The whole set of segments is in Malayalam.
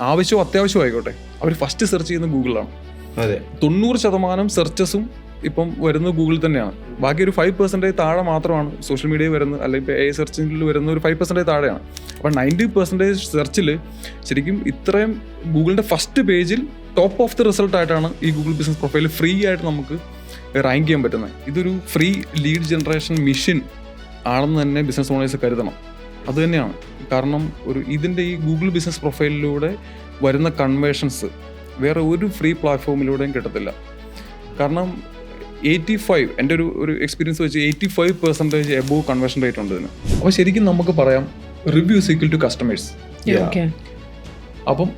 ആവശ്യമോ അത്യാവശ്യമോ ആയിക്കോട്ടെ, അവർ ഫസ്റ്റ് സെർച്ച് ചെയ്യുന്നത് ഗൂഗിളിലാണ്. അതെ, 90% സെർച്ചസും ഇപ്പം വരുന്നത് ഗൂഗിളിൽ തന്നെയാണ്. ബാക്കി ഒരു 5% താഴെ മാത്രമാണ് സോഷ്യൽ മീഡിയയിൽ വരുന്നത്, അല്ലെങ്കിൽ AI സെർച്ചിങ്ങിൽ വരുന്ന ഒരു 5% താഴെയാണ്. അപ്പം 90% സെർച്ചിൽ ശരിക്കും ഇത്രയും ഗൂഗിളിൻ്റെ ഫസ്റ്റ് പേജിൽ ടോപ്പ് ഓഫ് ദി റിസൾട്ട് ആയിട്ടാണ് ഈ ഗൂഗിൾ ബിസിനസ് പ്രൊഫൈൽ ഫ്രീ ആയിട്ട് നമുക്ക് റാങ്ക് ചെയ്യാൻ പറ്റുന്നത്. ഇതൊരു ഫ്രീ ലീഡ് ജനറേഷൻ മെഷീൻ ആണെന്ന് തന്നെ ബിസിനസ് ഓണേഴ്സ് കരുതണം. അത് തന്നെയാണ് കാരണം. ഇതിൻ്റെ ഈ ഗൂഗിൾ ബിസിനസ് പ്രൊഫൈലിലൂടെ വരുന്ന കൺവേർഷൻസ് വേറെ ഒരു ഫ്രീ പ്ലാറ്റ്ഫോമിലൂടെയും കിട്ടത്തില്ല. കാരണം 85 എൻ്റെ ഒരു എക്സ്പീരിയൻസ് വെച്ച് 85% എബോവ് കൺവേർഷൻ റേറ്റ് ഉണ്ട് ഇതിന്. അപ്പോൾ ശരിക്കും നമുക്ക് പറയാം റിവ്യൂസ് ഈക്വൽ ടു കസ്റ്റമേഴ്സ്. അപ്പം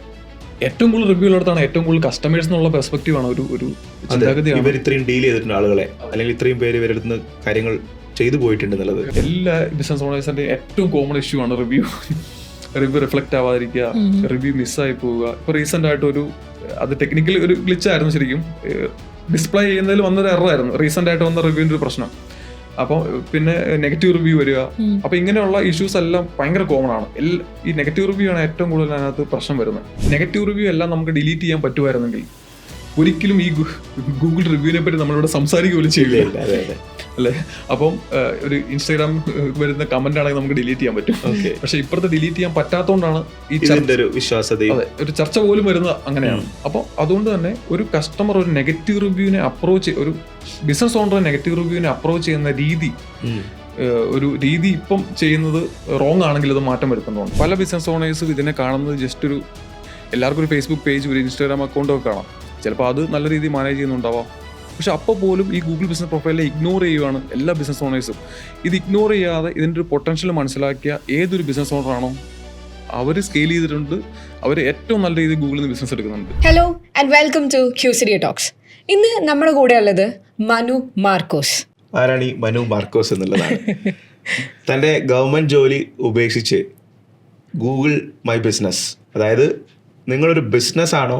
ഏറ്റവും കൂടുതൽ റിവ്യൂ ഉള്ളിടത്താണ് ഏറ്റവും കൂടുതൽ കസ്റ്റമേഴ്സ് എന്നുള്ള പെർസ്പെക്റ്റീവ് ആണ്. ഒരു ചിന്താഗതിയാണ്. ഇവർ ഇത്രയും ഡീൽ ചെയ്തിട്ടുണ്ട് ആളുകളെ, അല്ലെങ്കിൽ ഇത്രയും പേര് ഇവരുടെ കാര്യങ്ങൾ ചെയ്തു പോയിട്ടുണ്ട് എന്നുള്ളത് എല്ലാ ബിസിനസ് ഓണേഴ്സിന്റെ ഏറ്റവും കോമൺ ഇഷ്യൂ ആണ് റിവ്യൂ റിഫ്ലക്റ്റ് ആവാതിരിക്കുക, റിവ്യൂ മിസ്സായി പോവുക. ഇപ്പോൾ റീസെന്റ് ആയിട്ട് അത് ടെക്നിക്കലി ഒരു ഗ്ലിച്ച് ആയിരുന്നു. ശരിക്കും ഡിസ്പ്ലേ ചെയ്യുന്നതിൽ വന്നൊരു എററായിരുന്നു റീസെന്റ് ആയിട്ട് വന്ന റിവ്യൂവിന്റെ ഒരു പ്രശ്നം. അപ്പോൾ പിന്നെ നെഗറ്റീവ് റിവ്യൂ വരിക. അപ്പോൾ ഇങ്ങനെയുള്ള ഇഷ്യൂസ് എല്ലാം ഭയങ്കര കോമൺ ആണ്. ഈ നെഗറ്റീവ് റിവ്യൂ ആണ് ഏറ്റവും കൂടുതൽ അതിനകത്ത് പ്രശ്നം വരുന്നത്. നെഗറ്റീവ് റിവ്യൂ എല്ലാം നമുക്ക് ഡിലീറ്റ് ചെയ്യാൻ പറ്റുമായിരുന്നെങ്കിൽ ഒരിക്കലും ഈ ഗൂഗിൾ റിവ്യൂവിനെ പറ്റി നമ്മളിവിടെ സംസാരിക്കുകയും ചെയ്യില്ല അല്ലേ. അപ്പം ഒരു ഇൻസ്റ്റാഗ്രാം വരുന്ന കമന്റ് ആണെങ്കിൽ നമുക്ക് ഡിലീറ്റ് ചെയ്യാൻ പറ്റും. പക്ഷെ ഇപ്പുറത്തെ ഡിലീറ്റ് ചെയ്യാൻ പറ്റാത്തതുകൊണ്ടാണ് ഈ ഒരു ചർച്ച പോലും വരുന്നത് അങ്ങനെയാണ്. അപ്പോൾ അതുകൊണ്ട് തന്നെ ഒരു കസ്റ്റമർ ഒരു നെഗറ്റീവ് റിവ്യൂവിനെ ഒരു ബിസിനസ് ഓണർ നെഗറ്റീവ് റിവ്യൂവിനെ അപ്രോച്ച് ചെയ്യുന്ന രീതി ഇപ്പം ചെയ്യുന്നത് റോങ് ആണെങ്കിൽ അത് മാറ്റം വരുത്തുന്നതാണ്. പല ബിസിനസ് ഓണേഴ്സും ഇതിനെ കാണുന്നത് ജസ്റ്റ് എല്ലാവർക്കും ഒരു ഫേസ്ബുക്ക് പേജ്, ഒരു ഇൻസ്റ്റാഗ്രാം അക്കൗണ്ടൊക്കെ കാണാം. ചിലപ്പോൾ അത് നല്ല രീതിയിൽ മാനേജ് ചെയ്യുന്നുണ്ടാവാം. പക്ഷെ അപ്പോൾ പോലും ഈ ഗൂഗിൾ ബിസിനസ് പ്രൊഫൈലിനെ ഇഗ്നോർ ചെയ്യുകയാണ് എല്ലാ ബിസിനസ് ഓണേഴ്സും. ഇത് ഇഗ്നോർ ചെയ്യാതെ ഇതിൻ്റെ ഒരു പൊട്ടൻഷ്യൽ മനസ്സിലാക്കിയ ഏതൊരു ബിസിനസ് ഓണറാണോ അവർ സ്കെയിൽ ചെയ്തിട്ടുണ്ട്, അവർ ഏറ്റവും നല്ല രീതിയിൽ ഗൂഗിളിൽ നിന്ന് ബിസിനസ് എടുക്കുന്നുണ്ട്. ഹലോ ആൻഡ് വെൽക്കം ടു ക്യൂസിഡിയ ടോക്സ്. ഇന്ന് നമ്മുടെ കൂടെ ഉള്ളത് മനു മാർക്കോസ്. ആരാണ് ഈ മനു മാർക്കോസ് എന്നുള്ളതാണ്. തൻ്റെ ഗവൺമെൻറ് ജോലി ഉപേക്ഷിച്ച് ഗൂഗിൾ മൈ ബിസിനസ്, അതായത് നിങ്ങളൊരു ബിസിനസ് ആണോ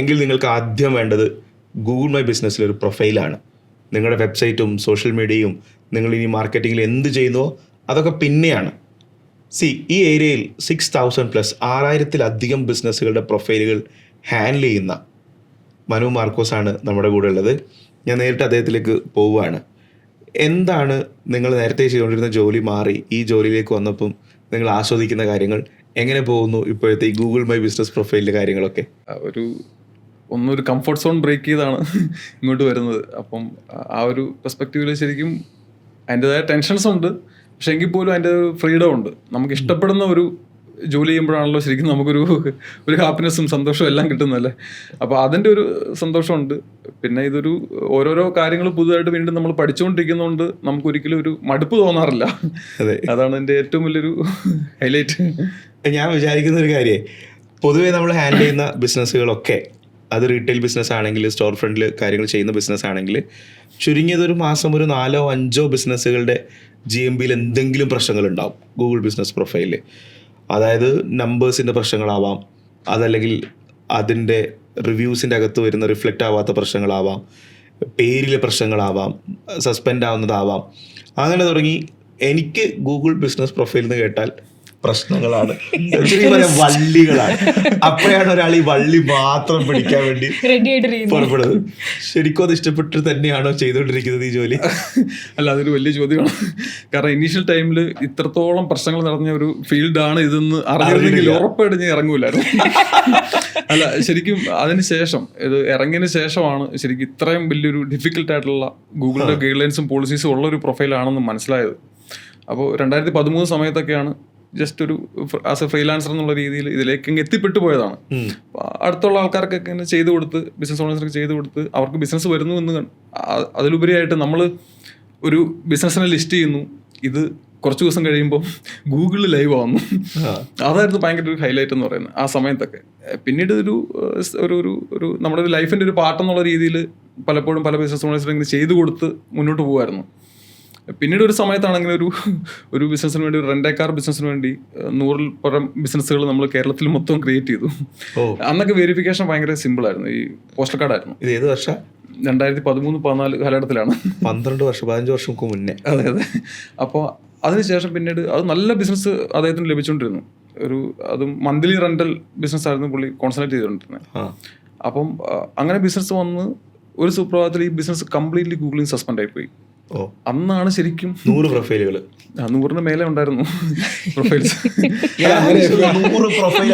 എങ്കിൽ നിങ്ങൾക്ക് ആദ്യം വേണ്ടത് ഗൂഗിൾ മൈ ബിസിനസ്സിലൊരു പ്രൊഫൈലാണ്. നിങ്ങളുടെ വെബ്സൈറ്റും സോഷ്യൽ മീഡിയയും നിങ്ങൾ ഇനി മാർക്കറ്റിങ്ങിൽ എന്ത് ചെയ്യുന്നുവോ അതൊക്കെ പിന്നെയാണ്. ഈ ഏരിയയിൽ 6000+ 6000-ലധികം ബിസിനസ്സുകളുടെ പ്രൊഫൈലുകൾ ഹാൻഡിൽ ചെയ്യുന്ന മനു മാർക്കോസാണ് നമ്മുടെ കൂടെ ഉള്ളത്. ഞാൻ നേരിട്ട് അദ്ദേഹത്തിലേക്ക് പോവുകയാണ്. എന്താണ് നിങ്ങൾ നേരത്തെ ചെയ്തുകൊണ്ടിരുന്ന ജോലി മാറി ഈ ജോലിയിലേക്ക് വന്നപ്പം നിങ്ങൾ ആസ്വദിക്കുന്ന കാര്യങ്ങൾ, എങ്ങനെ പോകുന്നു ഇപ്പോഴത്തെ ഈ ഗൂഗിൾ മൈ ബിസിനസ് പ്രൊഫൈലിലെ കാര്യങ്ങളൊക്കെ? ഒന്നൊരു കംഫർട്ട് സോൺ ബ്രേക്ക് ചെയ്താണ് ഇങ്ങോട്ട് വരുന്നത്. അപ്പം ആ ഒരു പെർസ്പെക്റ്റീവിൽ ശരിക്കും അതിൻ്റെതായ ടെൻഷൻസ് ഉണ്ട്, പക്ഷെ എങ്കിൽ പോലും അതിൻ്റെ ഫ്രീഡം ഉണ്ട്. നമുക്ക് ഇഷ്ടപ്പെടുന്ന ഒരു ജോലി ചെയ്യുമ്പോഴാണല്ലോ ശരിക്കും നമുക്കൊരു ഹാപ്പിനെസ്സും സന്തോഷവും എല്ലാം കിട്ടുന്നതല്ലേ. അപ്പോൾ അതിൻ്റെ ഒരു സന്തോഷമുണ്ട്. പിന്നെ ഓരോരോ കാര്യങ്ങൾ പുതുതായിട്ട് വീണ്ടും നമ്മൾ പഠിച്ചുകൊണ്ടിരിക്കുന്നതുകൊണ്ട് നമുക്കൊരിക്കലും ഒരു മടുപ്പ് തോന്നാറില്ല. അതാണ് എൻ്റെ ഏറ്റവും വലിയൊരു ഹൈലൈറ്റ്. ഞാൻ വിചാരിക്കുന്ന ഒരു കാര്യം, പൊതുവേ നമ്മൾ ഹാൻഡിൽ ചെയ്യുന്ന ബിസിനസ്സുകളൊക്കെ, അത് റീറ്റെയിൽ ബിസിനസ് ആണെങ്കിൽ, സ്റ്റോർ ഫ്രണ്ടിൽ കാര്യങ്ങൾ ചെയ്യുന്ന ബിസിനസ് ആണെങ്കിൽ, ചുരുങ്ങിയതൊരു മാസം ഒരു 4-5 ബിസിനസ്സുകളുടെ GMBയിൽ എന്തെങ്കിലും പ്രശ്നങ്ങളുണ്ടാവും ഗൂഗിൾ ബിസിനസ് പ്രൊഫൈലിൽ. അതായത് നമ്പേഴ്സിൻ്റെ പ്രശ്നങ്ങളാവാം, അതല്ലെങ്കിൽ അതിൻ്റെ റിവ്യൂസിൻ്റെ അകത്ത് വരുന്ന റിഫ്ലക്റ്റ് ആവാത്ത പ്രശ്നങ്ങളാവാം, പേരിലെ പ്രശ്നങ്ങളാവാം, സസ്പെൻഡ് ആവുന്നതാവാം, അങ്ങനെ തുടങ്ങി. എനിക്ക് ഗൂഗിൾ ബിസിനസ് പ്രൊഫൈലിൽ നിന്ന് കേട്ടാൽ പ്രശ്നങ്ങളാണ്, വള്ളികളാണ്. അപ്പോഴാണ് ഒരാൾ ഈ വള്ളി മാത്രം പിടിക്കാൻ വേണ്ടി പുറപ്പെടുന്നത്. ശരിക്കും അത് ഇഷ്ടപ്പെട്ട് തന്നെയാണോ ചെയ്തുകൊണ്ടിരിക്കുന്നത് ഈ ജോലി? അല്ല, അതൊരു വലിയ ചോദ്യമാണ്. കാരണം ഇനീഷ്യൽ ടൈമിൽ ഇത്രത്തോളം പ്രശ്നങ്ങൾ നിറഞ്ഞ ഒരു ഫീൽഡാണ് ഇതെന്ന് അറിഞ്ഞിരുന്നെങ്കിൽ ഉറപ്പായിട്ട് ഞാൻ ഇറങ്ങൂലായിരുന്നു. അല്ല, ശരിക്കും അതിനുശേഷം ഇത് ഇറങ്ങിയതിന് ശേഷമാണ് ശരിക്കും ഇത്രയും വലിയൊരു ഡിഫിക്കൽട്ടായിട്ടുള്ള ഗൂഗിളിൻ്റെ ഗൈഡ് ലൈൻസും പോളിസീസും ഉള്ളൊരു പ്രൊഫൈലാണെന്ന് മനസ്സിലായത്. അപ്പോൾ 2013 സമയത്തൊക്കെയാണ് ജസ്റ്റ് ആസ് എ ഫ്രീലാൻസർ എന്നുള്ള രീതിയിൽ ഇതിലേക്ക് എത്തിപ്പെട്ടു പോയതാണ്. അടുത്തുള്ള ആൾക്കാർക്കൊക്കെ ഇങ്ങനെ ചെയ്തു കൊടുത്ത്, ബിസിനസ് ഓണേഴ്സിനൊക്കെ ചെയ്തു കൊടുത്ത് അവർക്ക് ബിസിനസ് വരുന്നു എന്ന് അതിലുപരിയായിട്ട് നമ്മൾ ഒരു ബിസിനസ്സിനെ ലിസ്റ്റ് ചെയ്യുന്നു, ഇത് കുറച്ച് ദിവസം കഴിയുമ്പോൾ ഗൂഗിളിൽ ലൈവ് ആവുന്നു. അതായിരുന്നു ഭയങ്കര ഒരു ഹൈലൈറ്റ് എന്ന് പറയുന്നത് ആ സമയത്തൊക്കെ. പിന്നീട് ഒരു നമ്മുടെ ഒരു ലൈഫിൻ്റെ ഒരു പാർട്ടെന്നുള്ള രീതിയിൽ പലപ്പോഴും പല ബിസിനസ് ഓണേഴ്സിനും ഇങ്ങനെ ചെയ്തു കൊടുത്ത് മുന്നോട്ട് പോകുമായിരുന്നു. പിന്നീട് ഒരു സമയത്താണെങ്കിൽ ഒരു ബിസിനസ്സിന് വേണ്ടി, ഒരു റെൻ്റ് കാർ ബിസിനസ്സിന് വേണ്ടി 100-ൽ പരം ബിസിനസ്സുകൾ നമ്മൾ കേരളത്തിൽ മൊത്തം ക്രിയേറ്റ് ചെയ്തു. അന്നൊക്കെ വെരിഫിക്കേഷൻ ഭയങ്കര സിമ്പിൾ ആയിരുന്നു. ഈ പോസ്റ്റൽ കാർഡായിരുന്നു. ഇത് ഏത് വർഷം? 2013-14 കാലഘട്ടത്തിലാണ്. 15 വർഷം മുന്നേ. അതെ. അപ്പോൾ അതിനുശേഷം പിന്നീട് അത് നല്ല ബിസിനസ് അദ്ദേഹത്തിന് ലഭിച്ചുകൊണ്ടിരുന്നു. ഒരു അതും മന്ത്ലി റെന്റൽ ബിസിനസ് ആയിരുന്നു പുള്ളി കോൺസെൻട്രേറ്റ് ചെയ്തുകൊണ്ടിരുന്നത്. അപ്പം അങ്ങനെ ബിസിനസ് വന്ന് ഒരു സുപ്രഭാതത്തിൽ ഈ ബിസിനസ് കംപ്ലീറ്റ്ലി ഗൂഗിളിൽ സസ്പെൻഡ് ആയിപ്പോയി. അന്നാണ് ശരിക്കും 100 പ്രൊഫൈലുകൾ 100-ന് മേലെ ഉണ്ടായിരുന്നു പ്രൊഫൈൽസ്. 100 പ്രൊഫൈൽ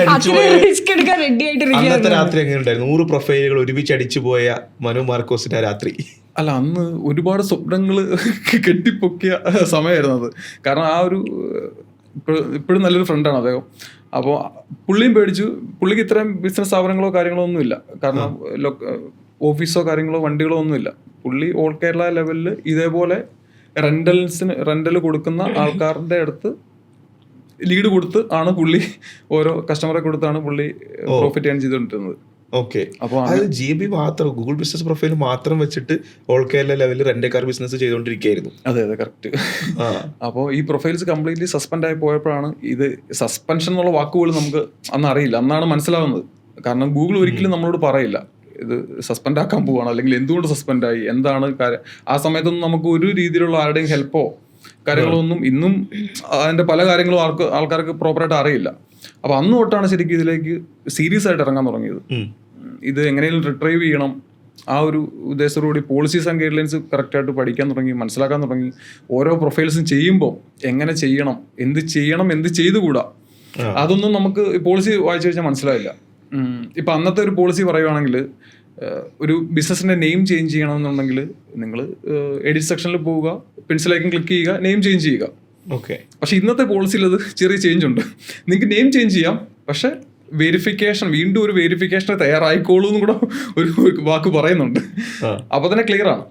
റിസ്ക് എടുക്കാൻ റെഡി ആയിട്ടിരിക്കുകയാണ്. അന്നത്തെ രാത്രി എങ്ങനെ ഉണ്ടായിരുന്നു? 100 പ്രൊഫൈലുകൾ ഒരുമിച്ച് അടിച്ചു പോയ മനു മാർക്കോസിന്റെ രാത്രി. അല്ല, അന്ന് ഒരുപാട് സ്വപ്നങ്ങൾ കെട്ടിപ്പൊക്കിയ സമയമായിരുന്നു അത്. കാരണം ആ ഒരു ഇപ്പോഴും നല്ലൊരു ഫ്രണ്ടാണ് അദ്ദേഹം. അപ്പോൾ പുള്ളിയും പേടിച്ചു. പുള്ളിക്ക് ഇത്രയും ബിസിനസ് സ്ഥാപനങ്ങളോ കാര്യങ്ങളോ ഒന്നുമില്ല. കാരണം ഓഫീസോ കാര്യങ്ങളോ വണ്ടികളോ ഒന്നുമില്ല. പുള്ളി ഓൾ കേരള ലെവലിൽ ഇതേപോലെ റെന്റൽ കൊടുക്കുന്ന ആൾക്കാരുടെ അടുത്ത് ലീഡ് കൊടുത്ത് ആണ് പുള്ളി ഓരോ കസ്റ്റമറെ കൊടുത്താണ് പുള്ളി പ്രോഫിറ്റ് ഏൺ ചെയ്തുകൊണ്ടിരുന്നത്. ഓക്കെ. അപ്പോൾ അത് GB മാത്രം ഗൂഗിൾ ബിസിനസ് പ്രൊഫൈൽ മാത്രം വെച്ചിട്ട് ഓൾ കേരള ലെവലിൽ റെന്റ് കാർ ബിസിനസ് ചെയ്തുകൊണ്ടിരിക്കുകയായിരുന്നു. അതെ കറക്റ്റ്. അപ്പോൾ ഈ പ്രൊഫൈൽസ് കംപ്ലീറ്റ്ലി സസ്പെൻഡ് ആയി പോയപ്പോഴാണ് ഇത് സസ്പെൻഷൻ എന്നുള്ള വാക്കുപോലും നമുക്ക് അന്ന് അറിയില്ല. അന്നാണ് മനസ്സിലാവുന്നത്. കാരണം ഗൂഗിൾ ഒരിക്കലും നമ്മളോട് പറയില്ല ഇത് സസ്പെൻഡ് ആക്കാൻ പോവാണ്, അല്ലെങ്കിൽ എന്തുകൊണ്ട് സസ്പെൻഡ് ആയി, എന്താണ് കാര്യം. ആ സമയത്തൊന്നും നമുക്ക് ഒരു രീതിയിലുള്ള ആരുടെയും ഹെൽപ്പോ കാര്യങ്ങളൊന്നും ഇന്നും അതിന്റെ പല കാര്യങ്ങളും ആൾക്കാർക്ക് പ്രോപ്പറായിട്ട് അറിയില്ല. അപ്പൊ അന്ന് തൊട്ടാണ് ശരിക്കും ഇതിലേക്ക് സീരിയസ് ആയിട്ട് ഇറങ്ങാൻ തുടങ്ങിയത്. ഇത് എങ്ങനെയും റിട്രൈവ് ചെയ്യണം, ആ ഒരു ഉദ്ദേശത്തോടുകൂടി പോളിസീസ് ആൻഡ് ഗൈഡ് ലൈൻസ് കറക്റ്റായിട്ട് പഠിക്കാൻ തുടങ്ങി, മനസ്സിലാക്കാൻ തുടങ്ങി. ഓരോ പ്രൊഫൈൽസും ചെയ്യുമ്പോൾ എങ്ങനെ ചെയ്യണം, എന്ത് ചെയ്തുകൂടാ, അതൊന്നും നമുക്ക് പോളിസി വായിച്ചു കഴിഞ്ഞാൽ മനസ്സിലായില്ല. ഇപ്പം അന്നത്തെ ഒരു പോളിസി പറയുവാണെങ്കിൽ ഒരു ബിസിനസിന്റെ നെയിം ചേഞ്ച് ചെയ്യണമെന്നുണ്ടെങ്കിൽ നിങ്ങൾ എഡിറ്റ് സെക്ഷനിൽ പോവുക, പെൻസിലൈക്കൺ ക്ലിക്ക് ചെയ്യുക, നെയിം ചേഞ്ച് ചെയ്യുക. ഓക്കെ. പക്ഷെ ഇന്നത്തെ പോളിസിയിൽ അത് ചെറിയ ചേഞ്ച് ഉണ്ട്. നിങ്ങൾക്ക് നെയിം ചേഞ്ച് ചെയ്യാം, പക്ഷെ വീണ്ടും ഒരു വെരിഫിക്കേഷന് തയ്യാറായിക്കോളൂ എന്നും കൂടെ ഒരു വാക്ക് പറയുന്നുണ്ട്. അപ്പൊ തന്നെ ക്ലിയർ ആണ്.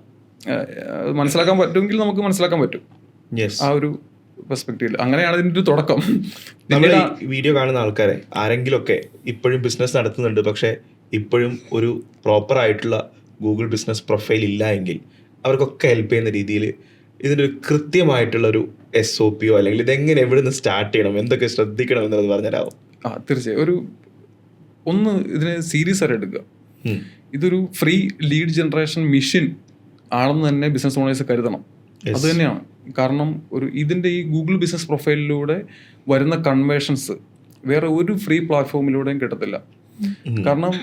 മനസ്സിലാക്കാൻ പറ്റുമെങ്കിൽ നമുക്ക് മനസ്സിലാക്കാൻ പറ്റും ആ ഒരു പെർസ്പെക്റ്റീവിൽ. അങ്ങനെയാണ് ഇതിന്റെ ഒരു തുടക്കം. നമ്മൾ ഈ വീഡിയോ കാണുന്ന ആൾക്കാരെ ആരെങ്കിലുമൊക്കെ ഇപ്പോഴും ബിസിനസ് നടത്തുന്നുണ്ട്, പക്ഷെ ഇപ്പോഴും ഒരു പ്രോപ്പർ ആയിട്ടുള്ള ഗൂഗിൾ ബിസിനസ് പ്രൊഫൈൽ ഇല്ല എങ്കിൽ അവർക്കൊക്കെ ഹെൽപ്പ് ചെയ്യുന്ന രീതിയിൽ ഇതിൻ്റെ ഒരു കൃത്യമായിട്ടുള്ള ഒരു SOP അല്ലെങ്കിൽ ഇതെങ്ങനെ എവിടെ നിന്ന് സ്റ്റാർട്ട് ചെയ്യണം, എന്തൊക്കെ ശ്രദ്ധിക്കണം എന്നുള്ളത് പറഞ്ഞുതരാമോ? തീർച്ചയായും. ഇതിനെ സീരിയസ് ആയിട്ട് എടുക്കുക. ഇതൊരു ഫ്രീ ലീഡ് ജനറേഷൻ മെഷീൻ ആണെന്ന് തന്നെ ബിസിനസ് ഓണേഴ്സ് കരുതണം. അത് തന്നെയാണ്. കാരണം ഇതിന്റെ ഈ ഗൂഗിൾ ബിസിനസ് പ്രൊഫൈലിലൂടെ വരുന്ന കൺവേർഷൻസ് വേറെ ഒരു ഫ്രീ പ്ലാറ്റ്ഫോമിലൂടെയും കിട്ടത്തില്ല. കാരണം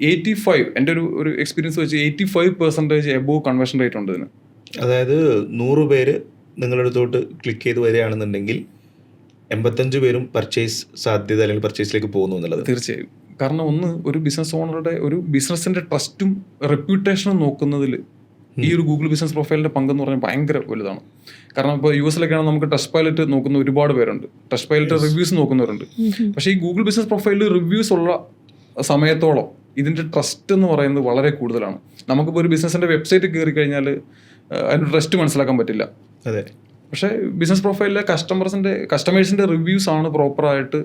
85 എൻ്റെ ഒരു എക്സ്പീരിയൻസ് വെച്ച് 85% എബോവ് കൺവേർഷൻ റേറ്റ് ഉണ്ട് ഇതിന്. അതായത് 100 പേര് നിങ്ങളുടെ അടുത്തോട്ട് ക്ലിക്ക് ചെയ്ത് വരികയാണെന്നുണ്ടെങ്കിൽ 85 പേരും പർച്ചേസ് സാധ്യത അല്ലെങ്കിൽ പർച്ചേസിലേക്ക് പോകുന്നു എന്നുള്ളത്. തീർച്ചയായും. കാരണം ഒരു ബിസിനസ് ഓണറുടെ ഒരു ബിസിനസിന്റെ ട്രസ്റ്റും റെപ്യൂട്ടേഷനും നോക്കുന്നതിൽ ഈ ഒരു ഗൂഗിൾ ബിസിനസ് പ്രൊഫൈലിന്റെ പങ്കെന്ന് പറഞ്ഞാൽ ഭയങ്കര വലുതാണ്. കാരണം ഇപ്പോൾ US-ലൊക്കെയാണ് നമുക്ക് ടച്ച് പൈലറ്റ് നോക്കുന്ന ഒരുപാട് പേരുണ്ട്, ടച്ച് പൈലറ്റ് റിവ്യൂസ് നോക്കുന്നവരുണ്ട്. പക്ഷേ ഈ ഗൂഗിൾ ബിസിനസ് പ്രൊഫൈലിൽ റിവ്യൂസ് ഉള്ള സമയത്തോളം ഇതിന്റെ ട്രസ്റ്റ് എന്ന് പറയുന്നത് വളരെ കൂടുതലാണ്. നമുക്കിപ്പോൾ ഒരു ബിസിനസിന്റെ വെബ്സൈറ്റ് കയറി കഴിഞ്ഞാൽ അതിന്റെ ട്രസ്റ്റ് മനസ്സിലാക്കാൻ പറ്റില്ല. അതെ. പക്ഷേ ബിസിനസ് പ്രൊഫൈലിലെ കസ്റ്റമേഴ്സിന്റെ റിവ്യൂസ് ആണ് പ്രോപ്പറായിട്ട്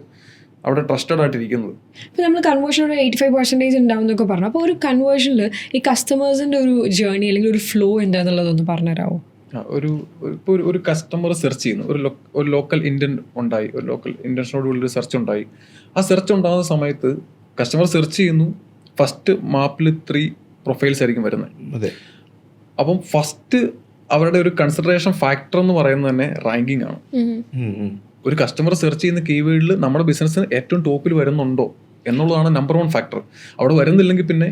അവിടെ ട്രസ്റ്റഡ് ആയിട്ടിരിക്കുന്നത്. ഇപ്പോൾ നമ്മൾ കൺവേർഷൻ 85% ഉണ്ടാവും എന്നൊക്കെ പറഞ്ഞു. അപ്പോൾ ഒരു കൺവേർഷനിൽ ഈ കസ്റ്റമേഴ്സിന്റെ ഒരു ജേർണി അല്ലെങ്കിൽ ഒരു ഫ്ലോ എന്താണെന്നുള്ളതൊന്ന് പറഞ്ഞുതരാമോ? ഒരു കസ്റ്റമർ സെർച്ച് ചെയ്യുന്നു, ഒരു ലോക്കൽ ഇന്ത്യൻ ഉണ്ടായി, ഒരു ലോക്കൽ ഇന്ത്യൻസിനോടുള്ളൊരു സെർച്ച് ഉണ്ടായി. ആ സെർച്ച് ഉണ്ടാകുന്ന സമയത്ത് കസ്റ്റമർ സെർച്ച് ചെയ്യുന്നു, ഫസ്റ്റ് മാപ്പിൽ 3 പ്രൊഫൈൽസ് ആയിരിക്കും വരുന്നത്. അതെ. അപ്പം ഫസ്റ്റ് അവരുടെ ഒരു കൺസിഡറേഷൻ ഫാക്ടർ എന്ന് പറയുന്നത് തന്നെ റാങ്കിങ് ആണ്. ഒരു കസ്റ്റമർ സെർച്ച് ചെയ്യുന്ന കീവേഡിൽ നമ്മുടെ ബിസിനസ്സിന് ഏറ്റവും ടോപ്പിൽ വരുന്നുണ്ടോ എന്നുള്ളതാണ് നമ്പർ 1 ഫാക്ടർ. അവിടെ വരുന്നില്ലെങ്കിൽ പിന്നെ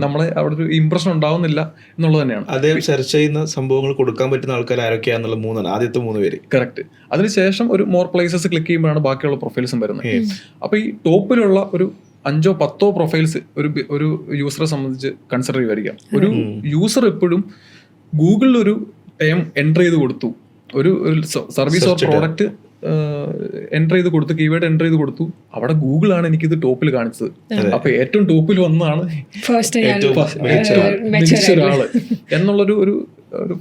നമ്മളെ അവിടെ ഒരു ഇംപ്രഷൻ ഉണ്ടാവുന്നില്ല എന്നുള്ളത് തന്നെയാണ്. അതേ സെർച്ച് ചെയ്യുന്ന സംഭവങ്ങൾ കൊടുക്കാൻ പറ്റുന്ന ആൾക്കാർ ആരൊക്കെയാന്നുള്ള 3 ആദ്യത്തെ 3 പേര്. കറക്റ്റ്. അതിനുശേഷം ഒരു മോർ പ്ലേസസ് ക്ലിക്ക് ചെയ്യുമ്പോഴാണ് ബാക്കിയുള്ള പ്രൊഫൈൽസും വരുന്നത്. അപ്പൊ ഈ ടോപ്പിലുള്ള ഒരു 5 or 10 പ്രൊഫൈൽസ് ഒരു യൂസറെ സംബന്ധിച്ച് കൺസിഡർ ചെയ്യുമായിരിക്കാം. ഒരു യൂസർ എപ്പോഴും ഗൂഗിളിൽ ഒരു ടൈം എൻ്റർ ചെയ്ത് കൊടുത്തു, ഒരു സർവീസ് ഓർ പ്രോഡക്റ്റ് എൻ്റർ ചെയ്ത് കൊടുത്തു, കീവേഡ് എൻ്റർ ചെയ്ത് കൊടുത്തു, അവിടെ ഗൂഗിളാണ് എനിക്കിത് ടോപ്പിൽ കാണിച്ചത്. അപ്പൊ ഏറ്റവും ടോപ്പിൽ വന്നതാണ് മികച്ച ഒരാള് എന്നുള്ളൊരു ഒരു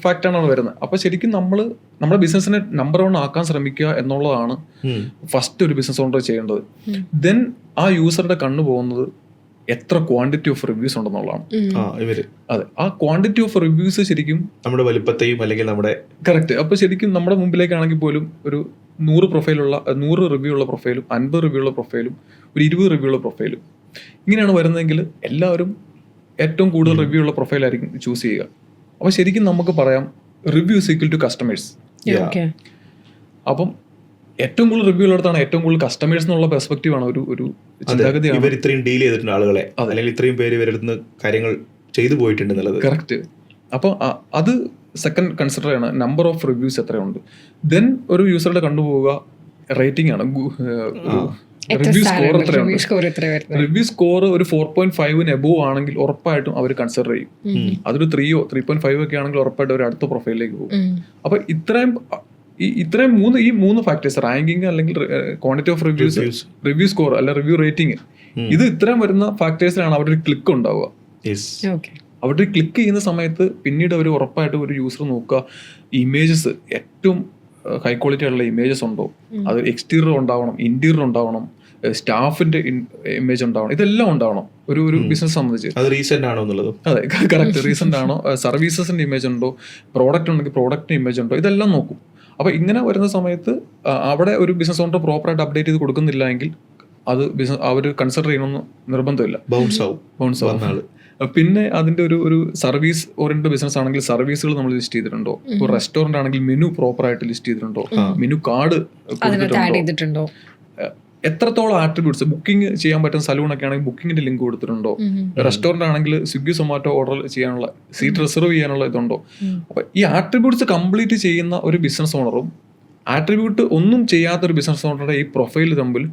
ഫാക്റ്റാണ് അവിടെ വരുന്നത്. അപ്പൊ ശരിക്കും നമ്മുടെ ബിസിനസിനെ നമ്പർ 1 ആക്കാൻ ശ്രമിക്കുക എന്നുള്ളതാണ് ഫസ്റ്റ് ഒരു ബിസിനസ് ഓണർ ചെയ്യേണ്ടത്. ദെൻ ആ യൂസറുടെ കണ്ണു പോകുന്നത് എത്ര ക്വാണ്ടിറ്റി ഓഫ് റിവ്യൂസ് ഉണ്ടെന്നുള്ളതാണ്. അതെ, ആ ക്വാണ്ടിറ്റി ഓഫ് റിവ്യൂസ് ശരിക്കും നമ്മുടെ വലുപ്പത്തെയും അല്ലെങ്കിൽ നമ്മുടെ കറക്റ്റ്. അപ്പൊ ശരിക്കും നമ്മുടെ മുമ്പിലേക്കാണെങ്കിൽ പോലും ഒരു 100 റിവ്യൂ ഉള്ള പ്രൊഫൈലും 50 റിവ്യൂ ഉള്ള പ്രൊഫൈലും ഒരു 20 റിവ്യൂ ഉള്ള പ്രൊഫൈലും ഇങ്ങനെയാണ് വരുന്നതെങ്കിൽ എല്ലാവരും ഏറ്റവും കൂടുതൽ റിവ്യൂ ഉള്ള പ്രൊഫൈലായിരിക്കും ചൂസ് ചെയ്യുക. അപ്പൊ ശരിക്കും നമുക്ക് പറയാം റിവ്യൂസ് ഈക്വൽ ടു കസ്റ്റമേഴ്സ്. അപ്പം ഏറ്റവും കൂടുതൽ റിവ്യൂ ഉള്ളിടത്താണ് ഏറ്റവും കൂടുതൽ കസ്റ്റമേഴ്സ് എന്നുള്ള പെർസ്പെക്റ്റീവ് ആണ്, ഒരു ചിന്താഗതിയാണ്. ഇവർ ഇത്രയും ഡീൽ ചെയ്തിട്ടുണ്ട് ആളുകളെ, അല്ലെങ്കിൽ ഇത്രയും പേര് ഇവരുടെ അടുത്ത് കാര്യങ്ങൾ ചെയ്തു പോയിട്ടുണ്ട് എന്നുള്ളത്. കറക്റ്റ്. അപ്പോൾ അത് സെക്കൻഡ് കൺസിഡർ ചെയ്യണം, നമ്പർ ഓഫ് റിവ്യൂസ് എത്രയുണ്ട്. ദെൻ ഒരു യൂസറുടെ കണ്ടുപോവുക റേറ്റിംഗ് ആണ്, റിവ്യൂ സ്കോർ എത്രയുണ്ട്. റിവ്യൂ സ്കോർ ഒരു 4.5 എബോവ് ആണെങ്കിൽ ഉറപ്പായിട്ടും അവർ കൺസിഡർ ചെയ്യും. അതൊരു 3 3.5 ഒക്കെ ആണെങ്കിൽ ഉറപ്പായിട്ടും അവർ അടുത്ത പ്രൊഫൈലിലേക്ക് പോകും. അപ്പൊ ഇത്രയും മൂന്ന് ഫാക്ടേഴ്സ്, റാങ്കിങ് അല്ലെങ്കിൽ quantity of reviews, review score അല്ല റിവ്യൂ റേറ്റിംഗ്, ഇത് ഇത്രയും വരുന്ന ഫാക്ടേഴ്സിലാണ് അവരുടെ ക്ലിക്ക് ഉണ്ടാവുക. അവിടെ ക്ലിക്ക് ചെയ്യുന്ന സമയത്ത് പിന്നീട് അവർ ഉറപ്പായിട്ടും ഒരു യൂസർ നോക്കുക ഇമേജസ്, ഏറ്റവും ഹൈ ക്വാളിറ്റി ആയിട്ടുള്ള ഇമേജസ് ഉണ്ടോ, അത് എക്സ്റ്റീരിയർ ഉണ്ടാവണം, ഇന്റീരിയർ ഉണ്ടാവണം, സ്റ്റാഫിന്റെ ഇമേജ് ഉണ്ടാവണം, ഇതെല്ലാം ഉണ്ടാവണം ഒരു ബിസിനസ് സംബന്ധിച്ച്. അത് റീസെന്റ് ആണോ എന്നുള്ളത്? അതെ, കറക്റ്റ്. റീസെന്റ് ആണോ, സർവീസസിന്റെ ഇമേജ് ഉണ്ടോ, പ്രോഡക്റ്റ് ഉണ്ടെങ്കിൽ പ്രോഡക്റ്റിന്റെ ഇമേജ് ഉണ്ടോ, ഇതെല്ലാം നോക്കും. അപ്പൊ ഇങ്ങനെ വരുന്ന സമയത്ത് അവിടെ ഒരു ബിസിനസ് ഓണർ പ്രോപ്പറായിട്ട് അപ്ഡേറ്റ് ചെയ്ത് കൊടുക്കുന്നില്ല എങ്കിൽ അത് ബിസിനസ് അവർ കൺസിഡർ ചെയ്യണമെന്ന് നിർബന്ധമില്ല, ബൗൺസ് ആവും. പിന്നെ അതിന്റെ ഒരു സർവീസ് ഓറിയന്റഡ് ബിസിനസ് ആണെങ്കിൽ സർവീസുകൾ നമ്മൾ ലിസ്റ്റ് ചെയ്തിട്ടുണ്ടോ, ഒരു റെസ്റ്റോറന്റ് ആണെങ്കിൽ മെനു പ്രോപ്പർ ആയിട്ട് ലിസ്റ്റ് ചെയ്തിട്ടുണ്ടോ, മെനു കാർഡ് കൊടുത്തിട്ടുണ്ടോ, എത്രത്തോളം ആട്രിബ്യൂട്ട്സ്, ബുക്കിംഗ് ചെയ്യാൻ പറ്റുന്ന സലൂണൊക്കെ ആണെങ്കിൽ ബുക്കിങ്ങിന്റെ ലിങ്ക് കൊടുത്തിട്ടുണ്ടോ, റെസ്റ്റോറന്റ് ആണെങ്കിൽ സ്വിഗ്ഗി സൊമാറ്റോ ഓർഡർ ചെയ്യാനുള്ള സീറ്റ് റിസർവ് ചെയ്യാനുള്ള ഇതുണ്ടോ. അപ്പൊ ഈ ആട്രിബ്യൂട്ട്സ് കംപ്ലീറ്റ് ചെയ്യുന്ന ഒരു ബിസിനസ് ഓണറും ആട്രിബ്യൂട്ട് ഒന്നും ചെയ്യാത്ത ഒരു ബിസിനസ് ഓണറുടെ ഈ പ്രൊഫൈൽ തമ്മിൽ,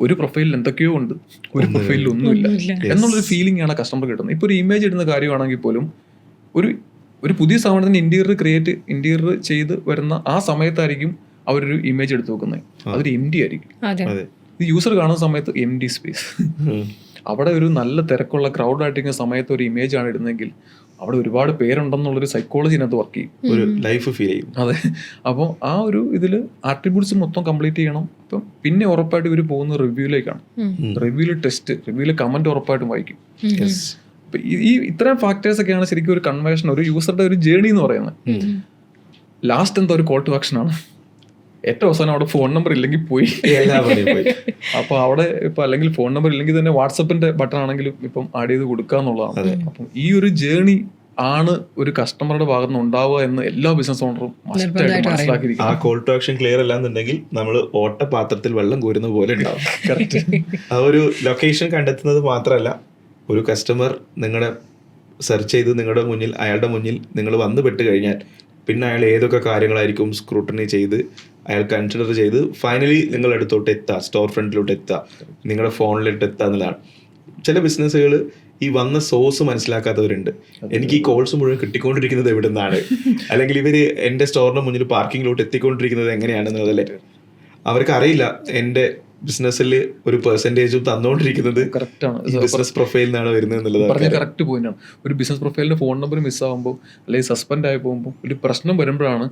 ഒരു പ്രൊഫൈലിൽ എന്തൊക്കെയോ ഉണ്ട്, ഒരു പ്രൊഫൈലിൽ ഒന്നുമില്ല എന്നുള്ളൊരു ഫീലിംഗ് ആണ് കസ്റ്റമർ കിട്ടുന്നത്. ഇപ്പൊ ഒരു ഇമേജ് ഇടുന്ന കാര്യമാണെങ്കിൽ പോലും ഒരു പുതിയ സാധനത്തിന് ഇന്റീരിയർ ചെയ്ത് വരുന്ന ആ സമയത്തായിരിക്കും അവരൊരു ഇമേജ് എടുത്ത് വെക്കുന്നത്, അതൊരു എം ഡി ആയിരിക്കും. ഇത് യൂസർ കാണുന്ന സമയത്ത് എം ഡി സ്പേസ്. അവിടെ ഒരു നല്ല തിരക്കുള്ള ക്രൗഡ് ആയിട്ടിരിക്കുന്ന സമയത്ത് ഒരു ഇമേജ് ആണ് ഇടുന്നെങ്കിൽ അവിടെ ഒരുപാട് പേരുണ്ടെന്നുള്ളൊരു സൈക്കോളജി ഇതിനകത്ത് വർക്ക് ചെയ്യും, ഒരു ലൈഫ് ഫീൽ ചെയ്യും. അതെ. അപ്പോൾ ആ ഒരു ഇതില് ആട്രിബ്യൂട്ട്സ് മൊത്തം കംപ്ലീറ്റ് ചെയ്യണം. ഇപ്പം പിന്നെ ഉറപ്പായിട്ട് ഇവർ പോകുന്ന റിവ്യൂയിലേക്കാണ്. റിവ്യൂല് ടെസ്റ്റ്, റിവ്യൂല് കമന്റ് ഉറപ്പായിട്ടും വായിക്കും. ഈ ഇത്തരം ഫാക്ടേഴ്സ് ഒക്കെയാണ് ശരിക്കും ഒരു കൺവേർഷൻ, ഒരു യൂസറുടെ ഒരു ജേർണി എന്ന് പറയുന്നത്. ലാസ്റ്റ് എന്താ ഒരു കോൾ ടു ആക്ഷൻ ആണ്. ഏറ്റവും അവസാനം അവിടെ ഫോൺ നമ്പർ ഇല്ലെങ്കിൽ പോയി. അപ്പൊ അവിടെ ഇപ്പൊ അല്ലെങ്കിൽ ഫോൺ നമ്പർ ഇല്ലെങ്കിൽ തന്നെ വാട്സപ്പിന്റെ ബട്ടൺ ആണെങ്കിലും ഇപ്പം ആഡ് ചെയ്ത് കൊടുക്കുക എന്നുള്ളതാണ്. അപ്പം ഈ ഒരു ജേർണി ആണ് ഒരു കസ്റ്റമറുടെ ഭാഗത്ത് നിന്ന് ഉണ്ടാവുക എന്ന് എല്ലാ ബിസിനസ് ഓണറും മനസ്സിലാക്കിയിരിക്കും. ആ കോൾ ടു ആക്ഷൻ ക്ലിയർ അല്ലാന്നുണ്ടെങ്കിൽ നമ്മൾ ഓട്ടപാത്രത്തിൽ വെള്ളം കോരുന്ന പോലെ ഉണ്ടാവും. കറക്റ്റ്. ആ ഒരു ലൊക്കേഷൻ കണ്ടെത്തുന്നത് മാത്രമല്ല, ഒരു കസ്റ്റമർ നിങ്ങളുടെ സെർച്ച് ചെയ്ത് നിങ്ങളുടെ മുന്നിൽ, അയാളുടെ മുന്നിൽ നിങ്ങൾ വന്നു പെട്ട് കഴിഞ്ഞാൽ പിന്നെ അയാൾ ഏതൊക്കെ കാര്യങ്ങളായിരിക്കും സ്ക്രൂട്ടണി ചെയ്ത് അയാൾ കൺസിഡർ ചെയ്ത് ഫൈനലി നിങ്ങളുടെ അടുത്തോട്ട് എത്തുക, സ്റ്റോർ ഫ്രണ്ടിലോട്ട് എത്തുക, നിങ്ങളുടെ ഫോണിലോട്ട് എത്തുക എന്നുള്ളതാണ്. ചില ബിസിനസ്സുകൾ ഈ വന്ന സോഴ്സ് മനസ്സിലാക്കാത്തവരുണ്ട്. എനിക്ക് ഈ കോൾസ് മുഴുവൻ കിട്ടിക്കൊണ്ടിരിക്കുന്നത് എവിടെ നിന്നാണ്, അല്ലെങ്കിൽ ഇവർ എൻ്റെ സ്റ്റോറിന് മുന്നിൽ പാർക്കിങ്ങിലോട്ട് എത്തിക്കൊണ്ടിരിക്കുന്നത് എങ്ങനെയാണെന്നുള്ളതല്ലേ അവർക്ക് അറിയില്ല. എൻ്റെ ബിസിനസ്സിൽ ഒരു പെർസെന്റേജും തന്നുകൊണ്ടിരിക്കുന്നത് ബിസിനസ് പ്രൊഫൈലിൽ നിന്നാണ് വരുന്നത് എന്നുള്ളത് കറക്റ്റ് പോയിന്റ് ആണ്. ഒരു ബിസിനസ് പ്രൊഫൈലിന്റെ ഫോൺ നമ്പർ മിസ് ആകുമ്പോൾ അല്ലെങ്കിൽ സസ്പെൻഡ് ആയി പോകുമ്പോൾ ഒരു പ്രശ്നം വരുമ്പോഴാണ്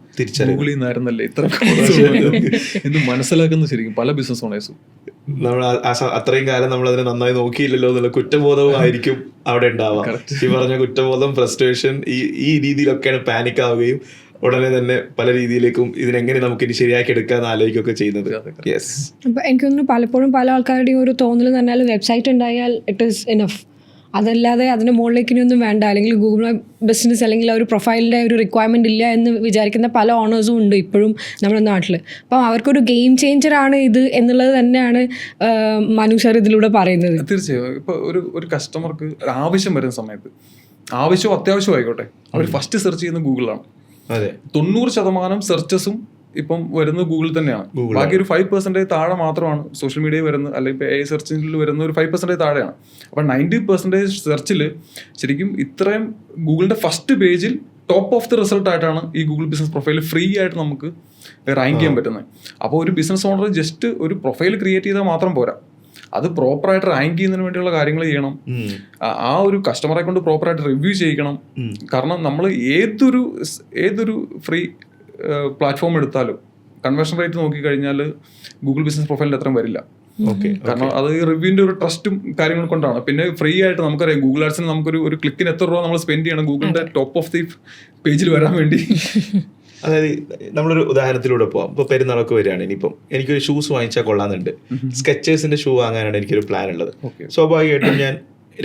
ഗൂഗിളിൽ നിന്നായിരുന്നല്ലേ ഇത്ര എന്ന് മനസ്സിലാക്കുന്നത് ശരിക്കും പല ബിസിനസ് ഓണേഴ്സും. നമ്മൾ അത്രയും കാലം നമ്മൾ അതിനെ നന്നായി നോക്കിയില്ലല്ലോ എന്നുള്ള കുറ്റബോധവും ആയിരിക്കും അവിടെ ഉണ്ടാവുക. ഈ പറഞ്ഞ കുറ്റബോധം, ഫ്രസ്ട്രേഷൻ, ഈ രീതിയിലൊക്കെയാണ് പാനിക് ആവുകയും ഉടനെ തന്നെ പല രീതിയിലേക്കും ഇതിനെങ്ങനെ നമുക്ക് ഇനി ശരിയാക്കി എടുക്കാന്ന് ആലോചിക്കുകയൊക്കെ ചെയ്യുന്നത്. യെസ്. അപ്പൊ എനിക്ക് തോന്നുന്നു പലപ്പോഴും പല ആൾക്കാരുടെയും ഒരു തോന്നൽ എന്ന് പറഞ്ഞാൽ വെബ്സൈറ്റ് ഉണ്ടായാൽ ഇറ്റ് ഈസ് ഇനഫ്, അതല്ലാതെ അതിന് മുകളിലേക്ക് ഇനിയൊന്നും വേണ്ട, അല്ലെങ്കിൽ ഗൂഗിൾ ബിസിനസ് അല്ലെങ്കിൽ ഒരു പ്രൊഫൈലിൻ്റെ ഒരു റിക്വയർമെൻറ്റ് ഇല്ല എന്ന് വിചാരിക്കുന്ന പല ഓണേഴ്സും ഉണ്ട് ഇപ്പോഴും നമ്മുടെ നാട്ടിൽ. അപ്പം അവർക്കൊരു ഗെയിം ചേഞ്ചറാണ് ഇത് എന്നുള്ളത് തന്നെയാണ് മനു സർ ഇതിലൂടെ പറയുന്നത്. തീർച്ചയായും. ഇപ്പോൾ ഒരു കസ്റ്റമർക്ക് ആവശ്യം വരുന്ന സമയത്ത്, ആവശ്യമോ അത്യാവശ്യമോ ആയിക്കോട്ടെ, അവർ ഫസ്റ്റ് സെർച്ച് ചെയ്യുന്നത് ഗൂഗിളാണ്. 90% സെർച്ചസും ഇപ്പം വരുന്നത് ഗൂഗിളിൽ തന്നെയാണ്. ബാക്കി ഒരു 5% താഴെ മാത്രമാണ് സോഷ്യൽ മീഡിയയിൽ വരുന്നത്, അല്ലെങ്കിൽ ഇപ്പോൾ AI സെർച്ചിൽ വരുന്ന ഒരു 5% താഴെയാണ്. അപ്പം 90% സെർച്ചിൽ ശരിക്കും ഇത്രയും ഗൂഗിളിന്റെ ഫസ്റ്റ് പേജിൽ ടോപ്പ് ഓഫ് ദി റിസൾട്ട് ആയിട്ടാണ് ഈ ഗൂഗിൾ ബിസിനസ് പ്രൊഫൈൽ ഫ്രീ ആയിട്ട് നമുക്ക് റാങ്ക് ചെയ്യാൻ പറ്റുന്നത്. അപ്പോൾ ഒരു ബിസിനസ് ഓണർ ജസ്റ്റ് ഒരു പ്രൊഫൈൽ ക്രിയേറ്റ് ചെയ്താൽ മാത്രം പോരാ, അത് പ്രോപ്പറായിട്ട് റാങ്ക് ചെയ്യുന്നതിന് വേണ്ടിയുള്ള കാര്യങ്ങൾ ചെയ്യണം. ആ ഒരു കസ്റ്റമറെ കൊണ്ട് പ്രോപ്പറായിട്ട് റിവ്യൂ ചെയ്യിക്കണം. കാരണം നമ്മൾ ഏതൊരു ഫ്രീ പ്ലാറ്റ്ഫോം എടുത്താലും കൺവേർഷൻ റേറ്റ് നോക്കിക്കഴിഞ്ഞാൽ ഗൂഗിൾ ബിസിനസ് പ്രൊഫൈലിൻ്റെ അത്രയും വരില്ല. കാരണം അത് ഈ റിവ്യൂവിൻ്റെ ഒരു ട്രസ്റ്റും കാര്യങ്ങളും കൊണ്ടാണ്. പിന്നെ ഫ്രീ ആയിട്ട് നമുക്കറിയാം ഗൂഗിൾ ആഡ്സിന് നമുക്കൊരു ക്ലിക്കിന് എത്ര രൂപ നമ്മൾ സ്പെൻഡ് ചെയ്യണം ഗൂഗിളിൻ്റെ ടോപ്പ് ഓഫ് ദി പേജിൽ വരാൻ വേണ്ടി. അതായത് നമ്മളൊരു ഉദാഹരണത്തിലൂടെ പോവാം. ഇപ്പോൾ പെരുന്നാളൊക്കെ വരികയാണ്, ഇനിയിപ്പം എനിക്കൊരു ഷൂസ് വാങ്ങിച്ചാൽ കൊള്ളാമെന്നുണ്ട്. സ്കെച്ചേഴ്സിന്റെ ഷൂ വാങ്ങാനാണ് എനിക്കൊരു പ്ലാൻ ഉള്ളത്. സ്വാഭാവികമായിട്ടും ഞാൻ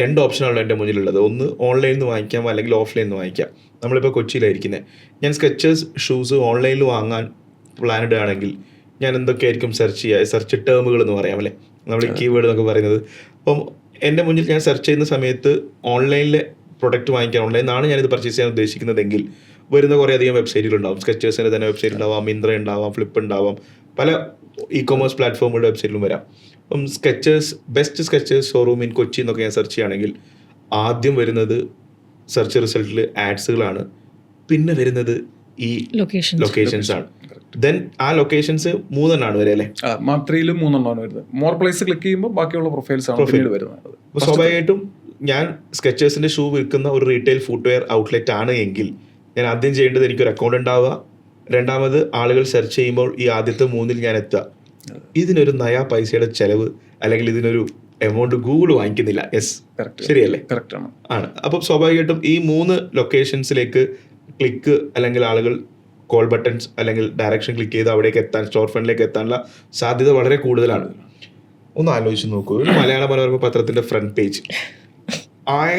2 ഓപ്ഷനാണല്ലോ എൻ്റെ മുന്നിലുള്ളത്. ഒന്ന് ഓൺലൈനിൽ നിന്ന് വാങ്ങിക്കാം, അല്ലെങ്കിൽ ഓഫ്ലൈനിൽ നിന്ന് വാങ്ങിക്കാം. നമ്മളിപ്പോൾ കൊച്ചിയിലായിരിക്കുന്നത്, ഞാൻ സ്കെച്ചേഴ്സ് ഷൂസ് ഓൺലൈനിൽ വാങ്ങാൻ പ്ലാൻ ഇടുകയാണെങ്കിൽ ഞാൻ എന്തൊക്കെയായിരിക്കും സെർച്ച് ചെയ്യുക, സെർച്ച് ടേമുകൾ എന്ന് പറയാം അല്ലേ, നമ്മൾ ഈ കീവേഡ് എന്നൊക്കെ പറയുന്നത്. അപ്പം എൻ്റെ മുന്നിൽ ഞാൻ സെർച്ച് ചെയ്യുന്ന സമയത്ത് ഓൺലൈനിലെ പ്രൊഡക്റ്റ് വാങ്ങിക്കാൻ, ഓൺലൈനിൽ നിന്നാണ് ഞാനിത് പർച്ചേസ് ചെയ്യാൻ ഉദ്ദേശിക്കുന്നതെങ്കിൽ വരുന്ന കുറേ അധികം വെബ്സൈറ്റുകളുണ്ടാവും. സ്കെച്ചേഴ്സിൻ്റെ തന്നെ വെബ്സൈറ്റ് ഉണ്ടാവാം, മിന്ത്ര ഉണ്ടാവാം, ഫ്ലിപ്പ് ഉണ്ടാവാം, പല ഇ-കൊമേഴ്സ് പ്ലാറ്റ്ഫോമുകളുടെ വെബ്സൈറ്റിലും വരാം. അപ്പം best Skechers showroom in Kochi എന്നൊക്കെ ഞാൻ സെർച്ച് ചെയ്യുകയാണെങ്കിൽ ആദ്യം വരുന്നത് സെർച്ച് റിസൾട്ടിൽ ആഡ്സുകളാണ്, പിന്നെ വരുന്നത് ഈ ലൊക്കേഷൻസ് ആണ്. ദെൻ ആ ലൊക്കേഷൻസ് 3 വരെ അല്ലേ, മാത്രയിലും 3 വരുന്നത്. മോർ പ്ലേസ് ക്ലിക്ക് ചെയ്യുമ്പോൾ ബാക്കിയുള്ള പ്രൊഫൈൽസ് ആണ് പിന്നീട് വരുന്നത്. അപ്പോൾ സ്വാഭാവികമായിട്ടും ഞാൻ സ്കെച്ചേഴ്സിന്റെ ഷൂ വിൽക്കുന്ന ഒരു റീറ്റെയിൽ ഫുട്വെയർ ഔട്ട്ലെറ്റ് ആണ് എങ്കിൽ ഞാൻ ആദ്യം ചെയ്യേണ്ടത് എനിക്കൊരു അക്കൗണ്ട് ഉണ്ടാവുക, രണ്ടാമത് ആളുകൾ സെർച്ച് ചെയ്യുമ്പോൾ ഈ ആദ്യത്തെ 3 ഞാൻ എത്തുക. ഇതിനൊരു നയാ പൈസയുടെ ചെലവ് അല്ലെങ്കിൽ ഇതിനൊരു എമൗണ്ട് ഗൂഗിൾ വാങ്ങിക്കുന്നില്ല. യെസ്, ശരിയല്ലേ? കറക്റ്റ് ആണ്. അപ്പം സ്വാഭാവികമായിട്ടും ഈ 3 ലൊക്കേഷൻസിലേക്ക് ക്ലിക്ക് അല്ലെങ്കിൽ ആളുകൾ കോൾ ബട്ടൺസ് അല്ലെങ്കിൽ ഡയറക്ഷൻ ക്ലിക്ക് ചെയ്ത് അവിടേക്ക് എത്താൻ, സ്റ്റോർ ഫ്രണ്ടിലേക്ക് എത്താനുള്ള സാധ്യത വളരെ കൂടുതലാണ്. ഒന്ന് ആലോചിച്ച് നോക്കൂ, ഒരു മലയാള മനോരമ പത്രത്തിന്റെ ഫ്രണ്ട് പേജ്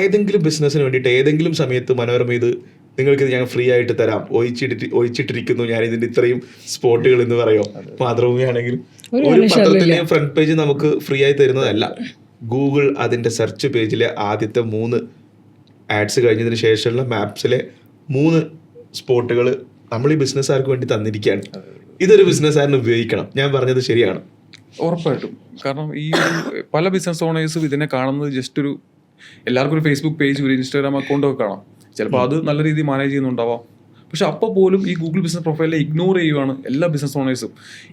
ഏതെങ്കിലും ബിസിനസ്സിന് വേണ്ടിയിട്ട് ഏതെങ്കിലും സമയത്ത് മനോരമ ഇത് നിങ്ങൾക്ക് ഞങ്ങൾ ഫ്രീ ആയിട്ട് തരാം, ഒഴിച്ചിട്ടിരിക്കുന്നു ഞാൻ ഇതിന്റെ ഇത്രയും സ്പോട്ടുകൾ എന്ന് പറയോ? മാതൃഭൂമിയാണെങ്കിൽ ഒരു പത്രത്തിന്റെ ഫ്രണ്ട് പേജ് നമുക്ക് ഫ്രീ ആയി തരുന്നതല്ല. ഗൂഗിൾ അതിന്റെ സെർച്ച് പേജിലെ ആദ്യത്തെ 3 ആഡ്സ് കഴിഞ്ഞതിന് ശേഷമുള്ള മാപ്സിലെ 3 സ്പോട്ടുകൾ നമ്മൾ ഈ ബിസിനസ്സുകാർക്ക് വേണ്ടി തന്നിരിക്കുകയാണ്. ഇതൊരു ബിസിനസ്സുകാരന് ഉപയോഗിക്കണം. ഞാൻ പറഞ്ഞത് ശരിയാണ്? ഉറപ്പായിട്ടും. കാരണം ഈ പല ബിസിനസ് ഓണേഴ്സും ഇതിനെ കാണുന്നത് ജസ്റ്റ് ഒരു, എല്ലാവർക്കും ഒരു ഫേസ്ബുക്ക് പേജ്, ഒരു ഇൻസ്റ്റാഗ്രാം അക്കൗണ്ട് ഒക്കെ കാണാം. ചിലപ്പോൾ അത് നല്ല രീതിയിൽ മാനേജ് ചെയ്യുന്നുണ്ടാവാം. പക്ഷെ അപ്പോൾ പോലും ഈ ഗൂഗിൾ ബിസിനസ് പ്രൊഫൈലിനെ ഇഗ്നോർ ചെയ്യുവാണ് എല്ലാ ബിസിനസ് ഓണേഴ്സും.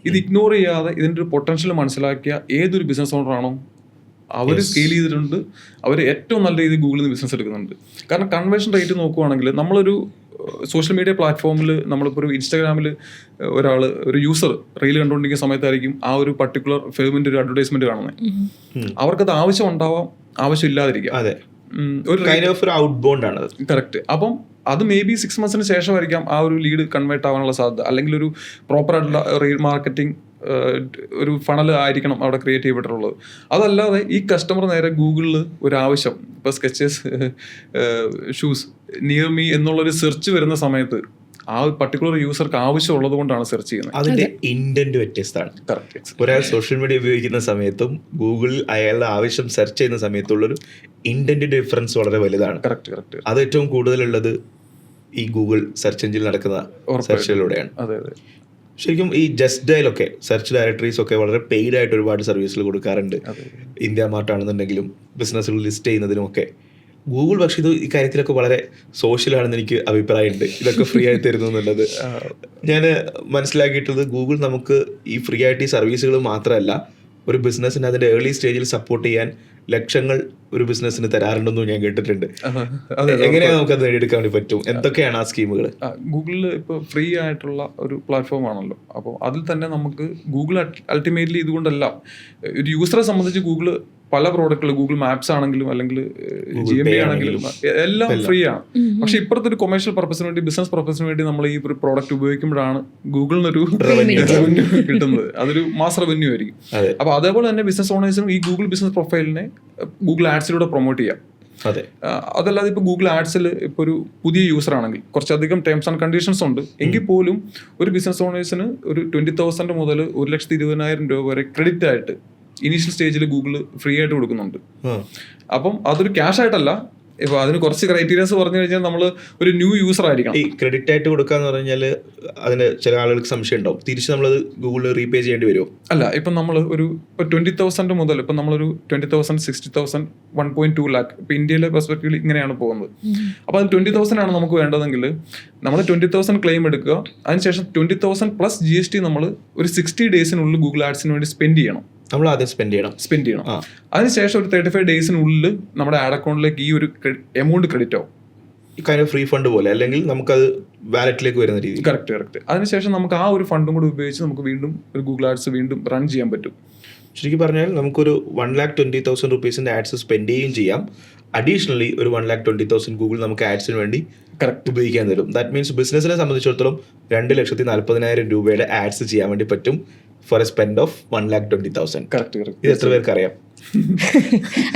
ഇത് ഇഗ്നോർ ചെയ്യാതെ ഇതിൻ്റെ ഒരു പൊട്ടൻഷ്യൽ മനസ്സിലാക്കിയ ഏതൊരു ബിസിനസ് ഓണറാണോ അവർ സ്കെയിൽ ചെയ്തിട്ടുണ്ട്, അവർ ഏറ്റവും നല്ല രീതിയിൽ ഗൂഗിളിൽ നിന്ന് ബിസിനസ് എടുക്കുന്നുണ്ട്. കാരണം കൺവേർഷൻ റേറ്റ് നോക്കുവാണെങ്കിൽ നമ്മളൊരു സോഷ്യൽ മീഡിയ പ്ലാറ്റ്ഫോമിൽ, നമ്മളിപ്പോൾ ഒരു ഇൻസ്റ്റാഗ്രാമിൽ ഒരു യൂസർ റീൽ കണ്ടുകൊണ്ടിരിക്കുന്ന സമയത്തായിരിക്കും ആ ഒരു പർട്ടിക്കുലർ ഫിലിമിൻ്റെ ഒരു അഡ്വർടൈസ്മെന്റ് കാണുന്നത്. അവർക്കത് ആവശ്യം ഉണ്ടാവാം, ആവശ്യമില്ലാതിരിക്കാം. അതെ, ഒരു കൈൻഡ് ഓഫ് ഒരു ഔട്ട്ബൗണ്ട് ആണ്. കറക്റ്റ്. അപ്പം അത് മേ ബി 6 monthsന് ശേഷമായിരിക്കാം ആ ഒരു ലീഡ് കൺവേർട്ട് ആവാനുള്ള സാധ്യത. അല്ലെങ്കിൽ ഒരു പ്രോപ്പർ ആയിട്ടുള്ള റീൽ മാർക്കറ്റിംഗ് ഒരു ഫണൽ ആയിരിക്കണം അവിടെ ക്രിയേറ്റ് ചെയ്യപ്പെട്ടിട്ടുള്ളത്. അതല്ലാതെ ഈ കസ്റ്റമർ നേരെ ഗൂഗിളിൽ ഒരു ആവശ്യം, ഇപ്പോൾ സ്കെച്ചേഴ്സ് ഷൂസ് നിയർ മീ എന്നുള്ളൊരു സെർച്ച് വരുന്ന സമയത്ത് ആ പർട്ടിക്കുലർ യൂസർക്ക് ആവശ്യമുള്ളത് കൊണ്ടാണ് സെർച്ച് ചെയ്യുന്നത്. അതിന്റെ ഇന്റന്റ് വ്യത്യസ്തമാണ്. കറക്റ്റ്. ഒരാൾ സോഷ്യൽ മീഡിയ ഉപയോഗിക്കുന്ന സമയത്തും ഗൂഗിളിൽ അയാളുടെ ആവശ്യം സെർച്ച് ചെയ്യുന്ന സമയത്തുള്ളൊരു ഇന്റന്റ് ഡിഫറൻസ് വളരെ വലുതാണ്. കറക്റ്റ്. അത് ഏറ്റവും കൂടുതലുള്ളത് ഈ ഗൂഗിൾ സെർച്ച് എഞ്ചിനിൽ നടക്കുന്ന സെർച്ചിലൂടെയാണ്. അതെ. ശരിക്കും ഈ ജസ്റ്റ് ഡയലൊക്കെ സെർച്ച് ഡയറക്ടറീസ് ഒക്കെ വളരെ പെയ്ഡ് ആയിട്ട് ഒരുപാട് സർവീസുകൾ കൊടുക്കാറുണ്ട്. ഇന്ത്യ മാർട്ട് ആണെന്നുണ്ടെങ്കിലും ബിസിനസ്സുകൾ ലിസ്റ്റ് ചെയ്യുന്നതിനും ഒക്കെ. ഗൂഗിൾ പക്ഷേ ഇത് ഇക്കാര്യത്തിലൊക്കെ വളരെ സോഷ്യലാണെന്ന് എനിക്ക് അഭിപ്രായമുണ്ട്. ഇതൊക്കെ ഫ്രീ ആയി തരുന്നു എന്നുള്ളത് ഞാൻ മനസ്സിലാക്കിയിട്ടുള്ളത്. ഗൂഗിൾ നമുക്ക് ഈ ഫ്രീ ആയിട്ട് ഈ സർവീസുകൾ മാത്രമല്ല, ഒരു ബിസിനസ്സിന് അതിൻ്റെ ഏർലി സ്റ്റേജിൽ സപ്പോർട്ട് ചെയ്യാൻ ലക്ഷങ്ങൾ ഒരു ബിസിനസ്സിന് തരാറുണ്ടെന്നും ഞാൻ കേട്ടിട്ടുണ്ട്. എങ്ങനെയാണ് നമുക്കത് നേടിയെടുക്കാൻ വേണ്ടി പറ്റും? എന്തൊക്കെയാണ് ആ സ്കീമുകൾ? ഗൂഗിളിൽ ഇപ്പോൾ ഫ്രീ ആയിട്ടുള്ള ഒരു പ്ലാറ്റ്ഫോം ആണല്ലോ. അപ്പോൾ അതിൽ തന്നെ നമുക്ക് ഗൂഗിൾ അൾട്ടിമേറ്റ്ലി ഇതുകൊണ്ടെല്ലാം ഒരു യൂസറെ സംബന്ധിച്ച് ഗൂഗിൾ പല പ്രോഡക്റ്റുകൾ, ഗൂഗിൾ മാപ്സ് ആണെങ്കിലും അല്ലെങ്കിൽ GMB ആണെങ്കിലും എല്ലാം ഫ്രീ ആണ്. പക്ഷെ ഇപ്പോഴത്തെ ഒരു കൊമേഴ്ഷ്യൽ പർപ്പസിന് വേണ്ടി, ബിസിനസ് പർപ്പസിന് വേണ്ടി നമ്മൾ ഈ ഒരു പ്രോഡക്റ്റ് ഉപയോഗിക്കുമ്പോഴാണ് ഗൂഗിളിനൊരു റവന്യൂ കിട്ടുന്നത്. അതൊരു മാസ് റവന്യൂ ആയിരിക്കും. അപ്പൊ അതേപോലെ തന്നെ ബിസിനസ് ഓണേഴ്സിനും ഈ ഗൂഗിൾ ബിസിനസ് പ്രൊഫൈലിനെ ഗൂഗിൾ ആഡ്സിലൂടെ പ്രൊമോട്ട് ചെയ്യാം. അതല്ലാതെ ഇപ്പോൾ ഗൂഗിൾ ആഡ്സിൽ ഇപ്പോൾ ഒരു പുതിയ യൂസർ ആണെങ്കിൽ കുറച്ചധികം ടേംസ് ആൻഡ് കണ്ടീഷൻസ് ഉണ്ട്. എങ്കിൽ പോലും ഒരു ബിസിനസ് ഓണേഴ്സിന് ഒരു 20,000 മുതൽ 1,20,000 രൂപ വരെ ക്രെഡിറ്റ് ആയിട്ട് ഇനീഷ്യൽ സ്റ്റേജിൽ ഗൂഗിൾ ഫ്രീ ആയിട്ട് കൊടുക്കുന്നുണ്ട്. അപ്പം അതൊരു ക്യാഷ് ആയിട്ടല്ല. ഇപ്പൊ അതിന് കുറച്ച് ക്രൈറ്റീരിയസ് പറഞ്ഞു കഴിഞ്ഞാൽ നമ്മൾ ഒരു ന്യൂ യൂസർ ആയിരിക്കണം. ഈ ക്രെഡിറ്റ് ആയിട്ട് കൊടുക്കാന്ന് പറഞ്ഞാൽ അതിന് ചില ആളുകൾക്ക് സംശയം ഉണ്ടാവും, തിരിച്ച് നമ്മളത് ഗൂഗിളിൽ റീപേ ചെയ്യേണ്ടി വരുമോ? അല്ല, ഇപ്പം നമ്മൾ ഒരു 20,000 മുതൽ ഇപ്പം നമ്മളൊരു 20,000, 60,000, 1.2 lakh ഇപ്പം ഇന്ത്യയിലെ പെർസ്പെക്റ്റീവിൽ ഇങ്ങനെയാണ് പോകുന്നത്. അപ്പോൾ അത് 20,000 ആണ് നമുക്ക് വേണ്ടതെങ്കിൽ നമ്മൾ 20,000 ക്ലെയിം എടുക്കുക. അതിനുശേഷം 20,000 പ്ലസ് GST നമ്മൾ ഒരു 60 ഡേയ്സിനുള്ളിൽ ഗൂഗിൾ ആഡ്സിന് വേണ്ടി സ്പെൻഡ് ചെയ്യണം. നമ്മൾ ആദ്യം സ്പെൻഡ് ചെയ്യണം. അതിനുശേഷം ഒരു 35 ഡേയ്സിനുള്ളിൽ നമ്മുടെ ആഡ് അക്കൗണ്ടിലേക്ക് ഈ ഒരു എമൗണ്ട് ക്രെഡിറ്റ് ആവും. ഫ്രീ ഫണ്ട് പോലെ, അല്ലെങ്കിൽ നമുക്കത് വാലറ്റിലേക്ക് വരുന്ന രീതി. കറക്റ്റ്. അതിനുശേഷം നമുക്ക് ആ ഒരു ഫണ്ടും കൂടി ഉപയോഗിച്ച് നമുക്ക് വീണ്ടും ഒരു ഗൂഗിൾ ആഡ്സ് വീണ്ടും റൺ ചെയ്യാൻ പറ്റും. ശരിക്കും പറഞ്ഞാൽ നമുക്കൊരു 1,20,000 rupees ആഡ്സ് സ്പെൻഡ് ചെയ്യുകയും ചെയ്യാം. അഡീഷണലി ഒരു 1,20,000 ഗൂഗിൾ നമുക്ക് ആഡ്സിന് വേണ്ടി ഉപയോഗിക്കാൻ തരും. ദാറ്റ് മീൻസ് ബിസിനസിനെ സംബന്ധിച്ചിടത്തോളം 2,40,000 രൂപയുടെ ആഡ്സ് ചെയ്യാൻ വേണ്ടി പറ്റും ഫോർ എ സ്പെൻഡ് ഓഫ് 1,20,000. ഇത് എത്ര പേർക്ക് അറിയാം?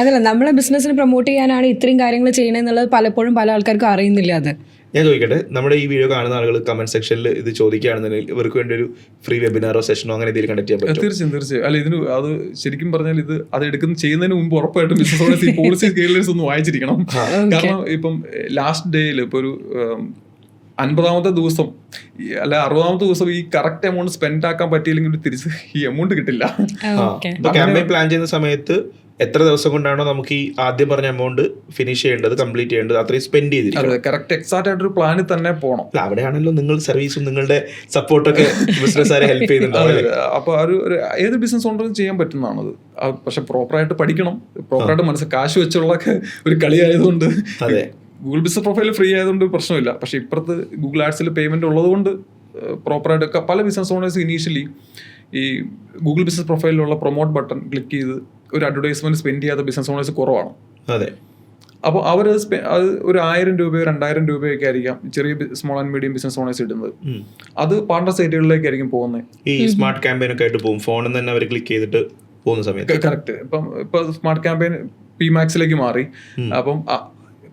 അതല്ല, നമ്മളെ ബിസിനസ്സിന് പ്രൊമോട്ട് ചെയ്യാനാണ് ഇത്രയും കാര്യങ്ങൾ ചെയ്യണമെന്നുള്ളത് പലപ്പോഴും പല ആൾക്കാർക്കും അറിയുന്നില്ല. അത് ഞാൻ ചോദിക്കട്ടെ, നമ്മുടെ ഈ വീഡിയോ കാണുന്ന ആളുകൾ കമന്റ് സെക്ഷനിൽ ഇത് ചോദിക്കുകയാണെന്നുണ്ടെങ്കിൽ ഇവർക്ക് വേണ്ടി ഒരു ഫ്രീ വെബിനാറോ സെഷനോ അങ്ങനെ എന്തെങ്കിലും കണ്ടക്ട് ചെയ്യാൻ പറ്റും? തീർച്ചയായും. അല്ല, ഇതിന് അത് ശരിക്കും പറഞ്ഞാൽ ഇത് അത് ചെയ്യുന്നതിന് മുമ്പ് ഉറപ്പായിട്ടും ബിസിനസ് ഓണേഴ്സ് ഈ പോളിസി ഗൈഡ്ലൈൻസ് ഒന്ന് വായിച്ചിരിക്കണം. കാരണം ഇപ്പം ലാസ്റ്റ് ഡേയിൽ ഇപ്പൊ ഒരു 50ാമത്തെ ദിവസം അല്ല 60ാമത്തെ ദിവസം ഈ കറക്റ്റ് എമൗണ്ട് സ്പെൻഡ് ആക്കാൻ പറ്റിയില്ലെങ്കിൽ തിരിച്ച് ഈ എമൗണ്ട് കിട്ടില്ല. ക്യാമ്പയിൻ പ്ലാൻ ചെയ്യുന്ന സമയത്ത് എത്ര ദിവസം കൊണ്ടാണോ നമുക്ക് ഈ ആദ്യം പറഞ്ഞ എമൗണ്ട് ഫിനിഷ് ചെയ്യേണ്ടത്, കംപ്ലീറ്റ് ചെയ്യേണ്ടത്, അത്രയും സ്പെൻഡ് ചെയ്തിരിക്കും. കറക്റ്റ് എക്സാക്ട് ആയിട്ടൊരു പ്ലാനിൽ തന്നെ പോകണം. അവിടെയാണല്ലോ നിങ്ങൾ സർവീസും നിങ്ങളുടെ സപ്പോർട്ടൊക്കെ ബിസിനസ്സുകാരെ ഹെൽപ്പ് ചെയ്യുന്നുണ്ടാവും. അപ്പൊ ഏത് ബിസിനസ് ഓണറും ചെയ്യാൻ പറ്റുന്നതാണത്. പക്ഷെ പ്രോപ്പറായിട്ട് പഠിക്കണം, പ്രോപ്പറായിട്ട് കാശ് വെച്ചുള്ള ഒരു കളി ആയതുകൊണ്ട് ഗൂഗിൾ ബിസിനസ് പ്രൊഫൈൽ ഫ്രീ ആയതുകൊണ്ട് പ്രശ്നമില്ല. പക്ഷെ ഇപ്പുറത്ത് ഗൂഗിൾ ആഡ്സിൽ പേയ്മെന്റ് ഉള്ളത് കൊണ്ട് പ്രോപ്പറായിട്ട് പല ബിസിനസ് ഓണേഴ്സ് ഇനീഷ്യലി ഈ ഗൂഗിൾ ബിസിനസ് പ്രൊഫൈലിലുള്ള പ്രൊമോട്ട് ബട്ടൺ ക്ലിക്ക് ചെയ്ത് ഒരു അഡ്വർടൈസ്മെന്റ് സ്പെൻഡ് ചെയ്യാത്ത ബിസിനസ് ഓണേഴ്സ് കുറവാണ്. അതെ. അപ്പോൾ അവർ അത് ഒരു 1000 രൂപയോ 2000 രൂപയൊക്കെ ആയിരിക്കാം ചെറിയ small and medium business owners ഇടുന്നത്. അത് പാർട്ണർ സൈറ്റുകളിലേക്കായിരിക്കും പോകുന്നത്. ഈ സ്മാർട്ട് ക്യാമ്പയിൻ ഒക്കെ ആയിട്ട് പോകും, ഫോണിൽ തന്നെ അവർ ക്ലിക്ക് ചെയ്തിട്ട് പോകുന്ന സമയത്ത്. കറക്റ്റ്. ഇപ്പൊ സ്മാർട്ട് ക്യാമ്പയിൻ PMAX മാറി. അപ്പം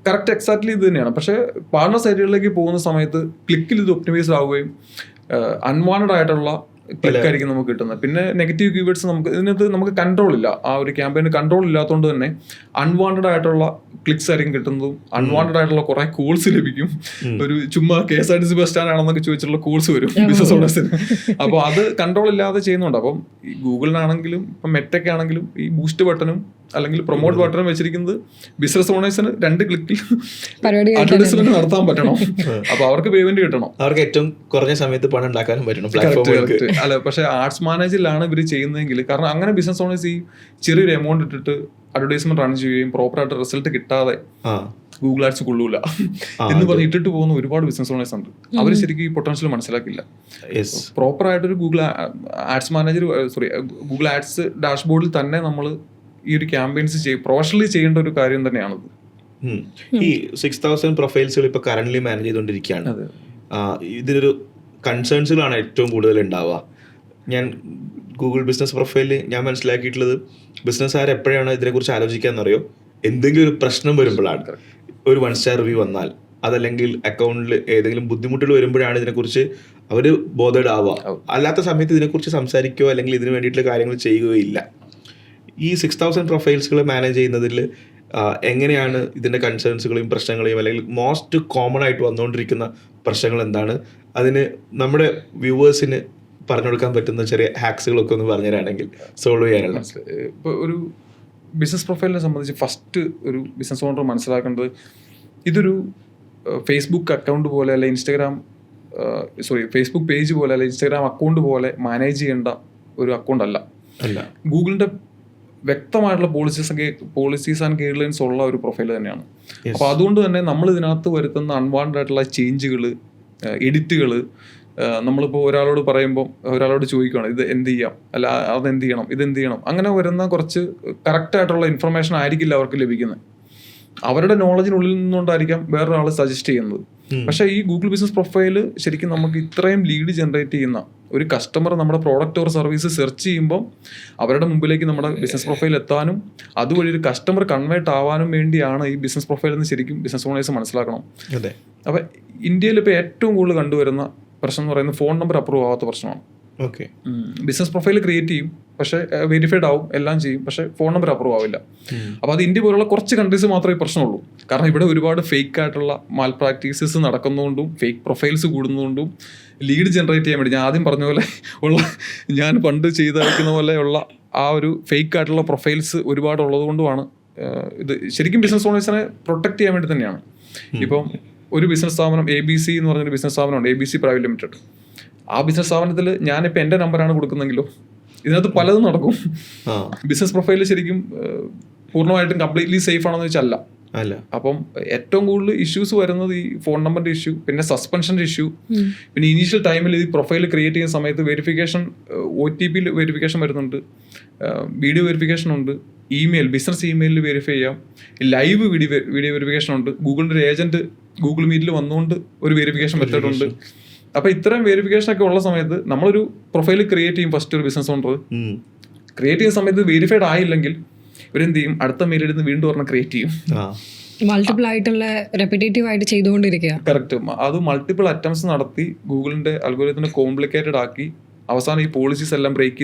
കറക്റ്റ് എക്സാക്ട്ലി ഇത് തന്നെയാണ്. പക്ഷെ പാർട്ണർ സൈറ്റുകളിലേക്ക് പോകുന്ന സമയത്ത് ക്ലിക്കിൽ ഇത് ഒപ്റ്റിമൈസ്ഡ് ആവുകയും അൺവാണ്ടഡ് ആയിട്ടുള്ള ക്ലിക്കായിരിക്കും നമുക്ക് കിട്ടുന്നത്. പിന്നെ നെഗറ്റീവ് കീവേഡ്സ് ഇതിനകത്ത് നമുക്ക് കൺട്രോൾ ഇല്ല. ആ ഒരു ക്യാമ്പയിന് കൺട്രോൾ ഇല്ലാത്തതുകൊണ്ട് തന്നെ അൺവാണ്ടഡ് ആയിട്ടുള്ള ക്ലിക്സ് ആയിരിക്കും കിട്ടുന്നതും അൺവാണ്ടഡ് ആയിട്ടുള്ള കുറെ കോൾസ് ലഭിക്കും. ഒരു ചുമ്മാ KSRTC ബസ് സ്റ്റാൻഡ് ആണെന്നൊക്കെ ചോദിച്ചിട്ടുള്ള കോൾസ് വരും ബിസിനസ് ഓണേഴ്സിന്. അപ്പോൾ അത് കൺട്രോൾ ഇല്ലാതെ ചെയ്യുന്നുണ്ട്. അപ്പം ഈ ഗൂഗിളിനാണെങ്കിലും ഇപ്പം മെറ്റയ്ക്ക് ആണെങ്കിലും ഈ ബൂസ്റ്റ് ബട്ടണും അല്ലെങ്കിൽ പ്രൊമോട്ട് ബട്ടണും വെച്ചിരിക്കുന്നത് ബിസിനസ് ഓണേഴ്സിന് 2 ക്ലിക്കിൽ അഡ്വർടൈസ്മെന്റ് നടത്താൻ പറ്റണം. അപ്പൊ അവർക്ക് പേയ്മെന്റ് കിട്ടണം, അവർക്ക് ഏറ്റവും കുറഞ്ഞ സമയത്ത് പണം ഉണ്ടാക്കാനും പറ്റണം. അല്ല, പക്ഷെ ആർട്സ് മാനേജിലാണ് ഇവർ ചെയ്യുന്നതെങ്കിൽ, കാരണം അങ്ങനെ ബിസിനസ് ഓണേഴ്സ് ഈ ചെറിയൊരു എമൗണ്ട് ഇട്ടിട്ട് അഡ്വർടൈസ്മെന്റ് റൺ ചെയ്യുകയും പ്രോപ്പറായിട്ട് റിസൾട്ട് കിട്ടാതെ ഗൂഗിൾ ആഡ്സ് കൊള്ളൂല എന്ന് പറഞ്ഞ് ഇട്ടിട്ട് പോകുന്ന ഒരുപാട് ബിസിനസ് ഓണേഴ്സ് ഉണ്ട്. അവർ ശരിക്കും ഈ പൊട്ടൻഷ്യൽ മനസ്സിലാക്കില്ല. പ്രോപ്പറായിട്ടൊരു Google ads manager Google ads ഡാഷ്ബോർഡിൽ തന്നെ നമ്മൾ ഈ ഒരു ക്യാമ്പയിൻസ് പ്രൊഫഷണലി ചെയ്യേണ്ട ഒരു കാര്യം തന്നെയാണത്. ഈ 6000 പ്രൊഫൈൽസുകൾ ഇപ്പൊ കറന്റ്ലി മാനേജ് ചെയ്തുകൊണ്ടിരിക്കുകയാണ്. ഇതിനൊരു കൺസേൺസുകളാണ് ഏറ്റവും കൂടുതൽ ഉണ്ടാവുക. ഞാൻ ഗൂഗിൾ ബിസിനസ് പ്രൊഫൈലിൽ ഞാൻ മനസ്സിലാക്കിയിട്ടുള്ളത്, ബിസിനസ്സുകാർ എപ്പോഴാണ് ഇതിനെക്കുറിച്ച് ആലോചിക്കാന്നറിയോ, എന്തെങ്കിലും ഒരു പ്രശ്നം വരുമ്പോഴാണ്. ഒരു 1 സ്റ്റാർ റിവ്യൂ വന്നാൽ, അതല്ലെങ്കിൽ അക്കൗണ്ടിൽ ഏതെങ്കിലും ബുദ്ധിമുട്ടുകൾ വരുമ്പോഴാണ് ഇതിനെക്കുറിച്ച് അവർ ബോധേഡ് ആവുക. അല്ലാത്ത സമയത്ത് ഇതിനെക്കുറിച്ച് സംസാരിക്കുകയോ അല്ലെങ്കിൽ ഇതിന് വേണ്ടിയിട്ടുള്ള കാര്യങ്ങൾ ചെയ്യുകയോ ഇല്ല. ഈ 6000 പ്രൊഫൈൽസുകൾ മാനേജ് ചെയ്യുന്നതിൽ എങ്ങനെയാണ് ഇതിൻ്റെ കൺസേൺസുകളെയും പ്രശ്നങ്ങളെയും അല്ലെങ്കിൽ മോസ്റ്റ് കോമൺ ആയിട്ട് വന്നുകൊണ്ടിരിക്കുന്ന പ്രശ്നങ്ങൾ എന്താണ്, അതിന് നമ്മുടെ വ്യൂവേഴ്സിന് പറഞ്ഞു കൊടുക്കാൻ പറ്റുന്ന ചെറിയ ഹാക്സുകളൊക്കെ ഒന്ന് പറഞ്ഞുതരാണെങ്കിൽ സോൾവ് ചെയ്യാനുള്ള. ഇപ്പോൾ ഒരു ബിസിനസ് പ്രൊഫൈലിനെ സംബന്ധിച്ച് ഫസ്റ്റ് ഒരു ബിസിനസ് ഓണർ മനസ്സിലാക്കേണ്ടത്, ഇതൊരു ഫേസ്ബുക്ക് അക്കൗണ്ട് പോലെ അല്ല ഫേസ്ബുക്ക് പേജ് പോലെ അല്ല ഇൻസ്റ്റാഗ്രാം അക്കൗണ്ട് പോലെ മാനേജ് ചെയ്യേണ്ട ഒരു അക്കൗണ്ട് അല്ല. ഗൂഗിളിൻ്റെ വ്യക്തമായിട്ടുള്ള പോളിസീസ് ആൻഡ് ഗൈഡ് ലൈൻസ് ഉള്ള ഒരു പ്രൊഫൈൽ തന്നെയാണ്. അപ്പോൾ അതുകൊണ്ട് തന്നെ നമ്മൾ ഇതിനകത്ത് വരുത്തുന്ന അൺവാണ്ടഡ് ആയിട്ടുള്ള ചേഞ്ചുകൾ, എഡിറ്റുകൾ, നമ്മളിപ്പോൾ ഒരാളോട് പറയുമ്പോൾ ഒരാളോട് ചോദിക്കുകയാണ് ഇത് എന്ത് ചെയ്യാം, അല്ല അതെന്ത് ചെയ്യണം, ഇതെന്ത് ചെയ്യണം, അങ്ങനെ വരുന്ന കുറച്ച് കറക്റ്റായിട്ടുള്ള ഇൻഫർമേഷൻ ആയിരിക്കില്ല അവർക്ക് ലഭിക്കുന്നത്. അവരുടെ നോളജിനുള്ളിൽ നിന്നുകൊണ്ടായിരിക്കാം വേറൊരാൾ സജസ്റ്റ് ചെയ്യുന്നത്. പക്ഷേ ഈ ഗൂഗിൾ ബിസിനസ് പ്രൊഫൈല് ശരിക്കും നമുക്ക് ഇത്രയും ലീഡ് ജനറേറ്റ് ചെയ്യുന്ന ഒരു കസ്റ്റമർ നമ്മുടെ പ്രോഡക്റ്റ് ഓർ സർവീസ് സെർച്ച് ചെയ്യുമ്പോൾ അവരുടെ മുമ്പിലേക്ക് നമ്മുടെ ബിസിനസ് പ്രൊഫൈൽ എത്താനും അതുവഴി ഒരു കസ്റ്റമർ കൺവേർട്ട് ആവാനും വേണ്ടിയാണ് ഈ ബിസിനസ് പ്രൊഫൈൽ എന്ന് ശരിക്കും ബിസിനസ് ഓണേഴ്സ് മനസ്സിലാക്കണം. അപ്പം ഇന്ത്യയിൽ ഇപ്പോൾ ഏറ്റവും കൂടുതൽ കണ്ടുവരുന്ന പ്രശ്നം എന്ന് പറയുന്നത് ഫോൺ നമ്പർ അപ്രൂവ് ആവാത്ത പ്രശ്നമാണ്. ബിസിനസ് പ്രൊഫൈൽ ക്രിയേറ്റ് ചെയ്യും, പക്ഷേ വെരിഫൈഡ് ആവും, എല്ലാം ചെയ്യും, പക്ഷേ ഫോൺ നമ്പർ അപ്രൂവ് ആവില്ല. അപ്പോൾ അത് ഇന്ത്യ പോലുള്ള കുറച്ച് കൺട്രീസ് മാത്രമേ പ്രശ്നമുള്ളൂ. കാരണം ഇവിടെ ഒരുപാട് ഫേക്ക് ആയിട്ടുള്ള മാൽ പ്രാക്ടീസസ് നടക്കുന്നതുകൊണ്ടും ഫേക്ക് പ്രൊഫൈൽസ് കൂടുന്നതുകൊണ്ടും ലീഡ് ജനറേറ്റ് ചെയ്യാൻ വേണ്ടി ഞാൻ ആദ്യം പറഞ്ഞ പോലെ ഞാൻ പണ്ട് ചെയ്തയക്കുന്ന പോലെയുള്ള ആ ഒരു ഫേക്ക് ആയിട്ടുള്ള പ്രൊഫൈൽസ് ഒരുപാട് ഉള്ളത് കൊണ്ടുമാണ് ഇത് ശരിക്കും ബിസിനസ് ഓണേഴ്സിനെ പ്രൊട്ടക്ട് ചെയ്യാൻ വേണ്ടി തന്നെയാണ്. ഇപ്പം ഒരു ബിസിനസ് സ്ഥാപനം ABC എന്ന് പറഞ്ഞൊരു ബിസിനസ് സ്ഥാപനമുണ്ട്, ABC പ്രൈവറ്റ് ലിമിറ്റഡ്. ആ ബിസിനസ് സ്ഥാപനത്തിൽ ഞാനിപ്പോൾ എൻ്റെ നമ്പറാണ് കൊടുക്കുന്നെങ്കിലോ ഇതിനകത്ത് പലതും നടക്കും. ബിസിനസ് പ്രൊഫൈൽ ശരിക്കും പൂർണ്ണമായിട്ടും കംപ്ലീറ്റ്ലി സേഫ് ആണെന്ന് വെച്ചാൽ അല്ല. അപ്പം ഏറ്റവും കൂടുതൽ ഇഷ്യൂസ് വരുന്നത് ഈ ഫോൺ നമ്പറിന്റെ ഇഷ്യൂ, പിന്നെ സസ്പെൻഷൻ്റെ ഇഷ്യൂ, പിന്നെ ഇനീഷ്യൽ ടൈമിൽ ഈ പ്രൊഫൈൽ ക്രിയേറ്റ് ചെയ്യുന്ന സമയത്ത് വെരിഫിക്കേഷൻ, OTP വെരിഫിക്കേഷൻ വരുന്നുണ്ട്, വീഡിയോ വെരിഫിക്കേഷൻ ഉണ്ട്, ബിസിനസ് ഇമെയിലിൽ വെരിഫൈ ചെയ്യാം, ലൈവ് വീഡിയോ വെരിഫിക്കേഷൻ ഉണ്ട്, ഗൂഗിളിൻ്റെ ഒരു ഏജന്റ് ഗൂഗിൾ മീറ്റിൽ വന്നുകൊണ്ട് ഒരു വെരിഫിക്കേഷൻ മെത്തേഡ് ഉണ്ട്. അപ്പോൾ ഇത്തരം വെരിഫിക്കേഷൻ ഒക്കെ ഉള്ള സമയത്ത് നമ്മളൊരു പ്രൊഫൈൽ ക്രിയേറ്റ് ചെയ്യും. ഫസ്റ്റ് ഒരു ബിസിനസ് ഓണർ ക്രിയേറ്റ് ചെയ്യുന്ന സമയത്ത് വെരിഫൈഡ് ആയില്ലെങ്കിൽ ഇവരെന്ത് ചെയ്യും, അടുത്ത മെയിലിടുന്ന് വീണ്ടും ഒരെണ്ണം ക്രിയേറ്റ് ചെയ്യും. മൾട്ടിപ്പിൾ ആയിട്ടുള്ള റെപ്പിറ്റേറ്റീവ് ആയിട്ട് ചെയ്തുകൊണ്ടിരിക്കുക. കറക്റ്റ്. അത് മൾട്ടിപ്പിൾ അറ്റംപ്റ്റ്സ് നടത്തി ഗൂഗിളിന്റെ അൽഗോരിതത്തിനെ കോംപ്ലിക്കേറ്റഡ് ആക്കി അവസാനം ഈ പോളിസീസ് എല്ലാം ബ്രേക്ക്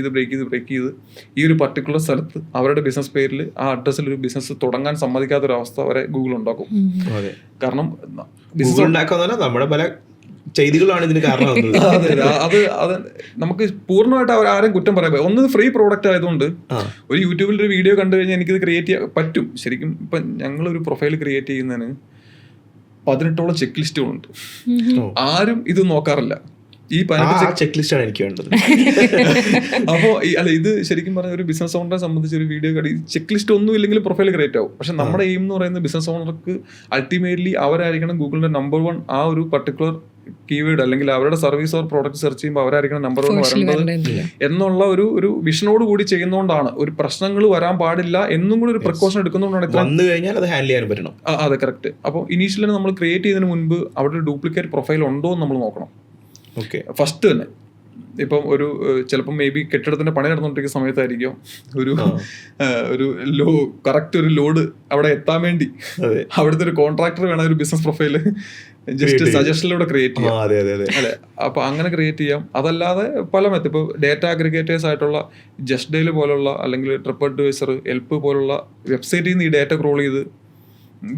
ചെയ്ത് ഈ ഒരു പർട്ടിക്കുലർ സ്ഥലത്ത് അവരുടെ ബിസിനസ് പേരിൽ ആ അഡ്രസ്സിൽ ഒരു ബിസിനസ് തുടങ്ങാൻ സമ്മതിക്കാത്തൊരവസ്ഥ വരെ ഗൂഗിൾ ഉണ്ടാക്കും. കാരണം നമ്മുടെ പല ചെയ്തികളാണ് ഇതിന് കാരണം. അത് നമുക്ക് പൂർണ്ണമായിട്ട് ആരും കുറ്റം പറയാൻ ഒന്ന് ഫ്രീ പ്രോഡക്റ്റ് ആയതുകൊണ്ട് ഒരു യൂട്യൂബിൽ ഒരു വീഡിയോ കണ്ടു കഴിഞ്ഞാൽ എനിക്കിത് ക്രിയേറ്റ് ചെയ്യാൻ പറ്റും. ശരിക്കും ഇപ്പം ഞങ്ങളൊരു പ്രൊഫൈൽ ക്രിയേറ്റ് ചെയ്യുന്നതിന് 18ഓളം ചെക്ക് ലിസ്റ്റുകളുണ്ട്. ആരും ഇത് നോക്കാറില്ല. ഈ ചെക്ക് ലിസ്റ്റ് ആണ് എനിക്ക് വേണ്ടത്. അപ്പോൾ അല്ല, ഇത് ശരിക്കും പറഞ്ഞ ഒരു ബിസിനസ് ഓണറെ സംബന്ധിച്ച് ഒരു വീഡിയോ കടി ചെക്ക് ലിസ്റ്റ് ഒന്നും ഇല്ലെങ്കിലും പ്രൊഫൈൽ ക്രിയേറ്റ് ആവും. പക്ഷെ നമ്മുടെ എയിം എന്ന് പറയുന്നത് ബിസിനസ് ഓണർക്ക് അൾട്ടിമേറ്റ്ലി അവരായിരിക്കണം ഗൂഗിളിന്റെ നമ്പർ 1 ആ ഒരു പർട്ടിക്കുലർ കീവേഡ് അല്ലെങ്കിൽ അവരുടെ സർവീസ് ഓർ പ്രോഡക്റ്റ് സെർച്ച് ചെയ്യുമ്പോൾ അവരായിരിക്കണം നമ്പർ 1 വരേണ്ടത് എന്നുള്ള ഒരു വിഷനോട് കൂടി ചെയ്യുന്നതുകൊണ്ടാണ്. ഒരു പ്രശ്നങ്ങൾ വരാൻ പാടില്ല എന്നും കൂടി ഒരു പ്രിക്കോഷൻ എടുക്കുന്നതുകൊണ്ടാണ് വന്നു കഴിഞ്ഞാൽ അത് ഹാൻഡിൽ ചെയ്യാൻ പറ്റണം. അതെ, കറക്റ്റ്. അപ്പോൾ ഇനീഷ്യലി നമ്മൾ ക്രിയേറ്റ് ചെയ്യുന്നതിന് മുൻപ് അവിടെ ഒരു ഡ്യൂപ്ലിക്കേറ്റ് പ്രൊഫൈൽ ഉണ്ടോ എന്ന് നമ്മൾ നോക്കണം. ഫസ്റ്റ് തന്നെ ഇപ്പം ഒരു ചിലപ്പോൾ മേ ബി കെട്ടിടത്തിന്റെ പണി നടന്നുകൊണ്ടിരിക്കുന്ന സമയത്തായിരിക്കും ഒരു കറക്റ്റ് ഒരു ലോഡ് അവിടെ എത്താൻ വേണ്ടി അവിടുത്തെ ഒരു കോൺട്രാക്ടർ വേണം ഒരു ബിസിനസ് പ്രൊഫൈല് ജസ്റ്റ് സജഷനിലൂടെ ക്രിയേറ്റ് ചെയ്യാം. അല്ലെ, അപ്പൊ അങ്ങനെ ക്രിയേറ്റ് ചെയ്യാം. അതല്ലാതെ പല മെത്തേഡ് ഇപ്പോൾ ഡേറ്റ അഗ്രിഗേറ്റേഴ്സ് ആയിട്ടുള്ള ജസ്റ്റ് ഡെയിൽ പോലുള്ള അല്ലെങ്കിൽ ട്രിപ്പ് അഡ്വൈസർ, എൽപ്പ് പോലുള്ള വെബ്സൈറ്റിൽ നിന്ന് ഈ ഡേറ്റ ക്രോൾ ചെയ്ത്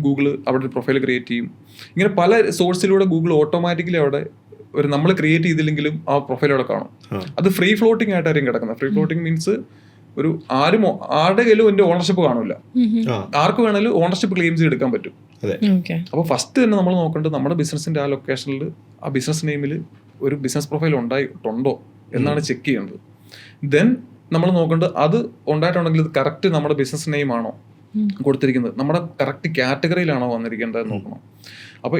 ഗൂഗിൾ അവിടെ ഒരു പ്രൊഫൈൽ ക്രിയേറ്റ് ചെയ്യും. ഇങ്ങനെ പല സോഴ്സിലൂടെ ഗൂഗിൾ ഓട്ടോമാറ്റിക്കലി അവിടെ ഒരു നമ്മൾ ക്രിയേറ്റ് ചെയ്തില്ലെങ്കിലും ആ പ്രൊഫൈൽ അവിടെ കാണും. അത് ഫ്രീ ഫ്ലോട്ടിംഗ് ആയിട്ടായിരിക്കും കിടക്കുന്നത്. ഫ്രീ ഫ്ലോട്ടിംഗ് മീൻസ് ഒരു ആരുടെ കയ്യിലും എൻ്റെ ഓണർഷിപ്പ് കാണില്ല. ആർക്ക് വേണമെങ്കിലും ഓണർഷിപ്പ് ക്ലെയിം ചെയ്തെടുക്കാൻ പറ്റും. അപ്പോൾ ഫസ്റ്റ് തന്നെ നമ്മൾ നോക്കേണ്ടത് നമ്മുടെ ബിസിനസിന്റെ ആ ലൊക്കേഷനിൽ ആ ബിസിനസ് നെയിമിൽ ഒരു ബിസിനസ് പ്രൊഫൈൽ ഉണ്ടായിട്ടുണ്ടോ എന്നാണ് ചെക്ക് ചെയ്യേണ്ടത്. ദെൻ നമ്മൾ നോക്കേണ്ടത് അത് ഉണ്ടായിട്ടുണ്ടെങ്കിൽ ഇത് കറക്റ്റ് നമ്മുടെ ബിസിനസ് നെയിം ആണോ കൊടുത്തിരിക്കുന്നത്, നമ്മുടെ കറക്റ്റ് കാറ്റഗറിയിലാണോ വന്നിരിക്കേണ്ടത് നോക്കണം. അപ്പോൾ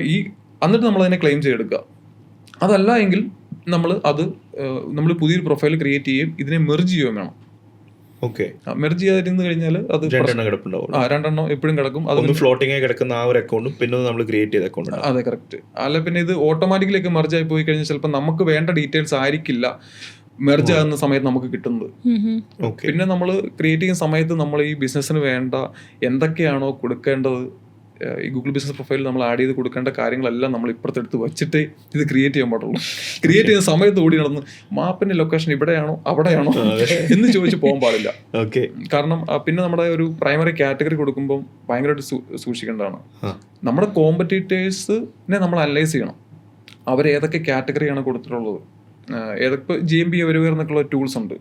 എന്നിട്ട് നമ്മൾ അതിനെ ക്ലെയിം ചെയ്തെടുക്കുക. അതല്ല എങ്കിൽ നമ്മൾ പുതിയൊരു പ്രൊഫൈൽ ക്രിയേറ്റ് ചെയ്യും, ഇതിനെ മെർജ് ചെയ്യുകയും വേണം. മെർജ് ചെയ്യാതിരുന്നു കഴിഞ്ഞാൽ അത് 2 എപ്പോഴും കിടക്കും. അത് ഫ്ലോട്ടിംഗ് ആയി കിടക്കുന്ന ആ ഒരു അക്കൗണ്ടും പിന്നെ നമ്മൾ ക്രിയേറ്റ് ചെയ്ത അക്കൗണ്ട്. അതെ, കറക്റ്റ്. അല്ല പിന്നെ ഇത് ഓട്ടോമാറ്റിക്കലേക്ക് മെർജ് ആയി പോയി കഴിഞ്ഞാൽ ചിലപ്പോൾ നമുക്ക് വേണ്ട ഡീറ്റെയിൽസ് ആയിരിക്കില്ല മെർജ് ആകുന്ന സമയത്ത് നമുക്ക് കിട്ടുന്നത്. പിന്നെ നമ്മൾ ക്രിയേറ്റ് ചെയ്യുന്ന സമയത്ത് നമ്മൾ ഈ ബിസിനസ്സിന് വേണ്ട എന്തൊക്കെയാണോ കൊടുക്കേണ്ടത് ഈ ഗൂഗിൾ ബിസിനസ് പ്രൊഫൈലിൽ നമ്മൾ ആഡ് ചെയ്ത് കൊടുക്കേണ്ട കാര്യങ്ങളെല്ലാം നമ്മൾ ഇപ്പുറത്തെടുത്ത് വെച്ചിട്ടേ ഇത് ക്രിയേറ്റ് ചെയ്യാൻ പാടുള്ളൂ. ക്രിയേറ്റ് ചെയ്യുന്ന സമയത്ത് ഓടി നടന്ന് മാപ്പിന്റെ ലൊക്കേഷൻ ഇവിടെയാണോ അവിടെയാണോ എന്ന് ചോദിച്ച് പോകാൻ പാടില്ല. കാരണം പിന്നെ നമ്മുടെ ഒരു പ്രൈമറി കാറ്റഗറി കൊടുക്കുമ്പോൾ ഭയങ്കരമായിട്ട് സൂക്ഷിക്കേണ്ടതാണ്. നമ്മുടെ കോമ്പറ്റീറ്റേഴ്സിനെ നമ്മൾ അനലൈസ് ചെയ്യണം. അവരേതൊക്കെ കാറ്റഗറിയാണ് കൊടുത്തിട്ടുള്ളത്, ഏതൊക്കെ GMB എന്നൊക്കെയുള്ള ടൂൾസ് ഉണ്ട്.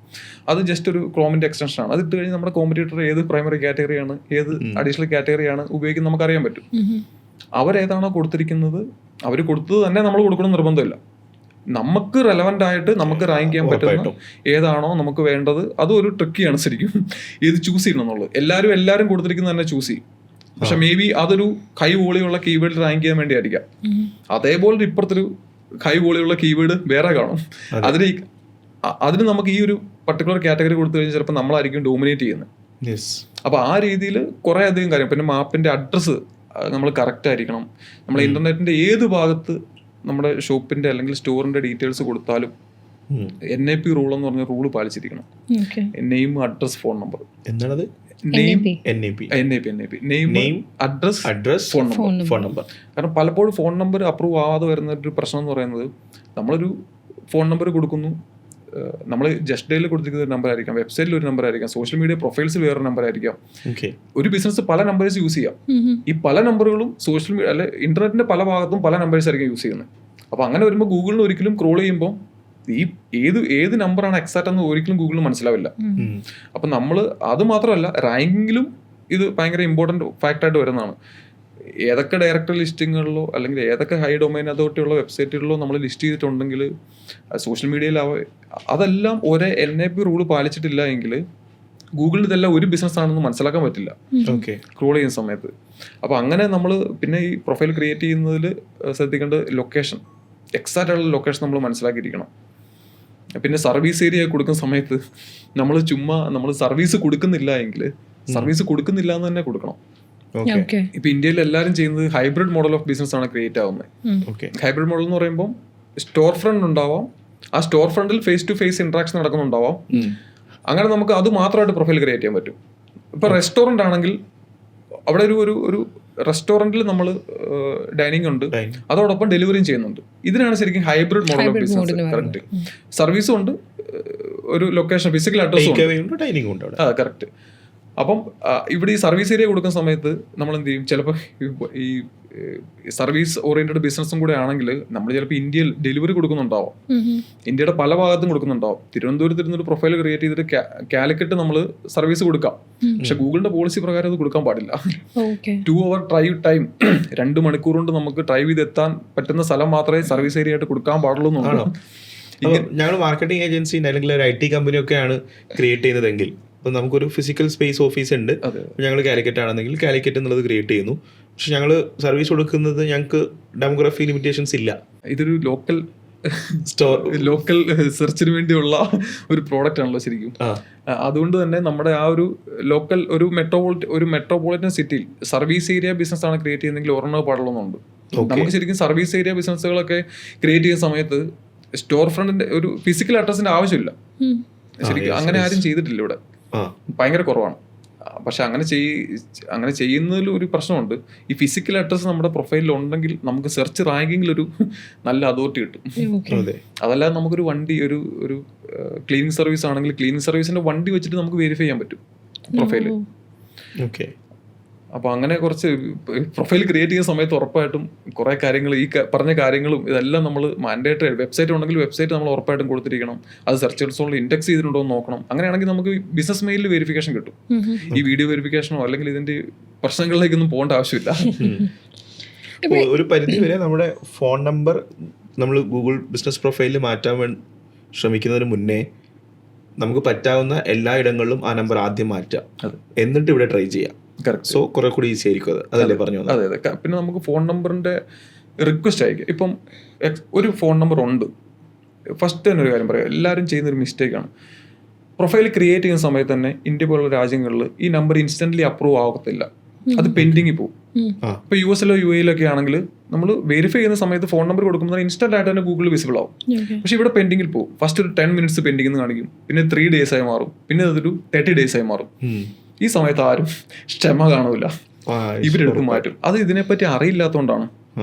അത് ജസ്റ്റ് ഒരു ക്രോമിന്റെ എക്സ്റ്റൻഷൻ ആണ്. അത് ഇട്ട് കഴിഞ്ഞാൽ നമ്മുടെ കോമ്പറ്റീറ്റർ ഏത് പ്രൈമറി കാറ്റഗറിയാണ്, ഏത് അഡീഷണൽ കാറ്റഗറിയാണ് ഉപയോഗിക്കുന്നത് നമുക്കറിയാൻ പറ്റും. അവരേതാണോ കൊടുത്തിരിക്കുന്നത് അവർ കൊടുത്തത് തന്നെ നമ്മൾ കൊടുക്കണം നിർബന്ധമില്ല. നമുക്ക് റെലവൻ്റ് ആയിട്ട് നമുക്ക് റാങ്ക് ചെയ്യാൻ പറ്റുന്ന ഏതാണോ നമുക്ക് വേണ്ടത്. അതൊരു ട്രിക്കിയാണ് ശരിക്കും ഏത് ചൂസ് ചെയ്യണം എന്നുള്ളത്. എല്ലാവരും കൊടുത്തിരിക്കുന്നത് തന്നെ ചൂസ് ചെയ്യും. പക്ഷെ മേ ബി അതൊരു ഹൈ വോളിയുള്ള കീവേഡിൽ റാങ്ക് ചെയ്യാൻ വേണ്ടി ആയിരിക്കാം. അതേപോലെ ഇപ്പുറത്തൊരു ഹൈ വോളിയുള്ള കീവേഡ് വേറെ കാണും. അതിന് നമുക്ക് ഈ ഒരു പർട്ടിക്കുലർ കാറ്റഗറി കൊടുത്തു കഴിഞ്ഞാൽ ചിലപ്പോൾ നമ്മളായിരിക്കും ഡോമിനേറ്റ് ചെയ്യുന്നത്. അപ്പോൾ ആ രീതിയിൽ കുറേ അധികം കാര്യം. പിന്നെ മാപ്പിന്റെ അഡ്രസ്സ് നമ്മൾ കറക്റ്റ് ആയിരിക്കണം. നമ്മൾ ഇന്റർനെറ്റിന്റെ ഏത് ഭാഗത്ത് നമ്മുടെ ഷോപ്പിന്റെ അല്ലെങ്കിൽ സ്റ്റോറിന്റെ ഡീറ്റെയിൽസ് കൊടുത്താലും NAP റൂൾ എന്ന് പറഞ്ഞ റൂള് പാലിച്ചിരിക്കണം. Name, address, phone number. എന്താണത്? Address, phone number. കാരണം പലപ്പോഴും ഫോൺ നമ്പർ അപ്രൂവ് ആവാതെ വരുന്ന ഒരു പ്രശ്നം എന്ന് പറയുന്നത് നമ്മളൊരു ഫോൺ നമ്പർ കൊടുക്കുന്നു, നമ്മൾ ജസ്റ്റ് ഡേയിൽ കൊടുത്തിരിക്കുന്ന ഒരു നമ്പർ ആയിരിക്കാം, വെബ്സൈറ്റിൽ ഒരു നമ്പർ ആയിരിക്കാം, സോഷ്യൽ മീഡിയ പ്രൊഫൈൽസിൽ വേറൊരു നമ്പർ ആയിരിക്കാം. ഒരു ബിസിനസ് പല നമ്പേഴ്സ് യൂസ് ചെയ്യാം. ഈ പല നമ്പറുകളും സോഷ്യൽ മീഡിയ അല്ലെ ഇന്റർനെറ്റിന്റെ പല ഭാഗത്തും പല നമ്പേഴ്സ് ആയിരിക്കും യൂസ് ചെയ്യുന്നത്. അപ്പൊ അങ്ങനെ വരുമ്പോൾ ഗൂഗിളിന് ഒരിക്കലും ക്രോൾ ചെയ്യുമ്പോൾ ഈ ഏത് നമ്പറാണ് എക്സാക്റ്റ് എന്ന് ഒരിക്കലും ഗൂഗിളിന് മനസ്സിലാവില്ല. അപ്പൊ നമ്മൾ അത് മാത്രമല്ല റാങ്കിങ്ങിലും ഇത് ഭയങ്കര ഇമ്പോർട്ടന്റ് ഫാക്ടറായിട്ട് വരുന്നതാണ്. ഏതൊക്കെ ഡയറക്ടർ ലിസ്റ്റിങ്ങുകളിലോ അല്ലെങ്കിൽ ഏതൊക്കെ ഹൈ ഡൊമൈൻ അതോറിറ്റിയുള്ള വെബ്സൈറ്റുകളിലോ നമ്മൾ ലിസ്റ്റ് ചെയ്തിട്ടുണ്ടെങ്കിൽ സോഷ്യൽ മീഡിയയിൽ അതെല്ലാം ഒരേ NAP റൂള് പാലിച്ചിട്ടില്ല എങ്കിൽ ഗൂഗിളിൽ ഇതെല്ലാം ഒരു ബിസിനസ് ആണെന്ന് മനസ്സിലാക്കാൻ പറ്റില്ല ക്രോൾ ചെയ്യുന്ന സമയത്ത്. അപ്പോൾ അങ്ങനെ നമ്മൾ പിന്നെ ഈ പ്രൊഫൈൽ ക്രിയേറ്റ് ചെയ്യുന്നതിൽ ശ്രദ്ധിക്കേണ്ട ലൊക്കേഷൻ, എക്സാക്റ്റ് ആയിട്ടുള്ള ലൊക്കേഷൻ നമ്മൾ മനസ്സിലാക്കിയിരിക്കണം. പിന്നെ സർവീസ് ഏരിയ കൊടുക്കുന്ന സമയത്ത് നമ്മൾ സർവീസ് കൊടുക്കുന്നില്ല എങ്കിൽ സർവീസ് കൊടുക്കുന്നില്ല എന്ന് തന്നെ കൊടുക്കണം. ഇപ്പൊ ഇന്ത്യയിൽ എല്ലാവരും ചെയ്യുന്നത് ഹൈബ്രിഡ് മോഡൽ ഓഫ് ബിസിനസ് ആണ് ക്രിയേറ്റ് ആവുന്നത്. ഹൈബ്രിഡ് മോഡൽ എന്ന് പറയുമ്പോൾ സ്റ്റോർ ഫ്രണ്ട് ഉണ്ടാവാം, ആ സ്റ്റോർ ഫ്രണ്ടിൽ ഫേസ് ടു ഫേസ് ഇന്ററാക്ഷൻ നടക്കുന്നുണ്ടാവാം. അങ്ങനെ നമുക്ക് അത് മാത്രമായിട്ട് പ്രൊഫൈൽ ക്രിയേറ്റ് ചെയ്യാൻ പറ്റും. ഇപ്പൊ റെസ്റ്റോറന്റ് ആണെങ്കിൽ അവിടെ ഒരു റെസ്റ്റോറൻറ്റിൽ നമ്മൾ ഡൈനിങ് ഉണ്ട്, അതോടൊപ്പം ഡെലിവറിയും ചെയ്യുന്നുണ്ട്. ഇതിനാണ് ശരിക്കും hybrid model of business. Correct. സർവീസും ഉണ്ട്, ഒരു ലൊക്കേഷൻ ഫിസിക്കൽ അഡ്രസ്സും ഉണ്ട്, ഡൈനിങ് ഉണ്ട്. കറക്റ്റ്. അപ്പം ഇവിടെ ഈ സർവീസ് ഏരിയ കൊടുക്കുന്ന സമയത്ത് നമ്മൾ എന്ത് ചെയ്യും, ചിലപ്പോൾ ഈ സർവീസ് ഓറിയന്റഡ് ബിസിനസ്സും കൂടെ ആണെങ്കിൽ നമ്മൾ ചിലപ്പോൾ ഇന്ത്യയിൽ ഡെലിവറി കൊടുക്കുന്നുണ്ടാവും, ഇന്ത്യയുടെ പല ഭാഗത്തും കൊടുക്കുന്നുണ്ടാവും. തിരുവനന്തപുരത്ത് ഇരുന്നൊരു പ്രൊഫൈൽ ക്രിയേറ്റ് ചെയ്തിട്ട് കാലിക്കറ്റ് നമ്മൾ സർവീസ് കൊടുക്കാം. പക്ഷെ ഗൂഗിളിന്റെ പോളിസി പ്രകാരം അത് കൊടുക്കാൻ പാടില്ല. 2 hour ഡ്രൈവ് ടൈം, 2 മണിക്കൂർ കൊണ്ട് നമുക്ക് ഡ്രൈവ് ചെയ്ത് എത്താൻ പറ്റുന്ന സ്ഥലം മാത്രമേ സർവീസ് ഏരിയ ആയിട്ട് കൊടുക്കാൻ പാടുള്ളൂ എന്നുള്ളൂ. ഞങ്ങൾ മാർക്കറ്റിംഗ് ഏജൻസി അല്ലെങ്കിൽ ഒരു IT കമ്പനി ഒക്കെയാണ് ക്രിയേറ്റ് ചെയ്യുന്നതെങ്കിൽ, അപ്പോൾ നമുക്കൊരു ഫിസിക്കൽ സ്പേസ് ഓഫീസ് ഉണ്ട്, ഞങ്ങൾ കാലിക്കറ്റ് ആണെന്നെങ്കിൽ കാലിക്കറ്റ് എന്നുള്ളത് ക്രിയേറ്റ് ചെയ്യുന്നു. പക്ഷെ ഞങ്ങൾ സർവീസ് കൊടുക്കുന്നത് ഞങ്ങൾക്ക് ഡെമോഗ്രഫി ലിമിറ്റേഷൻസ് ഇല്ല. ഇതൊരു ലോക്കൽ സെർച്ചിന് വേണ്ടിയുള്ള ഒരു പ്രോഡക്റ്റ് ആണല്ലോ ശരിക്കും. അതുകൊണ്ട് തന്നെ നമ്മുടെ ആ ഒരു ലോക്കൽ ഒരു മെട്രോപൊളിറ്റൻ സിറ്റിയിൽ സർവീസ് ഏരിയ ബിസിനസ് ആണ് ക്രിയേറ്റ് ചെയ്യുന്നതെങ്കിൽ ഒരെണ്ണം പാടുള്ളതുണ്ട്. നമുക്ക് ശരിക്കും സർവീസ് ഏരിയ ബിസിനസ്സുകളൊക്കെ ക്രിയേറ്റ് ചെയ്യുന്ന സമയത്ത് സ്റ്റോർ ഫ്രണ്ടിന്റെ ഒരു ഫിസിക്കൽ അഡ്രസ്സിന്റെ ആവശ്യമില്ല ശരിക്കും. അങ്ങനെ ആരും ചെയ്തിട്ടില്ല ഇവിടെ, ഭയങ്കര കുറവാണ്. പക്ഷെ അങ്ങനെ ചെയ്യുന്നതിൽ ഒരു പ്രശ്നമുണ്ട്. ഈ ഫിസിക്കൽ അഡ്രസ്സ് നമ്മുടെ പ്രൊഫൈലിൽ ഉണ്ടെങ്കിൽ നമുക്ക് സെർച്ച് റാങ്കിങ്ങിൽ ഒരു നല്ല അതോറിറ്റി കിട്ടും. അതല്ലാതെ നമുക്കൊരു വണ്ടി ഒരു ക്ലീനിങ് സർവീസ് ആണെങ്കിൽ ക്ലീനിങ് സർവീസിന്റെ വണ്ടി വെച്ചിട്ട് നമുക്ക് വെരിഫൈ ചെയ്യാൻ പറ്റും പ്രൊഫൈല്. ഓക്കെ. അപ്പോൾ അങ്ങനെ കുറച്ച് പ്രൊഫൈൽ ക്രിയേറ്റ് ചെയ്യുന്ന സമയത്ത് ഉറപ്പായിട്ടും കുറേ കാര്യങ്ങൾ, ഈ പറഞ്ഞ കാര്യങ്ങളും ഇതെല്ലാം നമ്മൾ മാൻഡേറ്ററി, വെബ്സൈറ്റ് ഉണ്ടെങ്കിൽ വെബ്സൈറ്റ് നമ്മൾ ഉറപ്പായിട്ടും കൊടുത്തിരിക്കണം. അത് സെർച്ച് റിസൾട്ടിൽ ഇൻഡെക്സ് ചെയ്തിട്ടുണ്ടോ എന്ന് നോക്കണം. അങ്ങനെയാണെങ്കിൽ നമുക്ക് ബിസിനസ് മെയിലിൽ വെരിഫിക്കേഷൻ കിട്ടും. ഈ വീഡിയോ വെരിഫിക്കേഷനോ അല്ലെങ്കിൽ ഇതിന്റെ പ്രശ്നങ്ങളിലേക്കൊന്നും പോകേണ്ട ആവശ്യമില്ല. ഒരു പരിധി വരെ നമ്മുടെ ഫോൺ നമ്പർ നമ്മൾ ഗൂഗിൾ ബിസിനസ് പ്രൊഫൈലിൽ മാറ്റാൻ ശ്രമിക്കുന്നതിന് മുന്നേ നമുക്ക് പറ്റാവുന്ന എല്ലാ ഇടങ്ങളിലും ആ നമ്പർ ആദ്യം മാറ്റാം, എന്നിട്ട് ഇവിടെ ട്രൈ ചെയ്യാം. സോ കുറെ കൂടി ഈസി ആയിരിക്കും. അതല്ലേ പറഞ്ഞു? അതെ. പിന്നെ നമുക്ക് ഫോൺ നമ്പറിന്റെ റിക്വസ്റ്റ് അയക്കാം. ഇപ്പം ഒരു ഫോൺ നമ്പർ ഉണ്ട്. ഫസ്റ്റ് തന്നെ ഒരു കാര്യം പറയാം, എല്ലാവരും ചെയ്യുന്നൊരു മിസ്റ്റേക്കാണ്. പ്രൊഫൈൽ ക്രിയേറ്റ് ചെയ്യുന്ന സമയത്ത് തന്നെ ഇന്ത്യ പോലുള്ള രാജ്യങ്ങളിൽ ഈ നമ്പർ ഇൻസ്റ്റന്റ്ലി അപ്രൂവ് ആകത്തില്ല, അത് പെൻഡിങ്ങിൽ പോകും. ഇപ്പൊ US UAE ആണെങ്കിൽ നമ്മൾ വെരിഫൈ ചെയ്യുന്ന സമയത്ത് ഫോൺ നമ്പർ കൊടുക്കുമ്പോൾ ഇൻസ്റ്റന്റ് ആയിട്ട് തന്നെ ഗൂഗിളിൽ വിസിബിൾ ആവും. പക്ഷെ ഇവിടെ പെൻഡിങ്ങിൽ പോകും. ഫസ്റ്റ് ഒരു 10 minutes പെൻഡിങ് എന്ന് കാണിക്കും, പിന്നെ 3 days ആയി മാറും, പിന്നെ അതൊരു 30 days ആയി മാറും. ഈ സമയത്ത് ആരും ക്ഷമ കാണൂല, ഇവരെടുത്ത് മാറ്റും. അത് ഇതിനെപ്പറ്റി അറിയില്ലാത്തതുകൊണ്ടാണ്.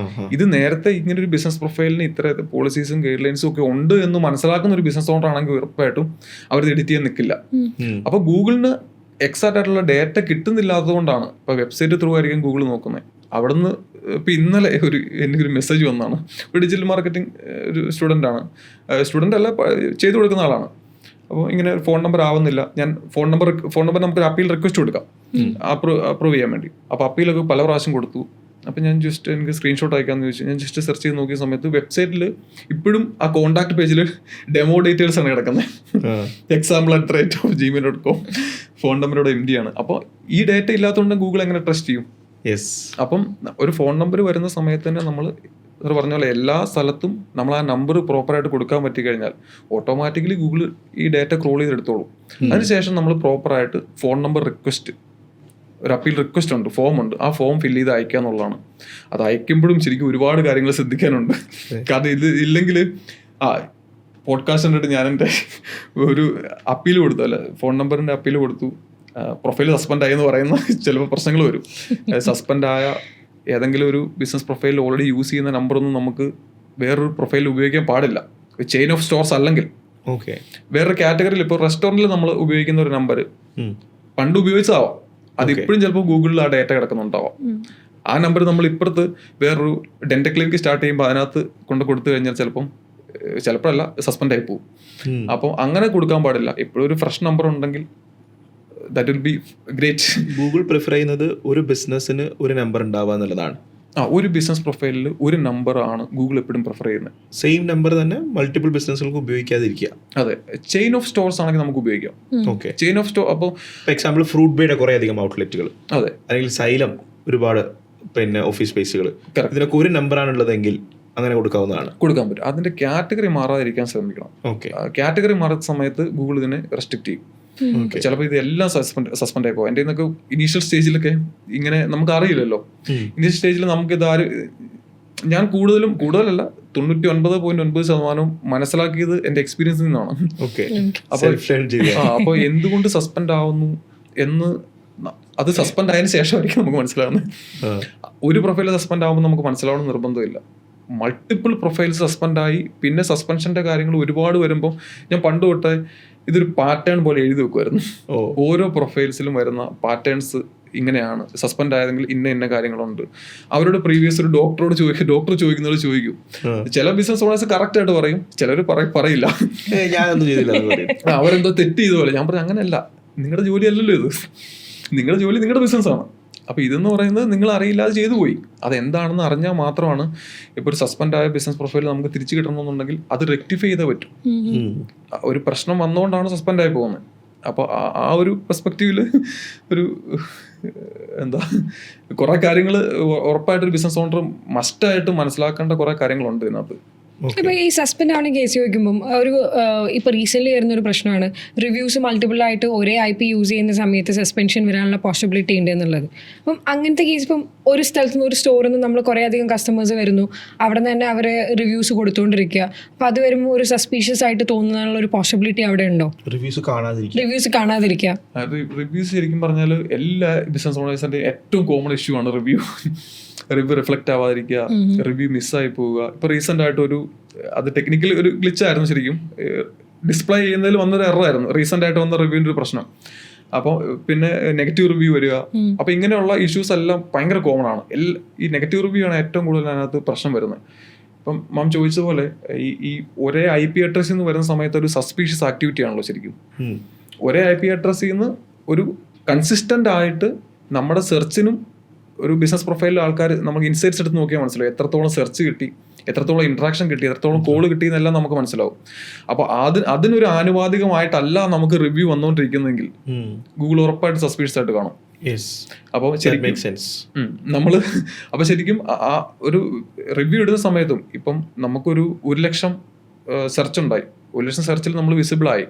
ഇത് നേരത്തെ ഇങ്ങനെ ഒരു ബിസിനസ് പ്രൊഫൈലിന് ഇത്ര പോളിസീസും ഗൈഡ് ലൈൻസും ഒക്കെ ഉണ്ട് എന്ന് മനസ്സിലാക്കുന്ന ഒരു ബിസിനസ് ഓണർ ആണെങ്കിൽ ഉറപ്പായിട്ടും അവർ എഡിറ്റ് ചെയ്യാൻ നിൽക്കില്ല. അപ്പൊ ഗൂഗിളിന് എക്സാക്റ്റ് ആയിട്ടുള്ള ഡേറ്റ കിട്ടുന്നില്ലാത്തതുകൊണ്ടാണ് ഇപ്പൊ വെബ്സൈറ്റ് ത്രൂ ആയിരിക്കും ഗൂഗിൾ നോക്കുന്നത്. അവിടുന്ന് ഇപ്പൊ ഇന്നലെ എനിക്കൊരു മെസ്സേജ് വന്നാണ്. ഒരു ഡിജിറ്റൽ മാർക്കറ്റിംഗ് ഒരു സ്റ്റുഡൻ്റ് അല്ല, ചെയ്തു കൊടുക്കുന്ന ആളാണ്. അപ്പോൾ ഇങ്ങനെ ഫോൺ നമ്പർ ആവുന്നില്ല. ഞാൻ ഫോൺ നമ്പർ നമുക്ക് അപ്പീൽ റിക്വസ്റ്റ് കൊടുക്കാം അപ്രൂവ് ചെയ്യാൻ വേണ്ടി. അപ്പോൾ അപ്പീലൊക്കെ പല പ്രാവശ്യം കൊടുത്തു. അപ്പം ഞാൻ ജസ്റ്റ് എനിക്ക് സ്ക്രീൻഷോട്ട് അയക്കാമെന്ന് ചോദിച്ചു. ഞാൻ ജസ്റ്റ് സെർച്ച് ചെയ്ത് നോക്കിയ സമയത്ത് വെബ്സൈറ്റിൽ ഇപ്പോഴും ആ കോൺടാക്ട് പേജിൽ ഡെമോ ഡീറ്റെയിൽസ് ആണ് കിടക്കുന്നത്. example@gmail.com ഫോൺ നമ്പറോടെ MD ആണ്. അപ്പോൾ ഈ ഡേറ്റ ഇല്ലാത്തതുകൊണ്ട് ഗൂഗിൾ എങ്ങനെ ട്രസ്റ്റ് ചെയ്യും? അപ്പം ഒരു ഫോൺ നമ്പർ വരുന്ന സമയത്ത് തന്നെ നമ്മൾ പറഞ്ഞ പോലെ എല്ലാ സ്ഥലത്തും നമ്മൾ ആ നമ്പർ പ്രോപ്പറായിട്ട് കൊടുക്കാൻ പറ്റി കഴിഞ്ഞാൽ ഓട്ടോമാറ്റിക്കലി ഗൂഗിൾ ഈ ഡേറ്റ ക്രോൾ ചെയ്തെടുത്തോളും. അതിനുശേഷം നമ്മൾ പ്രോപ്പറായിട്ട് ഫോൺ നമ്പർ റിക്വസ്റ്റ്, ഒരു അപ്പീൽ റിക്വസ്റ്റ് ഉണ്ട്, ഫോം ഉണ്ട്, ആ ഫോം ഫില്ല് ചെയ്ത് അയക്കുക എന്നുള്ളതാണ്. അത് അയക്കുമ്പോഴും ശരിക്കും ഒരുപാട് കാര്യങ്ങൾ ശ്രദ്ധിക്കാനുണ്ട്. കാരണം ഇത് ഇല്ലെങ്കിൽ പോഡ്കാസ്റ്റ് കണ്ടിട്ട് ഞാൻ എൻ്റെ ഒരു അപ്പീൽ കൊടുത്തു, അല്ല ഫോൺ നമ്പറിൻ്റെ അപ്പീൽ കൊടുത്തു, പ്രൊഫൈൽ സസ്പെൻഡ് ആയി എന്ന് പറയുന്ന ചിലപ്പോൾ പ്രശ്നങ്ങൾ വരും. സസ്പെൻഡ് ആയ ഏതെങ്കിലും ഒരു ബിസിനസ് പ്രൊഫൈലിൽ ഓൾറെഡി യൂസ് ചെയ്യുന്ന നമ്പറൊന്നും നമുക്ക് വേറൊരു പ്രൊഫൈലിൽ ഉപയോഗിക്കാൻ പാടില്ല. ചെയിൻ ഓഫ് സ്റ്റോർസ് അല്ലെങ്കിൽ വേറൊരു കാറ്റഗറിയിൽ ഇപ്പോൾ റെസ്റ്റോറൻറ്റിൽ നമ്മൾ ഉപയോഗിക്കുന്ന ഒരു നമ്പർ പണ്ട് ഉപയോഗിച്ചതാവാം, അതിപ്പോഴും ചിലപ്പോൾ ഗൂഗിളിൽ ആ ഡേറ്റ കിടക്കുന്നുണ്ടാവാം. ആ നമ്പർ നമ്മൾ ഇപ്പുറത്ത് വേറൊരു ഡെന്റൽ ക്ലിനിക്ക് സ്റ്റാർട്ട് ചെയ്യുമ്പോൾ അതിനകത്ത് കൊണ്ട് കൊടുത്തു കഴിഞ്ഞാൽ ചിലപ്പോഴല്ല സസ്പെൻഡ് ആയി പോകും. അപ്പോൾ അങ്ങനെ കൊടുക്കാൻ പാടില്ല. എപ്പോഴും ഒരു ഫ്രഷ് നമ്പർ ഉണ്ടെങ്കിൽ that will be great. Google prefer ചെയ്യുന്നത് ഒരു ബിസിനസ്സിന് ഒരു നമ്പർ ഉണ്ടാവുക എന്നുള്ളതാണ്. ഒരു ബിസിനസ് പ്രൊഫൈലിൽ ഒരു നമ്പർ ആണ് ഗൂഗിൾ എപ്പോഴും പ്രിഫർ ചെയ്യുന്നത്. സെയിം നമ്പർ തന്നെ മൾട്ടിപ്പിൾ ബിസിനസ്സുകൾക്ക് ഉപയോഗിക്കാതിരിക്കുക. അതെ, ചെയിൻ ഓഫ് സ്റ്റോർസ് ആണെങ്കിൽ നമുക്ക് ഉപയോഗിക്കാം. Okay, chain of store. അപ്പോൾ എക്സാമ്പിൾ ഫ്രൂട്ട് ബേയുടെ കുറേ അധികം ഔട്ട്ലെറ്റുകൾ, അതെ, അല്ലെങ്കിൽ സൈലം ഒരുപാട് ഓഫീസ് സ്പേസുകൾ, ഇതിനൊക്കെ ഒരു നമ്പറാണുള്ളതെങ്കിൽ അങ്ങനെ കൊടുക്കാൻ പറ്റും. അതിന്റെ കാറ്റഗറി മാറാതിരിക്കാൻ ശ്രമിക്കണം. ഓക്കെ, കാറ്റഗറി മാറുന്ന സമയത്ത് ഗൂഗിൾ ഇതിനെ റെസ്ട്രിക്ട് ചെയ്യും. ചിലപ്പോൾ ഇതെല്ലാം സസ്പെൻഡ് ആയി പോകും. എൻ്റെ ഇന്നൊക്കെ ഇനീഷ്യൽ സ്റ്റേജിലൊക്കെ ഇങ്ങനെ നമുക്ക് അറിയില്ലല്ലോ. ഇനീഷ്യൽ സ്റ്റേജിൽ നമുക്കിത് ഞാൻ കൂടുതലല്ല 99.9% മനസ്സിലാക്കിയത് എൻ്റെ എക്സ്പീരിയൻസിൽ നിന്നാണ്. അപ്പോൾ എന്തുകൊണ്ട് സസ്പെൻഡ് ആവുന്നു എന്ന് അത് സസ്പെൻഡ് ആയതിനു ശേഷമായിരിക്കും നമുക്ക് മനസ്സിലാവുന്നത്. ഒരു പ്രൊഫൈൽ സസ്പെൻഡ് ആകുമ്പോൾ നമുക്ക് മനസ്സിലാവണം നിർബന്ധമില്ല. മൾട്ടിപ്പിൾ പ്രൊഫൈൽസ് സസ്പെൻഡ് ആയി പിന്നെ സസ്പെൻഷൻ്റെ കാര്യങ്ങൾ ഒരുപാട് വരുമ്പോൾ ഞാൻ പണ്ട് തൊട്ടേ ഇതൊരു പാറ്റേൺ പോലെ എഴുതി വെക്കുമായിരുന്നു. ഓരോ പ്രൊഫൈൽസിലും വരുന്ന പാറ്റേൺസ് ഇങ്ങനെയാണ്. സസ്പെൻഡ് ആയതെങ്കിൽ ഇന്ന കാര്യങ്ങളുണ്ട്. അവരോട് പ്രീവിയസ് ഒരു ഡോക്ടർ ചോദിക്കുന്നവർ ചോദിക്കും. ചില ബിസിനസ് ഓണേഴ്സ് കറക്റ്റ് ആയിട്ട് പറയും, ചിലർ പറയില്ല. അവരെന്തോ തെറ്റ് ചെയ്തപോലെ. ഞാൻ പറഞ്ഞു അങ്ങനെയല്ല, നിങ്ങളുടെ ജോലി അല്ലല്ലോ ഇത്, നിങ്ങളുടെ ജോലി നിങ്ങളുടെ ബിസിനസ്സാണ്. അപ്പോൾ ഇതെന്ന് പറയുന്നത് നിങ്ങൾ അറിയില്ലാതെ ചെയ്തു പോയി. അതെന്താണെന്ന് അറിഞ്ഞാൽ മാത്രമാണ് ഇപ്പോൾ ഒരു സസ്പെൻഡ് ആയ ബിസിനസ് പ്രൊഫൈൽ നമുക്ക് തിരിച്ചു കിട്ടണമെന്നുണ്ടെങ്കിൽ അത് റെക്ടിഫൈ ചെയ്തേ പറ്റും. ഒരു പ്രശ്നം വന്നുകൊണ്ടാണ് സസ്പെൻഡ് ആയി പോകുന്നത്. അപ്പോൾ ആ ഒരു പെർസ്പെക്റ്റീവിൽ ഒരു എന്താ കുറേ കാര്യങ്ങൾ ഉറപ്പായിട്ടൊരു ബിസിനസ് ഓണർ മസ്റ്റായിട്ട് മനസ്സിലാക്കേണ്ട കുറേ കാര്യങ്ങളുണ്ട് ഇതിനകത്ത്. ഇപ്പൊ ഈ സസ്പെൻഡ് ആവുന്ന കേസ് ചോദിക്കുമ്പോൾ ഒരു ഇപ്പൊ റീസെന്റ് വരുന്ന ഒരു പ്രശ്നമാണ് റിവ്യൂസ് മൾട്ടിപ്പിൾ ആയിട്ട് ഒരേ IP യൂസ് ചെയ്യുന്ന സമയത്ത് സസ്പെൻഷൻ വരാനുള്ള പോസിബിലിറ്റി ഉണ്ട് എന്നുള്ളത്. അപ്പം അങ്ങനത്തെ കേസ് ഇപ്പം ഒരു സ്ഥലത്ത് നിന്ന് ഒരു സ്റ്റോറിൽ നിന്ന് നമ്മൾ കുറേ അധികം കസ്റ്റമേഴ്സ് വരുന്നു, അവിടെ നിന്ന് തന്നെ അവരെ റിവ്യൂസ് കൊടുത്തുകൊണ്ടിരിക്കുക. അപ്പം അത് വരുമ്പോൾ ഒരു സസ്പീഷ്യസ് ആയിട്ട് തോന്നുന്നുള്ള ഒരു പോസിബിലിറ്റി അവിടെ ഉണ്ടോ? റിവ്യൂസ് കാണാതിരിക്കുക. റിവ്യൂസ് ശരിക്കും പറഞ്ഞാൽ എല്ലാ ബിസിനസ് ഓണേഴ്സിന്റെ ഏറ്റവും കോമൺ ഇഷ്യൂ ആണ് റിവ്യൂ റിഫ്ലക്റ്റ് ആവാതിരിക്കുക, റിവ്യൂ മിസ്സായി പോവുക. ഇപ്പൊ റീസെന്റ് ആയിട്ട് അത് ടെക്നിക്കൽ ഒരു ഗ്ലിച്ച് ആയിരുന്നു. ശരിക്കും ഡിസ്പ്ലേ ചെയ്യുന്നതിൽ വന്നൊരു എററായിരുന്നു റീസെന്റ് ആയിട്ട് വന്ന റിവ്യൂവിന്റെ ഒരു പ്രശ്നം. അപ്പോൾ പിന്നെ നെഗറ്റീവ് റിവ്യൂ വരിക. അപ്പൊ ഇങ്ങനെയുള്ള ഇഷ്യൂസ് എല്ലാം ഭയങ്കര കോമൺ ആണ്. ഈ നെഗറ്റീവ് റിവ്യൂ ആണ് ഏറ്റവും കൂടുതൽ അതിനകത്ത് പ്രശ്നം വരുന്നത്. ഇപ്പം മാം ചോദിച്ചതുപോലെ ഈ ഒരേ IP അഡ്രസ്സിൽ നിന്ന് വരുന്ന സമയത്ത് ഒരു സസ്പീഷ്യസ് ആക്ടിവിറ്റി ആണല്ലോ ശരിക്കും. ഒരേ IP അഡ്രസ്സിൽ നിന്ന് ഒരു കൺസിസ്റ്റന്റ് ആയിട്ട് നമ്മുടെ സെർച്ചിനും ഒരു ബിസിനസ് പ്രൊഫൈലിലെ ആൾക്കാർ നമുക്ക് ഇൻസൈറ്റ്സ് എടുത്ത് നോക്കിയാൽ മനസ്സിലാവും എത്രത്തോളം സെർച്ച് കിട്ടി, എത്രത്തോളം ഇൻട്രാക്ഷൻ കിട്ടി, എത്രത്തോളം കോള് കിട്ടി എന്നെല്ലാം നമുക്ക് മനസ്സിലാവും. അപ്പോൾ അതിനൊരു ആനുപാതികമായിട്ടല്ല നമുക്ക് റിവ്യൂ വന്നുകൊണ്ടിരിക്കുന്നതെങ്കിൽ ഗൂഗിൾ ഉറപ്പായിട്ട് സസ്പീഷ്യസ് ആയിട്ട് കാണും. അപ്പോൾ നമ്മള് അപ്പൊ ശരിക്കും ആ ഒരു റിവ്യൂ ഇടുന്ന സമയത്തും ഇപ്പം നമുക്കൊരു 1,00,000 സെർച്ച് ഉണ്ടായി, 1,00,000 സെർച്ചിൽ നമ്മൾ വിസിബിൾ ആയി,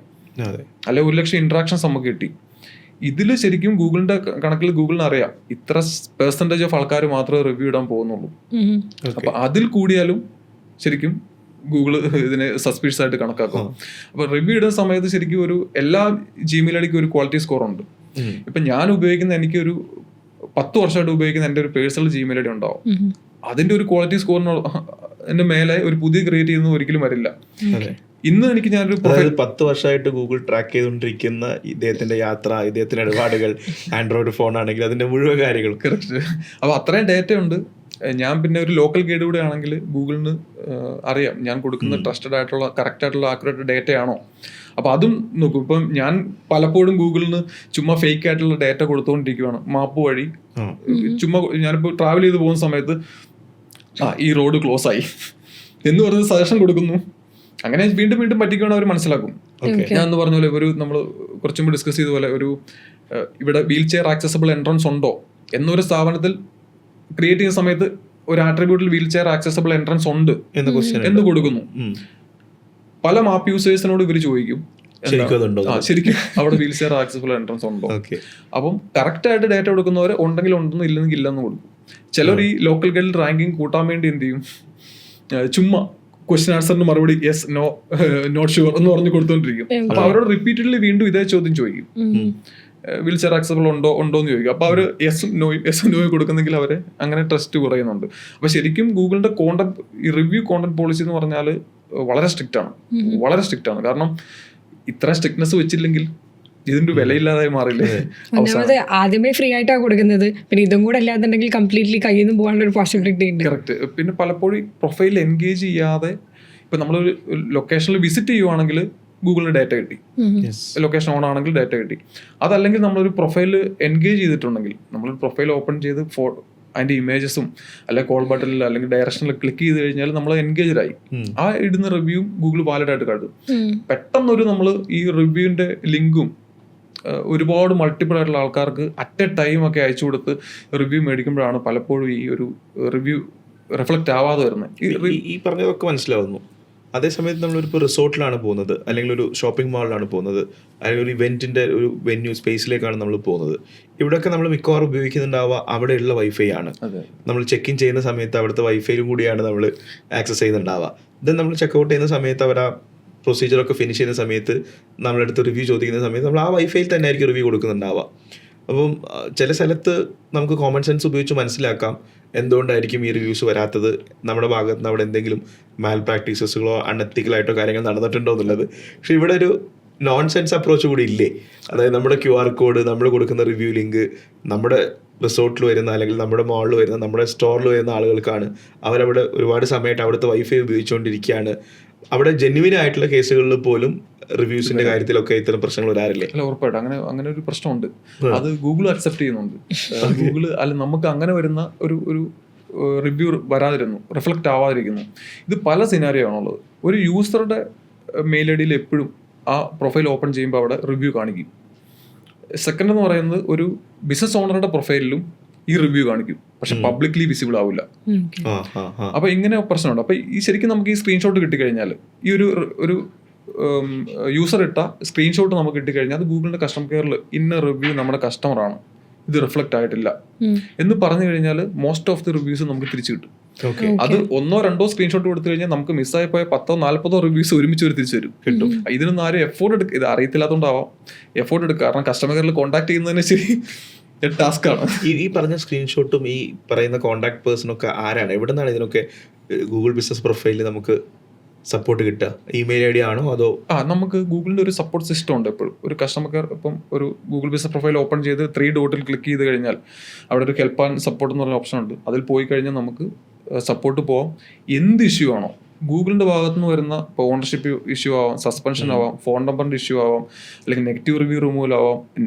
അല്ലെ 1,00,000 ഇൻട്രാക്ഷൻസ് നമുക്ക് കിട്ടി. ഇതിൽ ശരിക്കും ഗൂഗിളിന്റെ കണക്കിൽ ഗൂഗിളിന് അറിയാം ഇത്ര പെർസെന്റേജ് ഓഫ് ആൾക്കാർ മാത്രമേ റിവ്യൂ ഇടാൻ പോകുന്നുള്ളൂ. അപ്പൊ അതിൽ കൂടിയാലും ശരിക്കും ഗൂഗിൾ ഇതിനെ സസ്പീഷ്യസ് ആയിട്ട് കണക്കാക്കും. അപ്പൊ റിവ്യൂ ഇടുന്ന സമയത്ത് ശരിക്കും എല്ലാ Gmail ഐഡിക്കും ഒരു ക്വാളിറ്റി സ്കോർ ഉണ്ട്. ഇപ്പൊ ഞാൻ ഉപയോഗിക്കുന്ന എനിക്കൊരു 10 വർഷമായിട്ട് ഉപയോഗിക്കുന്ന എൻ്റെ ഒരു പേഴ്സണൽ Gmail ID ഉണ്ടാവും. അതിന്റെ ഒരു ക്വാളിറ്റി സ്കോറിന്റെ മേലെ ഒരു പുതിയ ക്രിയേറ്റ് ചെയ്യുന്നത് ഒരിക്കലും വരില്ല. ഇന്ന് എനിക്ക് ഞാനൊരു 10 വർഷമായിട്ട് ഗൂഗിൾ ട്രാക്ക് ചെയ്തുകൊണ്ടിരിക്കുന്ന ഇദ്ദേഹത്തിന്റെ യാത്ര, ഇദ്ദേഹത്തിന്റെ ഇടപാടുകൾ, ആൻഡ്രോയിഡ് ഫോൺ ആണെങ്കിൽ അതിന്റെ മുഴുവൻ കാര്യങ്ങൾ കറക്റ്റ്. അപ്പൊ അത്രയും ഡേറ്റ ഉണ്ട്. ഞാൻ പിന്നെ ഒരു ലോക്കൽ ഗൈഡ് കൂടെ ആണെങ്കിൽ ഗൂഗിളിന് അറിയാം ഞാൻ കൊടുക്കുന്ന ട്രസ്റ്റഡ് ആയിട്ടുള്ള കറക്റ്റ് ആയിട്ടുള്ള ആക്യുറേറ്റ് ഡേറ്റ ആണോ. അപ്പൊ അതും നോക്കും. ഇപ്പം ഞാൻ പലപ്പോഴും ഗൂഗിളിന് ചുമ്മാ ഫേക്ക് ആയിട്ടുള്ള ഡേറ്റ കൊടുത്തുകൊണ്ടിരിക്കുകയാണ് മാപ്പ് വഴി. ചുമ്മാ ഞാനിപ്പോൾ ട്രാവൽ ചെയ്ത് പോകുന്ന സമയത്ത് ഈ റോഡ് ക്ലോസ് ആയി എന്ന് പറഞ്ഞ് സജഷൻ കൊടുക്കുന്നു. അങ്ങനെ വീണ്ടും വീണ്ടും പറ്റിക്കുകയാണ് അവർ മനസ്സിലാക്കും. ഞാൻ എന്ന് പറഞ്ഞ പോലെ നമ്മൾ കുറച്ചും കൂടി ഡിസ്കസ് ചെയ്ത പോലെ ഇവിടെ വീൽ ചെയർ ആക്സസിബിൾ എൻട്രൻസ് ഉണ്ടോ എന്നൊരു സ്ഥാപനത്തിൽ ക്രിയേറ്റ് ചെയ്യുന്ന സമയത്ത് ഒരു ആട്രിബ്യൂട്ടിൽ വീൽ ചെയർ ആക്സസിബിൾ എൻട്രൻസ് ഉണ്ട് എന്ന് കൊടുക്കുന്നു. പല മാപ്പ് യൂസേഴ്സിനോട് ഇവർ ചോദിക്കും ശരിക്കും അവിടെ വീൽ ചെയർ ആക്സസിബിൾ എൻട്രൻസ് ഉണ്ടോ. അപ്പം കറക്റ്റ് ആയിട്ട് ഡേറ്റ കൊടുക്കുന്നവർ ഉണ്ടെങ്കിൽ ഉണ്ടെന്ന് ഇല്ലെങ്കിൽ ഇല്ലെന്ന് കൊടുക്കും. ചിലർ ഈ ലോക്കൽ ഗൈഡിൽ റാങ്കിങ് കൂട്ടാൻ വേണ്ടി എന്ത് ചെയ്യും, ചുമ്മാ ക്വസ്റ്റ്യൻ ആൻസറിന് മറുപടി യെസ് നോ നോട്ട് ഷുവർ എന്ന് പറഞ്ഞ് കൊടുത്തോണ്ടിരിക്കും. അപ്പൊ അവരോട് റിപ്പീറ്റഡ്ലി വീണ്ടും ഇതേ ചോദ്യം ചോദിക്കും, വീൽ ചെയർ ആക്സസിബിൾ ഉണ്ടോ എന്ന് ചോദിക്കും. അപ്പൊ അവര് യെസും നോയും കൊടുക്കുന്നെങ്കിൽ അവരെ അങ്ങനെ ട്രസ്റ്റ് കുറയുന്നുണ്ട്. അപ്പൊ ശരിക്കും ഗൂഗിളിന്റെ ഈ റിവ്യൂ കോണ്ടന്റ് പോളിസി എന്ന് പറഞ്ഞാൽ വളരെ സ്ട്രിക്റ്റ് ആണ്. കാരണം ഇത്ര സ്ട്രിക്ട്നെസ് വെച്ചില്ലെങ്കിൽ ഇതിന്റെ വിലയില്ലാതായി മാറില്ലേ. ഒന്നാമത് ആദ്യമേ ഫ്രീ ആയിട്ടാണ് കൊടുക്കുന്നത്, പിന്നെ ഇതും കൂടെ അല്ലാന്നുണ്ടെങ്കിൽ കംപ്ലീറ്റ്ലി കയ്യിൽ നിന്ന് പോകാനുള്ള ഒരു പോസിബിലിറ്റി ഉണ്ട്. കറക്റ്റ്. പിന്നെ പലപ്പോഴും പ്രൊഫൈൽ എൻഗേജ് ചെയ്യാതെ ഇപ്പൊ നമ്മളൊരു ലൊക്കേഷനിൽ വിസിറ്റ് ചെയ്യുവാണെങ്കിൽ ഗൂഗിളിന് ഡേറ്റ കിട്ടി, ലൊക്കേഷൻ ഓൺ ആണെങ്കിൽ ഡേറ്റ കിട്ടി. അതല്ലെങ്കിൽ നമ്മളൊരു പ്രൊഫൈൽ എൻഗേജ് ചെയ്തിട്ടുണ്ടെങ്കിൽ നമ്മളൊരു പ്രൊഫൈൽ ഓപ്പൺ ചെയ്ത് അതിന്റെ ഇമേജസും അല്ലെ കോൾ ബട്ടണിൽ അല്ലെങ്കിൽ ഡയറക്ഷനിൽ ക്ലിക്ക് ചെയ്ത് കഴിഞ്ഞാൽ നമ്മൾ എൻഗേജ്ഡ് ആയി. ആ ഇടുന്ന റിവ്യൂ ഗൂഗിൾ വാലിഡ് ആയിട്ട് കാട്ടും. പെട്ടെന്നൊരു നമ്മൾ ഈ റിവ്യൂവിന്റെ ലിങ്കും ഒരുപാട് മൾട്ടിപ്പിൾ ആയിട്ടുള്ള ആൾക്കാർക്ക് അറ്റ് എ ടൈം ഒക്കെ അയച്ചു കൊടുത്ത് റിവ്യൂ മേടിക്കുമ്പോഴാണ് പലപ്പോഴും ഈ ഒരു റിവ്യൂ റിഫ്ലക്റ്റ് ആവാതെ വരുന്നത്. ഈ പറഞ്ഞതൊക്കെ മനസ്സിലാവുന്നു. അതേസമയത്ത് നമ്മളിപ്പോൾ റിസോർട്ടിലാണ് പോകുന്നത്, അല്ലെങ്കിൽ ഒരു ഷോപ്പിംഗ് മാളിലാണ് പോകുന്നത്, അല്ലെങ്കിൽ ഒരു ഇവൻറ്റിൻ്റെ ഒരു വെന്യൂ സ്പേസിലേക്കാണ് നമ്മൾ പോകുന്നത്. ഇവിടെയൊക്കെ നമ്മൾ മിക്കവാറും ഉപയോഗിക്കുന്നുണ്ടാവുക അവിടെയുള്ള വൈഫൈ ആണ്. നമ്മൾ ചെക്ക് ഇൻ ചെയ്യുന്ന സമയത്ത് അവിടുത്തെ വൈഫൈയിലും കൂടിയാണ് നമ്മൾ ആക്സസ് ചെയ്യുന്നുണ്ടാവുക. ദെൻ നമ്മൾ ചെക്കൗട്ട് ചെയ്യുന്ന സമയത്ത് അവർ ആ പ്രൊസീജിയറൊക്കെ ഫിനിഷ് ചെയ്യുന്ന സമയത്ത് നമ്മളടുത്ത് റിവ്യൂ ചോദിക്കുന്ന സമയത്ത് നമ്മൾ ആ വൈഫൈയിൽ തന്നെ ആയിരിക്കും റിവ്യൂ കൊടുക്കുന്നുണ്ടാവുക. അപ്പം ചില സ്ഥലത്ത് നമുക്ക് കോമൺ സെൻസ് ഉപയോഗിച്ച് മനസ്സിലാക്കാം എന്തുകൊണ്ടായിരിക്കും ഈ റിവ്യൂസ് വരാത്തത്, നമ്മുടെ ഭാഗത്ത് നിന്ന് അവിടെ എന്തെങ്കിലും മാൽ പ്രാക്ടീസസുകളോ അൺഎത്തിക്കലായിട്ടോ കാര്യങ്ങൾ നടന്നിട്ടുണ്ടോ എന്നുള്ളത്. പക്ഷെ ഇവിടെ ഒരു നോൺ സെൻസ് അപ്രോച്ച് കൂടി ഇല്ലേ? അതായത് നമ്മുടെ QR കോഡ്, നമ്മൾ കൊടുക്കുന്ന റിവ്യൂ ലിങ്ക് നമ്മുടെ റിസോർട്ടിൽ വരുന്ന അല്ലെങ്കിൽ നമ്മുടെ മോളിൽ വരുന്ന നമ്മുടെ സ്റ്റോറിൽ വരുന്ന ആളുകൾക്കാണ്. അവരവിടെ ഒരുപാട് സമയമായിട്ട് അവിടുത്തെ വൈഫൈ ഉപയോഗിച്ചുകൊണ്ടിരിക്കുകയാണ്. അവിടെ ജെന്യുവിൻ ആയിട്ടുള്ള കേസുകളിൽ പോലും റിവ്യൂസിന്റെ കാര്യത്തിലൊക്കെ ഇത്തരം പ്രശ്നങ്ങൾ വരാറില്ലേ? അല്ല, ഉറപ്പായിട്ടും അങ്ങനെ ഒരു പ്രശ്നമുണ്ട്. അത് ഗൂഗിൾ അക്സെപ്റ്റ് ചെയ്യുന്നുണ്ട്. ഗൂഗിൾ അല്ല, നമുക്ക് അങ്ങനെ വരുന്ന ഒരു റിവ്യൂ വരാതിരുന്നു, റിഫ്ലക്റ്റ് ആവാതിരിക്കുന്നു. ഇത് പല സിനാരിയോ ആണുള്ളത്. ഒരു യൂസറുടെ മെയിൽ ഐ ഡിയിൽ എപ്പോഴും ആ പ്രൊഫൈൽ ഓപ്പൺ ചെയ്യുമ്പോൾ അവിടെ റിവ്യൂ കാണിക്കും. സെക്കൻഡ് എന്ന് പറയുന്നത് ഒരു ബിസിനസ് ഓണറുടെ പ്രൊഫൈലിലും ഈ റിവ്യൂ കാണിക്കും, പക്ഷെ പബ്ലിക്ലി വിസിബിൾ ആവില്ല. അപ്പൊ ഇങ്ങനെ പ്രശ്നമുണ്ട്. അപ്പൊ ഈ ശരിക്കും നമുക്ക് ഈ സ്ക്രീൻഷോട്ട് കിട്ടിക്കഴിഞ്ഞാൽ, ഈ ഒരു യൂസർ ഇട്ട സ്ക്രീൻഷോട്ട് നമുക്ക് കിട്ടിക്കഴിഞ്ഞാൽ അത് ഗൂഗിളിന്റെ കസ്റ്റമർ കെയറിൽ ഇന്ന റിവ്യൂ നമ്മുടെ കസ്റ്റമറാണ്, ഇത് റിഫ്ലക്റ്റ് ആയിട്ടില്ല എന്ന് പറഞ്ഞു കഴിഞ്ഞാൽ മോസ്റ്റ് ഓഫ് ദി റിവ്യൂസ് നമുക്ക് തിരിച്ചു കിട്ടും. അത് 1-2 സ്ക്രീൻഷോട്ട് കൊടുത്തു കഴിഞ്ഞാൽ നമുക്ക് മിസ്സായി പോയ 10-40 റിവ്യൂസ് ഒരുമിച്ച് ഒരു തിരിച്ചു വരും കിട്ടും. ഇതിനൊന്നും ആരും എഫോർട്ട് എടുക്കുക, ഇത് അറിയത്തില്ലാത്തതുകൊണ്ടാവാം എഫോർട്ട് എടുക്കുക. കാരണം കസ്റ്റമർ കെയറിൽ കോൺടാക്ട് ചെയ്യുന്നതിന് ശരി ടാസ്ക് ആണ്. ഈ പറഞ്ഞ സ്ക്രീൻഷോട്ടും ഈ പറയുന്ന കോൺടാക്ട് പേഴ്സണൊക്കെ ആരാണ്? എവിടെ നിന്നാണ് ഇതിനൊക്കെ ഗൂഗിൾ ബിസിനസ് പ്രൊഫൈലിൽ നമുക്ക് സപ്പോർട്ട് കിട്ടുക? ഇമെയിൽ ഐ ഡി ആണോ അതോ? നമുക്ക് ഗൂഗിളിന്റെ ഒരു സപ്പോർട്ട് സിസ്റ്റം ഉണ്ട്. എപ്പോഴും ഒരു കസ്റ്റമർ കെയർ, ഇപ്പം ഒരു ഗൂഗിൾ ബിസിനസ് പ്രൊഫൈൽ ഓപ്പൺ ചെയ്ത് 3 ഡോട്ടിൽ ക്ലിക്ക് ചെയ്ത് കഴിഞ്ഞാൽ അവിടെ ഒരു ഹെൽപ്പ് ആൻഡ് സപ്പോർട്ട് എന്ന് പറഞ്ഞ ഓപ്ഷൻ ഉണ്ട്. അതിൽ പോയി കഴിഞ്ഞാൽ നമുക്ക് സപ്പോർട്ട് പോവാം. എന്ത് ഇഷ്യൂ ആണോ ഗൂഗിളിന്റെ ഭാഗത്ത് നിന്ന് വരുന്ന, ഇപ്പോൾ ഓണർഷിപ്പ് ഇഷ്യൂ ആവാം, സസ്പെൻഷൻ ആവാം, ഫോൺ നമ്പറിന്റെ ഇഷ്യൂ ആവാം, അല്ലെങ്കിൽ നെഗറ്റീവ് റിവ്യൂ റിമൂവൽ ആവാം,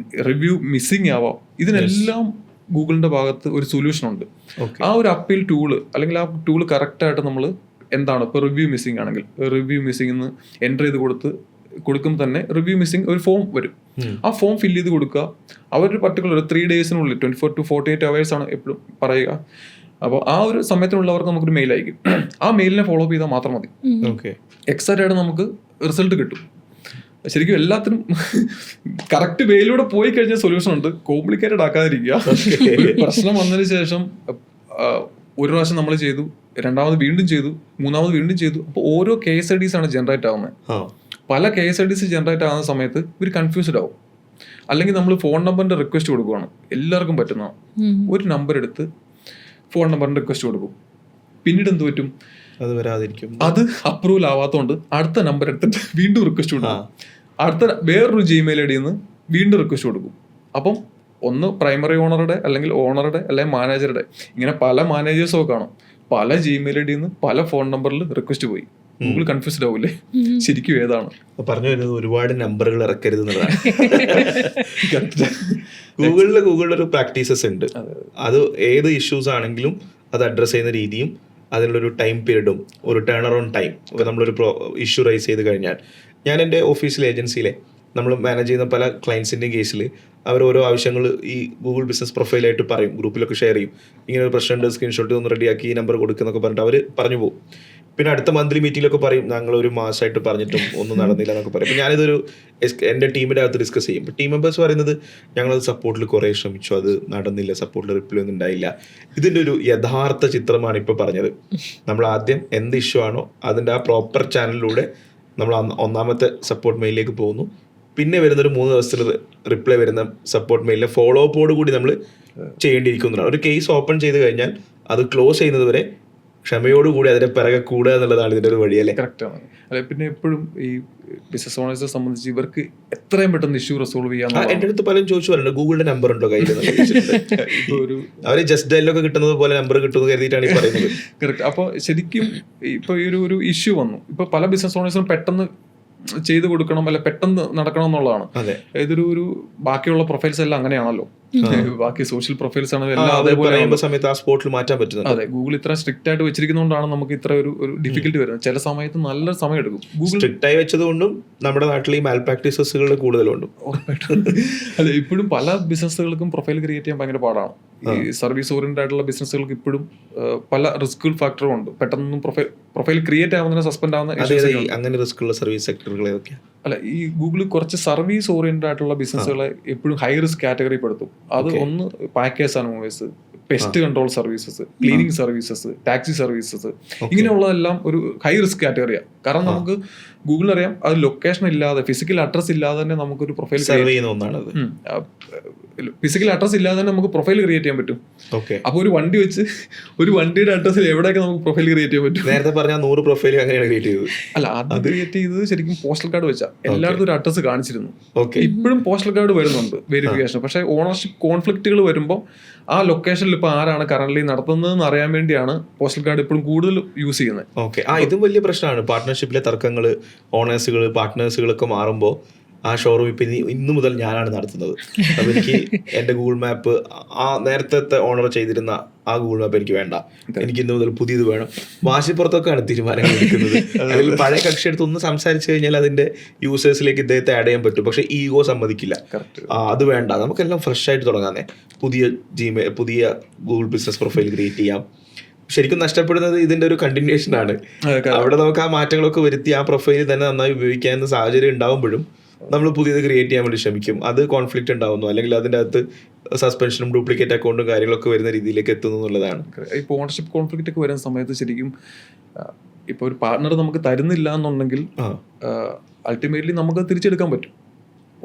റിവ്യൂ മിസ്സിംഗ് ആവാം, ഇതിനെല്ലാം ഗൂഗിളിന്റെ ഭാഗത്ത് ഒരു സൊല്യൂഷൻ ഉണ്ട്. ആ ഒരു അപ്പീൽ ടൂള് അല്ലെങ്കിൽ ആ ടൂള് കറക്റ്റായിട്ട് നമ്മൾ എന്താണ് ഇപ്പോൾ റിവ്യൂ മിസ്സിംഗ് ആണെങ്കിൽ റിവ്യൂ മിസ്സിംഗ് എന്ന് എൻ്റർ ചെയ്ത് കൊടുക്കുമ്പോൾ തന്നെ റിവ്യൂ മിസ്സിംഗ് ഒരു ഫോം വരും. ആ ഫോം ഫില്ല് ചെയ്ത് കൊടുക്കുക. അവരൊരു പർട്ടിക്കുലർ 3 ഡേയ്സിനുള്ളിൽ 24 to 48 hours ആണ് എപ്പോഴും പറയുക. അപ്പോൾ ആ ഒരു സമയത്തിനുള്ളവർക്ക് നമുക്കൊരു മെയിൽ അയക്കും. ആ മെയിലിനെ ഫോളോ അപ്പ് ചെയ്താൽ മാത്രം മതി. എക്സാക്റ്റ് ആയിട്ട് നമുക്ക് റിസൾട്ട് കിട്ടും. ശരിക്കും എല്ലാത്തിനും കറക്റ്റ് വേയിലൂടെ പോയി കഴിഞ്ഞാൽ സൊല്യൂഷൻ ഉണ്ട്. കോംപ്ലിക്കേറ്റഡ് ആക്കാതിരിക്കുക. പ്രശ്നം വന്നതിന് ശേഷം ഒരു പ്രാവശ്യം നമ്മൾ ചെയ്തു, രണ്ടാമത് വീണ്ടും ചെയ്തു, മൂന്നാമത് വീണ്ടും ചെയ്തു. അപ്പോൾ ഓരോ KSIDs ആണ് ജനറേറ്റ് ആവുന്നത്. പല KSIDs ജനറേറ്റ് ആവുന്ന സമയത്ത് ഇവർ കൺഫ്യൂസ്ഡ് ആവും. അല്ലെങ്കിൽ നമ്മൾ ഫോൺ നമ്പറിന്റെ റിക്വസ്റ്റ് കൊടുക്കുകയാണ്, എല്ലാവർക്കും പറ്റുന്നതാണ്. ഒരു നമ്പർ എടുത്ത് ഫോൺ നമ്പറിന്റെ റിക്വസ്റ്റ് കൊടുക്കും. പിന്നീട് എന്ത് പറ്റും? അത് വരാതിരിക്കും. അത് അപ്രൂവൽ ആവാത്തതുകൊണ്ട് അടുത്ത നമ്പർ എടുത്തിട്ട് വീണ്ടും റിക്വസ്റ്റ് കൊടുക്കും. അടുത്ത വേറൊരു Gmail ID നിന്ന് വീണ്ടും റിക്വസ്റ്റ് കൊടുക്കും. അപ്പം ഒന്ന് പ്രൈമറി ഓണറുടെ അല്ലെങ്കിൽ ഓണറുടെ അല്ലെങ്കിൽ മാനേജറുടെ, ഇങ്ങനെ പല മാനേജേഴ്സും ഒക്കെ കാണും. പല Gmail ID നിന്ന് പല ഫോൺ നമ്പറിൽ റിക്വസ്റ്റ് പോയി. ഗൂഗിൾ കൺഫ്യൂസ്ഡ് ആവൂലേ ശരിക്കും ഏതാണ് പറഞ്ഞു വരുന്നത്? ഒരുപാട് നമ്പറുകൾ ഇറക്കരുത് എന്നുള്ളതാണ്. ഗൂഗിളിൽ ഒരു പ്രാക്ടീസസ് ഉണ്ട്. അത് ഏത് ഇഷ്യൂസ് ആണെങ്കിലും അത് അഡ്രസ് ചെയ്യുന്ന രീതിയും അതിനുള്ളൊരു ടൈം പീരീഡും ഒരു ടേൺ അറൗണ്ട് ടൈം. ഇപ്പോൾ നമ്മളൊരു ഇഷ്യൂ റൈസ് ചെയ്ത് കഴിഞ്ഞാൽ, ഞാൻ എൻ്റെ ഓഫീസിലെ ഏജൻസിയിലെ നമ്മൾ മാനേജ് ചെയ്യുന്ന പല ക്ലയൻസിൻ്റെയും കേസിൽ അവർ ഓരോ ആവശ്യങ്ങൾ ഈ ഗൂഗിൾ ബിസിനസ് പ്രൊഫൈലായിട്ട് പറയും, ഗ്രൂപ്പിലൊക്കെ ഷെയർ ചെയ്യും. ഇങ്ങനെ ഒരു പ്രശ്നമുണ്ട്, സ്ക്രീൻഷോട്ട് ഒന്ന് റെഡിയാക്കി ഈ നമ്പർ കൊടുക്കുന്നൊക്കെ പറഞ്ഞിട്ട് അവർ പറഞ്ഞു പോകും. പിന്നെ അടുത്ത മന്ത്ലി മീറ്റിങ്ങിലൊക്കെ പറയും, ഞങ്ങൾ ഒരു മാസമായിട്ട് പറഞ്ഞിട്ടും ഒന്നും നടന്നില്ല എന്നൊക്കെ പറയും. അപ്പോൾ ഞാനിതൊരു എൻ്റെ ടീമിൻ്റെ അകത്ത് ഡിസ്കസ് ചെയ്യും. ഇപ്പോൾ ടീം മെമ്പേഴ്സ് പറയുന്നത് ഞങ്ങളത് സപ്പോർട്ടിൽ കുറേ ശ്രമിച്ചു, അത് നടന്നില്ല, സപ്പോർട്ടിൽ റിപ്ലൈ ഒന്നും ഉണ്ടായില്ല. ഇതിൻ്റെ ഒരു യഥാർത്ഥ ചിത്രമാണ് ഇപ്പോൾ പറഞ്ഞത്. നമ്മൾ ആദ്യം എന്ത് ഇഷ്യൂ ആണോ അതിൻ്റെ ആ പ്രോപ്പർ ചാനലിലൂടെ നമ്മൾ ഒന്നാമത്തെ സപ്പോർട്ട് മെയിലിലേക്ക് പോകുന്നു. പിന്നെ വരുന്നൊരു 3 ദിവസത്തിൽ റിപ്ലൈ വരുന്ന സപ്പോർട്ട് മെയിലിലെ ഫോളോ അപ്പോട് കൂടി നമ്മൾ ചെയ്യേണ്ടിയിരിക്കുന്നതാണ്. ഒരു കേസ് ഓപ്പൺ ചെയ്ത് കഴിഞ്ഞാൽ അത് ക്ലോസ് ചെയ്യുന്നത് വരെ ക്ഷമയോടുകൂടി അതിന്റെ പിറകെ കൂടുക എന്നുള്ളതാണ് ഇതിന്റെ ഒരു വഴിയല്ലേ? കറക്റ്റാണ്. അല്ലെ, പിന്നെ എപ്പോഴും ഈ ബിസിനസ് ഓണേഴ്സിനെ സംബന്ധിച്ച് ഇവർക്ക് എത്രയും പെട്ടെന്ന് ഇഷ്യൂ റിസോൾവ് ചെയ്യാൻ എൻ്റെ അടുത്ത് പലരും ചോദിച്ചു പറയുന്നത് ഗൂഗിളിന്റെ നമ്പർ ഉണ്ടോ കയ്യിൽ? അവര് ജസ്റ്റ് ഡയലൊക്കെ കിട്ടുന്നത് പോലെ നമ്പർ കിട്ടുമെന്ന് കരുതിയിട്ടാണ് ഈ പറയുന്നത്. കറക്റ്റ്. അപ്പോൾ ശരിക്കും ഇപ്പൊ ഈ ഒരു ഇഷ്യൂ വന്നു. ഇപ്പൊ പല ബിസിനസ് ഓണേഴ്സിനും പെട്ടെന്ന് ചെയ്ത് കൊടുക്കണം, അല്ലെ പെട്ടെന്ന് നടക്കണം എന്നുള്ളതാണ്. ഇതൊരു ബാക്കിയുള്ള പ്രൊഫൈൽസ് എല്ലാം അങ്ങനെയാണല്ലോ. ബാക്കി സോഷ്യൽ പ്രൊഫൈൽസ് ആണ് എല്ലാം അതേപോലെ സമയത്ത് ആ സ്പോട്ടിൽ മാറ്റാൻ പറ്റുന്നത്. അതെ, ഗൂഗിൾ ഇത്ര സ്ട്രിക്റ്റ് ആയിട്ട് വെച്ചിരിക്കുന്നതുകൊണ്ടാണ് നമുക്ക് ഇത്ര ഒരു ഡിഫിക്കൽട്ടി വരുന്നത്. ചില സമയത്ത് നല്ല സമയം എടുക്കും. ഗൂഗിൾ സ്ട്രിക്റ്റ് ആയി വെച്ചതുകൊണ്ടും നമ്മുടെ നാട്ടിൽ ഈ മാൽ പ്രാക്ടീസസുകൾ കൂടുതലുണ്ട്. അതെ, ഇപ്പോഴും പല ബിസിനസ്സുകൾക്കും പ്രൊഫൈൽ ക്രിയേറ്റ് ചെയ്യാൻ ഭയങ്കര പാടാണ്. ഈ സർവീസ് ഓറിയന്റഡ് ആയിട്ടുള്ള ബിസിനസ്സുകൾക്ക് ഇപ്പോഴും പല റിസ്ക് ഫാക്ടറും ഉണ്ട്. പെട്ടെന്നൊന്നും പ്രൊഫൈൽ ക്രിയേറ്റ് ആവുന്നതിന് സസ്പെൻഡ് ആവുന്ന അങ്ങനെ റിസ്ക് ഉള്ള സർവീസ് സെക്ടറുകളൊക്കെ അല്ല, ഈ ഗൂഗിൾ കുറച്ച് സർവീസ് ഓറിയന്റഡ് ആയിട്ടുള്ള ബിസിനസ്സുകളെ എപ്പോഴും ഹൈ റിസ്ക് കാറ്റഗറി പെടുത്തും. അത് ഒന്ന് package and movers, pest control services, cleaning services, taxi services, ഇങ്ങനെയുള്ളതെല്ലാം ഒരു ഹൈ റിസ്ക് കാറ്റഗറിയാണ്. കാരണം നമുക്ക് ഗൂഗിളിന് അറിയാം അത് ലൊക്കേഷൻ ഇല്ലാതെ, ഫിസിക്കൽ അഡ്രസ് ഇല്ലാതെ തന്നെ നമുക്കൊരു പ്രൊഫൈൽ സർവ് ചെയ്യുന്ന ഒന്നാണത്. ഫിസിക്കൽ അഡ്രസ് ഇല്ലാതെ തന്നെ നമുക്ക് പ്രൊഫൈൽ ക്രിയേറ്റ് ചെയ്യാൻ പറ്റും. ഓക്കെ. അപ്പോൾ ഒരു വണ്ടി വെച്ച് ഒരു വണ്ടിയുടെ അഡ്രസ്സിൽ എവിടെയൊക്കെ നമുക്ക് പ്രൊഫൈൽ ക്രിയേറ്റ് ചെയ്യാൻ പറ്റും. നേരത്തെ പറഞ്ഞ 100 പ്രൊഫൈൽ അങ്ങനെയാണ് ക്രിയേറ്റ് ചെയ്തത്. അല്ല, അത് ക്രിയേറ്റ് ചെയ്തത് ശരിക്കും പോസ്റ്റൽ കാർഡ് വെച്ചാൽ എല്ലായിടത്തും ഒരു അഡ്രസ് കാണിച്ചിരുന്നു. ഓക്കെ. ഇപ്പോഴും പോസ്റ്റൽ കാർഡ് വരുന്നുണ്ട് വെരിഫിക്കേഷൻ. പക്ഷേ ഓണർഷിപ്പ് കോൺഫ്ലിക്റ്റുകൾ വരുമ്പോൾ ആ ലൊക്കേഷനിൽ ഇപ്പോൾ ആരാണ് കറന്റ് നടത്തുന്നതെന്ന് അറിയാൻ വേണ്ടിയാണ് പോസ്റ്റൽ കാർഡ് ഇപ്പോഴും കൂടുതൽ യൂസ് ചെയ്യുന്നത്. ഓക്കെ. ഇതും വലിയ പ്രശ്നമാണ്. പാർട്ട്ണർഷിപ്പിലെ തർക്കങ്ങൾ, ഓണേഴ്സുകൾ, പാർട്ട്നേഴ്സുകളൊക്കെ മാറുമ്പോൾ ആ ഷോറൂം ഇപ്പം ഇന്നു മുതൽ ഞാനാണ് നടത്തുന്നത്. അപ്പോൾ എനിക്ക് എൻ്റെ ഗൂഗിൾ മാപ്പ് നേരത്തെ ഓണർ ചെയ്തിരുന്ന ആ ഗൂഗിൾ മാപ്പ് എനിക്ക് വേണ്ട, എനിക്ക് ഇന്നു മുതൽ പുതിയത് വേണം. വാശിപ്പുറത്തൊക്കെയാണ് തീരുമാനങ്ങൾ എടുക്കുന്നത്. അതിൽ പഴയ കക്ഷി എടുത്ത് ഒന്ന് സംസാരിച്ചു കഴിഞ്ഞാൽ അതിൻ്റെ യൂസേഴ്സിലേക്ക് ഇദ്ദേഹത്തെ ആഡ് ചെയ്യാൻ പറ്റും. പക്ഷേ ഈഗോ സമ്മതിക്കില്ല. അത് വേണ്ട, നമുക്കെല്ലാം ഫ്രഷ് ആയിട്ട് തുടങ്ങാന്നേ, പുതിയ ഗൂഗിൾ ബിസിനസ് പ്രൊഫൈൽ ക്രിയേറ്റ് ചെയ്യാം. ശരിക്കും നഷ്ടപ്പെടുന്നത് ഇതിന്റെ ഒരു കണ്ടിന്യൂഷൻ ആണ്. അവിടെ നമുക്ക് ആ മാറ്റങ്ങളൊക്കെ വരുത്തി ആ പ്രൊഫൈൽ തന്നെ നന്നായി ഉപയോഗിക്കാവുന്ന സാഹചര്യം ഉണ്ടാവുമ്പോഴും നമ്മൾ പുതിയത് ക്രിയേറ്റ് ചെയ്യാൻ വേണ്ടി ശ്രമിക്കും. അത് കോൺഫ്ലിക്റ്റ് ഉണ്ടാവുന്നു, അല്ലെങ്കിൽ അതിൻ്റെ അകത്ത് സസ്പെൻഷനും ഡ്യൂപ്ലിക്കേറ്റ് അക്കൗണ്ടും കാര്യങ്ങളൊക്കെ വരുന്ന രീതിയിലേക്ക് എത്തുന്നു എന്നുള്ളതാണ്. ഇപ്പോൾ ഓണർഷിപ്പ് കോൺഫ്ലിക്റ്റ് ഒക്കെ വരുന്ന സമയത്ത് ശരിക്കും ഇപ്പോൾ ഒരു പാർട്ട്ണർ നമുക്ക് തരുന്നില്ല എന്നുണ്ടെങ്കിൽ അൾട്ടിമേറ്റ്ലി നമുക്ക് തിരിച്ചെടുക്കാൻ പറ്റും.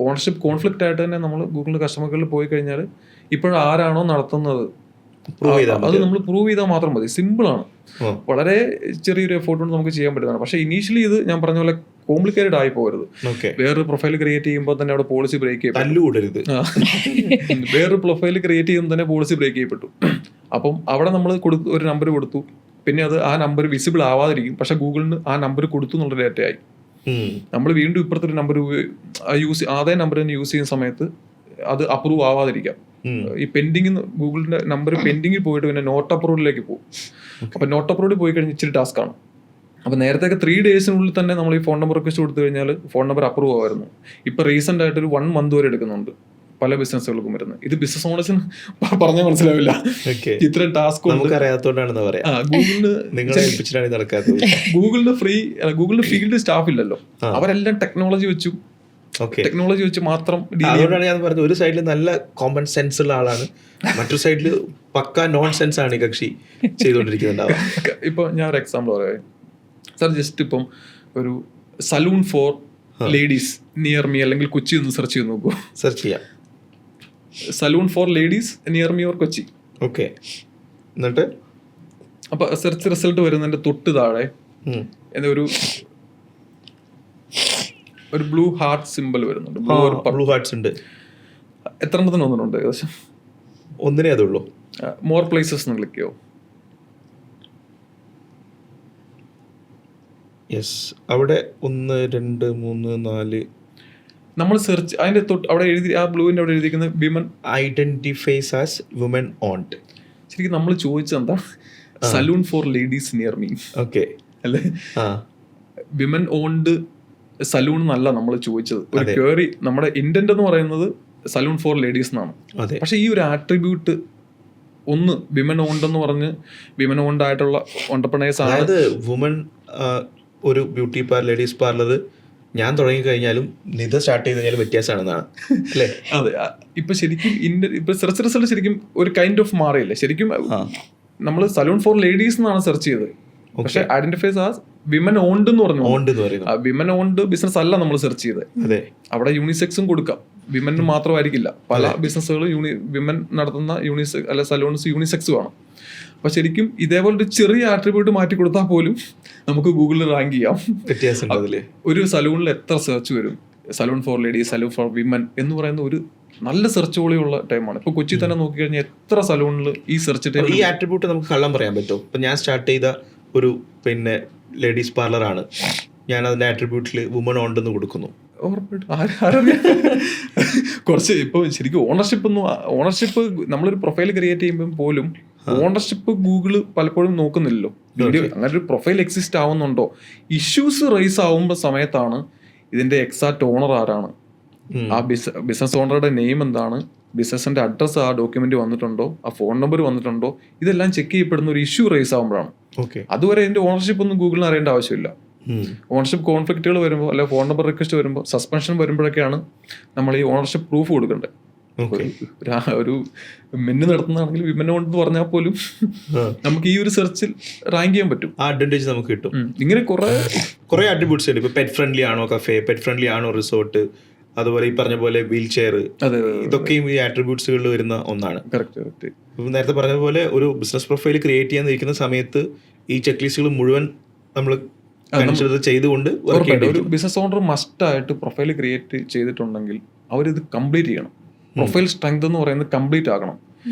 ഓണർഷിപ്പ് കോൺഫ്ലിക്റ്റ് ആയിട്ട് തന്നെ നമ്മൾ ഗൂഗിളിൽ കസ്റ്റമറുകളിൽ പോയി കഴിഞ്ഞാൽ ഇപ്പോൾ ആരാണോ നടത്തുന്നത് അത് നമ്മൾ പ്രൂവ് ചെയ്താൽ മാത്രം മതി. സിമ്പിളാണ്, വളരെ ചെറിയൊരു എഫോർട്ട് കൊണ്ട് നമുക്ക് ചെയ്യാൻ പറ്റുന്നതാണ്. പക്ഷേ ഇനീഷ്യലി ഇത് ഞാൻ പറഞ്ഞ പോലെ കോംപ്ലിക്കേറ്റഡ് ആയി പോകരുത്. വേറൊരു പ്രൊഫൈൽ ക്രിയേറ്റ് ചെയ്യുമ്പോൾ തന്നെ അവിടെ പോളിസി ബ്രേക്ക് ചെയ്യപ്പെട്ടു. വേറൊരു പ്രൊഫൈൽ ക്രിയേറ്റ് ചെയ്യുമ്പോൾ തന്നെ പോളിസി ബ്രേക്ക് ചെയ്യപ്പെട്ടു. അപ്പം അവിടെ നമ്മൾ ഒരു നമ്പർ കൊടുത്തു, പിന്നെ അത് ആ നമ്പർ വിസിബിൾ ആവാതിരിക്കും. പക്ഷെ ഗൂഗിളിന് ആ നമ്പർ കൊടുത്തു എന്നുള്ള ഡേറ്റയായി. നമ്മൾ വീണ്ടും ഇപ്പുറത്തെ ഒരു നമ്പർ അതേ നമ്പർ തന്നെ യൂസ് ചെയ്യുന്ന സമയത്ത് അത് അപ്രൂവ് ആവാതിരിക്കാം. ഈ പെൻഡിങ് ഗൂഗിളിന്റെ നമ്പർ പെൻഡിങ്ങിൽ പോയിട്ട് പിന്നെ നോട്ട് അപ്രൂവലിലേക്ക് പോകും. അപ്പൊ നോട്ട് അപ്രൂവൽ പോയി കഴിഞ്ഞാൽ ഇച്ചിരി ടാസ്ക് ആണ്. അപ്പൊ നേരത്തെ 3 ഡേയ്സിനുള്ളിൽ തന്നെ നമ്മൾ ഈ ഫോൺ നമ്പർ റിക്വസ്റ്റ് കൊടുത്തു കഴിഞ്ഞാൽ ഫോൺ നമ്പർ അപ്രൂവ് ആവായിരുന്നു. ഇപ്പൊ റീസെന്റ് ആയിട്ട് ഒരു 1 മന്ത് വരെ എടുക്കുന്നുണ്ട് പല ബിസിനസ്സുകൾക്കും വരുന്നത്. ഇത് ബിസിനസ് ഓണേഴ്സിന് പറഞ്ഞാൽ മനസ്സിലാവില്ല, ഇത്രയും ടാസ്ക് ഗൂഗിളിന് ഫീൽഡ് സ്റ്റാഫ് ഇല്ലല്ലോ. അവരെല്ലാം ടെക്നോളജി വെച്ച് മാത്രം. അതുകൊണ്ടാണ് ഞാൻ പറഞ്ഞത്, ഒരു സൈഡിൽ നല്ല കോമൺ സെൻസ് ഉള്ള ആളാണ്, മറ്റൊരു സൈഡിൽ പക്ക നോൺ സെൻസ് ആണ് ഈ കക്ഷി ചെയ്തുകൊണ്ടിരിക്കുന്നുണ്ടാവുക. ഇപ്പൊ ഞാൻ ഒരു എക്സാമ്പിൾ പറയാം സാർ. ജസ്റ്റ് ഇപ്പം ഒരു salon for ladies near me അല്ലെങ്കിൽ കൊച്ചി ഒന്ന് സെർച്ച് ചെയ്ത് നോക്കൂ. സെർച്ച് ചെയ്യാം, salon for ladies near me or Kochi. Okay. എന്നിട്ട് അപ്പൊ സെർച്ച് റിസൾട്ട് വരുന്നതിന്റെ തൊട്ട് താഴെ ഒരു ബ്ലൂ ഹാർട്ട് സിമ്പിൾ വരുന്നുണ്ട്. ബ്ലൂ ഹാർട്ട്സ് ഉണ്ട്. എത്ര എണ്ണത്തിന് ഒന്നുണ്ട്? ഏകദേശം ഒന്നിനേ അതുള്ളൂ. മോർ പ്ലേസസ് എന്ന് ക്ലിക്ക് ചെയ്യോ? യെസ്, അവിടെ 1 2 3 4 നമ്മൾ സെർച്ച് അതിന്റെ തൊട്ട് അവിടെ എഴുതി, ആ ബ്ലൂവിന്റെ അവിടെ എഴുതിയിരിക്കുന്നത് women identifies as woman owned. ശരിക്കും നമ്മൾ ചോദിച്ചത് എന്താ? Salon for ladies near me. Okay അല്ലേ? വിമൻ ഓൺഡ് സലൂൺ എന്നല്ല നമ്മൾ ചോദിച്ചത്. ഒരു ക്വയറി, നമ്മുടെ ഇന്റന്റ് എന്ന് പറയുന്നത് സലൂൺ ഫോർ ലേഡീസ് എന്നാണ്. പക്ഷെ ഈ ഒരു ആട്രിബ്യൂട്ട് ഒന്ന് വിമൻ ഓൺഡ് എന്ന് പറഞ്ഞ് വിമൻ ഓൺഡ് ആയിട്ടുള്ള ഓണ്ടർപ്രണേഴ്സ് ആണ്. അതായത് വുമൻ ഒരു ബ്യൂട്ടി പാർലർ, ലേഡീസ് പാർലർ ഞാൻ തുടങ്ങി കഴിഞ്ഞാലും നിത സ്റ്റാർട്ട് ചെയ്ത് കഴിഞ്ഞാലും വ്യത്യാസമാണെന്നാണ് അല്ലേ? അതെ. ഇപ്പൊ ശരിക്കും ഇപ്പൊ സെർച്ച് റിസൾട്ട് ശരിക്കും ഒരു കൈൻഡ് ഓഫ് മാറിയില്ലേ? ശരിക്കും നമ്മൾ സലൂൺ ഫോർ ലേഡീസ് എന്നാണ് സെർച്ച് ചെയ്തത്. പക്ഷെ ഐഡന്റിഫൈസ് ആസ് വിമൻ ഓൺഡ് എന്ന് പറഞ്ഞു. വിമൻ ഓൺഡ് ബിസിനസ് അല്ല നമ്മൾ സെർച്ച് ചെയ്തത്. അവിടെ യൂണിസെക്സും കൊടുക്കാം, വിമൻ മാത്രമായിരിക്കില്ല. പല ബിസിനസ്സുകളും വിമൻ നടത്തുന്ന യൂണിസെക്സ് അല്ല സലൂൺസ് യൂണിസെക്സും ആണ്. അപ്പൊ ശരിക്കും ഇതേപോലൊരു ചെറിയ ആട്രിബ്യൂട്ട് മാറ്റി കൊടുത്താൽ പോലും നമുക്ക് ഗൂഗിളിൽ റാങ്ക് ചെയ്യാം. ഒരു സലൂണിൽ എത്ര സെർച്ച് വരും? Salon for ladies, salon for women എന്ന് പറയുന്ന ഒരു നല്ല സെർച്ച് വോളിയുള്ള ടൈമാണ്. ഇപ്പൊ കൊച്ചി തന്നെ നോക്കി കഴിഞ്ഞാൽ എത്ര സലൂണിൽ ഈ സെർച്ച് ഈ ആട്രിബ്യൂട്ട് നമുക്ക് കള്ളം പറയാൻ പറ്റുമോ? ഇപ്പൊ ഞാൻ സ്റ്റാർട്ട് ചെയ്ത ഒരു ലേഡീസ് പാർലർ ആണ്, ഞാൻ അതിന്റെ ആട്രിബ്യൂട്ടിൽ വുമൺ ഓണ്ടെന്ന് കൊടുക്കുന്നു. കുറച്ച് ഇപ്പൊ ശരിക്കും ഓണർഷിപ്പ് നമ്മളൊരു പ്രൊഫൈൽ ക്രിയേറ്റ് ചെയ്യുമ്പോൾ പോലും ഓണർഷിപ്പ് ഗൂഗിള് പലപ്പോഴും നോക്കുന്നില്ലല്ലോ. വീഡിയോ അങ്ങനെ ഒരു പ്രൊഫൈൽ എക്സിസ്റ്റ് ആവുന്നുണ്ടോ? ഇഷ്യൂസ് റൈസ് ആവുമ്പോൾ സമയത്താണ് ഇതിന്റെ എക്സാക്ട് ഓണർ ആരാണ്, ആ ബിസിനസ് ഓണറുടെ നെയിം എന്താണ്, ബിസിനസിന്റെ അഡ്രസ്സ് ആ ഡോക്യുമെന്റ് വന്നിട്ടുണ്ടോ, ആ ഫോൺ നമ്പർ വന്നിട്ടുണ്ടോ, ഇതെല്ലാം ചെക്ക് ചെയ്യപ്പെടുന്ന ഒരു ഇഷ്യൂ റൈസ് ആകുമ്പോഴാണ്. അതുവരെ ഇതിന്റെ ഓണർഷിപ്പ് ഒന്നും ഗൂഗിളിന് അറിയേണ്ട ആവശ്യമില്ല. ഓണർഷിപ്പ് കോൺഫ്ലിക്റ്റുകൾ വരുമ്പോൾ അല്ലെങ്കിൽ ഫോൺ നമ്പർ റിക്വസ്റ്റ് വരുമ്പോൾ, സസ്പെൻഷൻ വരുമ്പോഴൊക്കെയാണ് നമ്മൾ ഈ ഓണർഷിപ്പ് പ്രൂഫ് കൊടുക്കേണ്ടത്. ഒരു മെന്നു നടത്തുന്നതാണെങ്കിൽ വിമൻ കൊണ്ട് പറഞ്ഞാൽ പോലും നമുക്ക് ഈ ഒരു സെർച്ചിൽ റാങ്ക് ചെയ്യാൻ പറ്റും. ആ അഡ്വാൻറ്റേജ് നമുക്ക് കിട്ടും. ഇങ്ങനെ കുറെ അട്രിബ്യൂട്ട്സ് ഉണ്ട്. ഇപ്പൊ പെറ്റ് ഫ്രണ്ട്ലി ആണോ കഫേ, പെറ്റ് ഫ്രണ്ട്ലി ആണോ റിസോർട്ട്, അതുപോലെ ഈ പറഞ്ഞ പോലെ വീൽ ചെയർ, ഇതൊക്കെയും ഈ ആട്രിബ്യൂട്ട്സുകളിൽ വരുന്ന ഒന്നാണ്. നേരത്തെ പറഞ്ഞ പോലെ ഒരു ബിസിനസ് പ്രൊഫൈൽ ക്രിയേറ്റ് ചെയ്യാൻ നിൽക്കുന്ന സമയത്ത് ഈ ചെക്ക് ലിസ്റ്റുകൾ മുഴുവൻ നമ്മൾ ചെയ്തുകൊണ്ട് ഒരു ബിസിനസ് ഓണർ മസ്റ്റ് ആയിട്ട് പ്രൊഫൈൽ ക്രിയേറ്റ് ചെയ്തിട്ടുണ്ടെങ്കിൽ അവരിത് കംപ്ലീറ്റ് ചെയ്യണം. പ്രൊഫൈൽ സ്ട്രെങ്ത് എന്ന് പറയുന്നത് കംപ്ലീറ്റ് ആകണം.